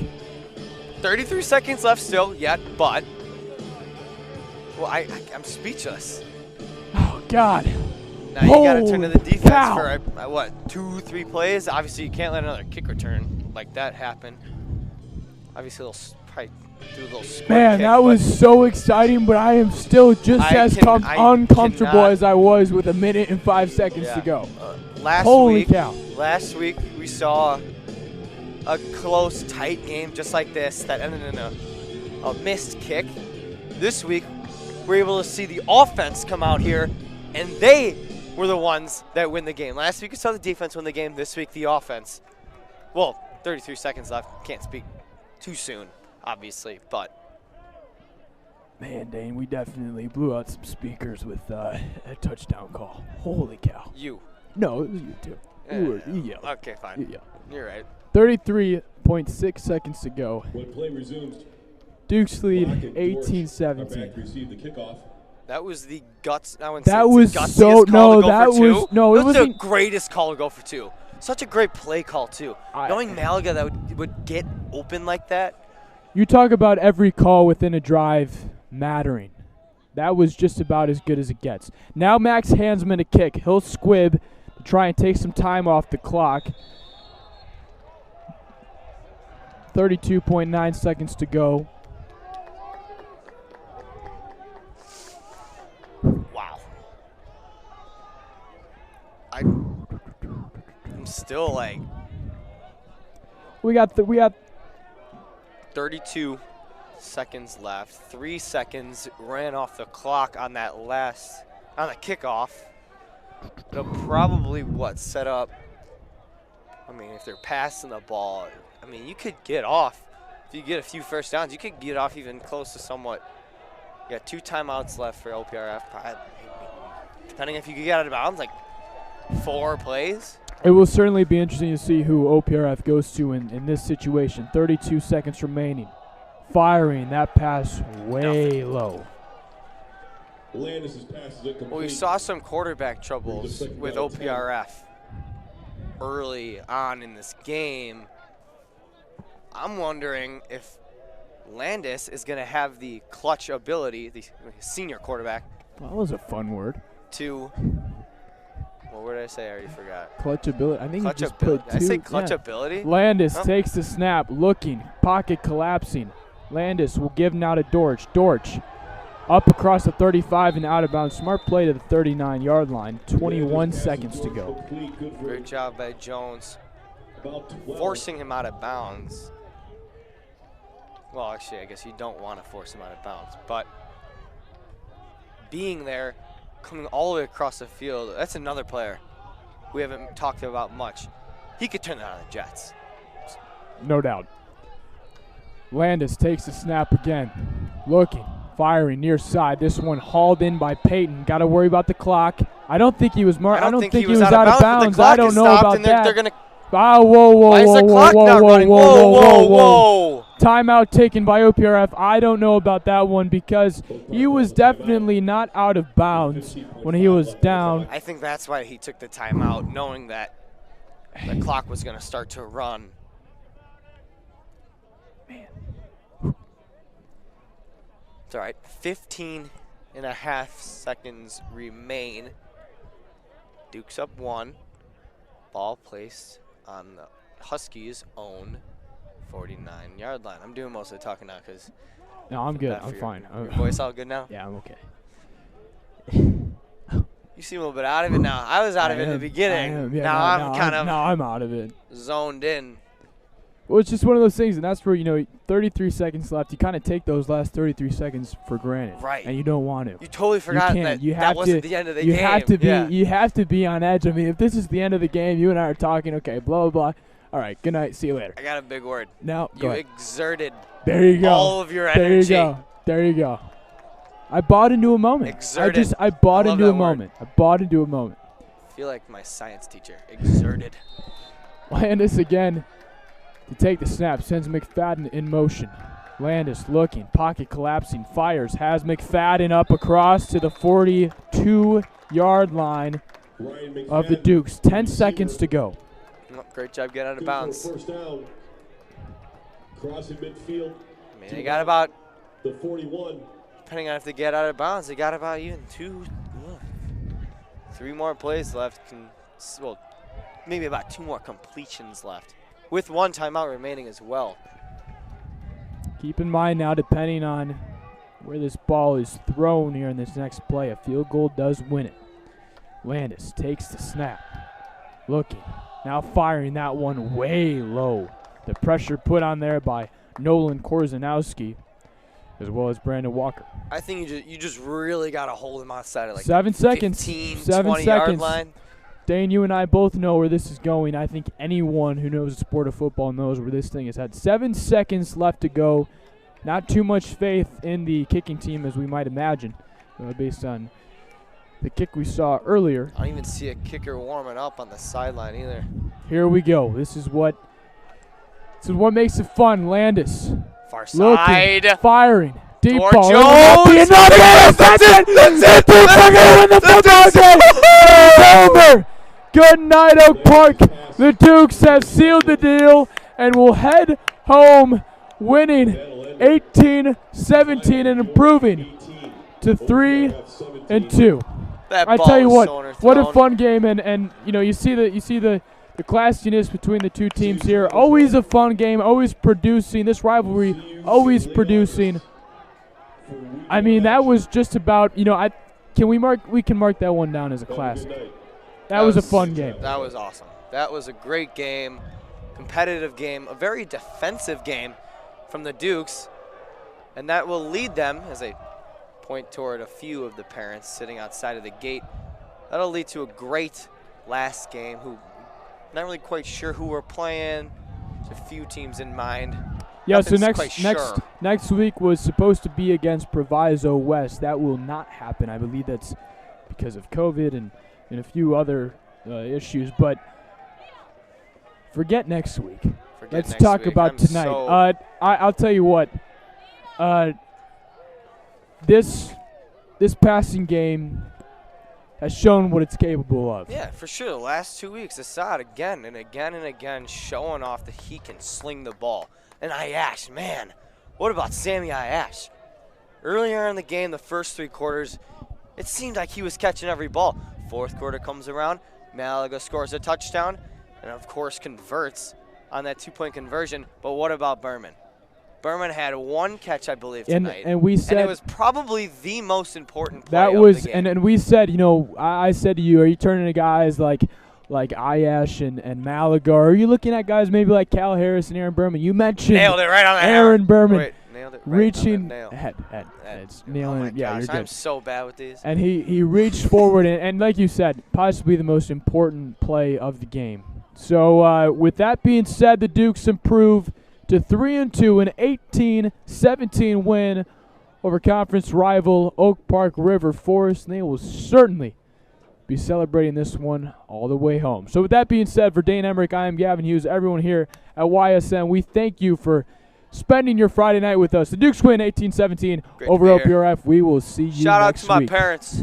33 seconds left still yet, but I'm speechless. Oh, God. Now you got to turn to the defense for, 2-3 plays? Obviously, you can't let another kick return like that happen. Obviously, they'll probably do a little square Man, kick, that was so exciting, but I am still just as uncomfortable as I was with 1 minute and 5 seconds to go. Holy cow. Last week, we saw a close, tight game just like this that ended in a missed kick. This week, we're able to see the offense come out here, and they were the ones that win the game. Last week, we saw the defense win the game. This week, the offense. Well, 33 seconds left. Can't speak too soon, obviously, but. Man, Dane, we definitely blew out some speakers with a touchdown call. Holy cow. You. No, it was you too. You yelled. Okay, fine. You yelled. You're right. 33.6 seconds to go. When play resumes, Dukes lead 18-17. Received the kickoff. That was the guts. That was so it wasn't the the greatest call to go for two. Such a great play call, too. Knowing Malaga that would get open like that. You talk about every call within a drive mattering. That was just about as good as it gets. Now Max hands him a kick. He'll squib to try and take some time off the clock. 32.9 seconds to go. Wow. I'm still like. We got 32 seconds left. 3 seconds ran off the clock on that on the kickoff. It'll probably set up. I mean, if they're passing the ball, I mean, you could get off. If you get a few first downs, you could get off even close to somewhat. You got 2 timeouts left for OPRF. Depending if you could get out of bounds, like 4 plays. It will certainly be interesting to see who OPRF goes to in this situation. 32 seconds remaining. Firing that pass way low. Landis' pass is incomplete. Well, we saw some quarterback troubles with OPRF early on in this game. I'm wondering if Landis is going to have the clutch ability, the senior quarterback. That was a fun word. To, well, what did I say? I already forgot. Clutch ability. I think clutch you just ability. put Did 2. I say clutch ability? Landis takes the snap, looking, pocket collapsing. Landis will give now to Dortch. Dortch up across the 35 and out of bounds. Smart play to the 39-yard line. 21 seconds to go. Great job by Jones. Forcing him out of bounds. Well, actually, I guess you don't want to force him out of bounds. But being there, coming all the way across the field, that's another player we haven't talked about much. He could turn that on the Jets. No doubt. Landis takes the snap again. Looking, firing near side. This one hauled in by Peyton. Got to worry about the clock. I don't think he was marked. I don't think he was out of bounds. I don't know about that. They're gonna whoa, whoa, whoa, Why is the clock not running? Whoa. Timeout taken by OPRF. I don't know about that one because he was definitely not out of bounds when he was down. I think that's why he took the timeout, knowing that the clock was going to start to run. Man. It's all right. 15.5 seconds remain. Duke's up 1. Ball placed on the Huskies' own 49-yard line. I'm doing most of the talking now because. No, I'm good. I'm fine. Your voice all good now? Yeah, I'm okay. You seem a little bit out of it now. I was out of it in the beginning. Yeah, now I'm out of it. Zoned in. Well, it's just one of those things, and that's where, 33 seconds left. You kind of take those last 33 seconds for granted. Right. And you don't want to. You totally forgot that wasn't the end of the game. You have to be on edge. I mean, if this is the end of the game, you and I are talking, okay, blah, blah, blah. All right, good night. See you later. I got a big word. No, you exerted there you go. all of your energy. There you go. I bought into a moment. Exerted. I bought into a moment. I bought into a moment. I feel like my science teacher. Exerted. Landis again to take the snap. Sends McFadden in motion. Landis looking. Pocket collapsing. Fires. Has McFadden up across to the 42-yard line of the Dukes. 10 seconds to go. Great job getting out of bounds. First down. Crossing midfield. I mean, they got about the 41. Depending on if they get out of bounds, they got about even 3 more plays left. Well, maybe about 2 more completions left, with 1 timeout remaining as well. Keep in mind now, depending on where this ball is thrown here in this next play, a field goal does win it. Landis takes the snap. Looking. Now firing that one way low. The pressure put on there by Nolan Korzanowski as well as Brandon Walker. I think you just really got to hold him outside of 7 seconds. 15, 7 20-yard seconds. line. Dane, you and I both know where this is going. I think anyone who knows the sport of football knows where this thing is at. 7 seconds left to go. Not too much faith in the kicking team as we might imagine, based on the kick we saw earlier. I don't even see a kicker warming up on the sideline either. Here we go. This is what makes it fun. Landis. Far side. Looking, firing. Deep George ball. Jones. That's it. That's it. They're going to win the football game. It's over. Good night, Oak Park. The Dukes have sealed the deal and will head home, winning 18-17 and improving to 3-2. I tell you what a fun game, and you see the classiness between the two teams here. Always a fun game, always producing. This rivalry always producing. I mean, that was just about, we can mark that one down as a classic. That was a fun game. That was awesome. That was a great game, competitive game, a very defensive game from the Dukes, and that will lead them, as they point toward a few of the parents sitting outside of the gate, that'll lead to a great last game. Not really quite sure who we're playing. There's a few teams in mind. Yeah, so Nothing's next week was supposed to be against Proviso West. That will not happen. I believe that's because of COVID and a few other issues. But forget next week. Let's talk about tonight. I'll tell you what. This passing game has shown what it's capable of. Yeah, for sure. The last 2 weeks, Assad again and again and again showing off that he can sling the ball. And Ayash, man, what about Sammy Ayash? Earlier in the game, the first 3 quarters, it seemed like he was catching every ball. Fourth quarter comes around, Malaga scores a touchdown, and of course converts on that 2-point conversion. But what about Berman? Berman had 1 catch, I believe, tonight. And we said, and it was probably the most important play of the game. And we said, I said to you, are you turning to guys like Ayash and Malaga? Or are you looking at guys maybe like Cal Harris and Aaron Berman? You mentioned nailed it right on the Aaron Berman. Wait, nailed it right reaching on the nail. head. It's nailing oh my it. Yeah, gosh, you're good. I'm so bad with these. And he reached forward and like you said, possibly the most important play of the game. So with that being said, the Dukes improve to 3-2, an 18-17 win over conference rival Oak Park River Forest, and they will certainly be celebrating this one all the way home. So with that being said, for Dane Emmerich, I am Gavin Hughes. Everyone here at YSN, we thank you for spending your Friday night with us. The Dukes win 18-17 over Park-R.F. We will see you next week. Shout out to my parents.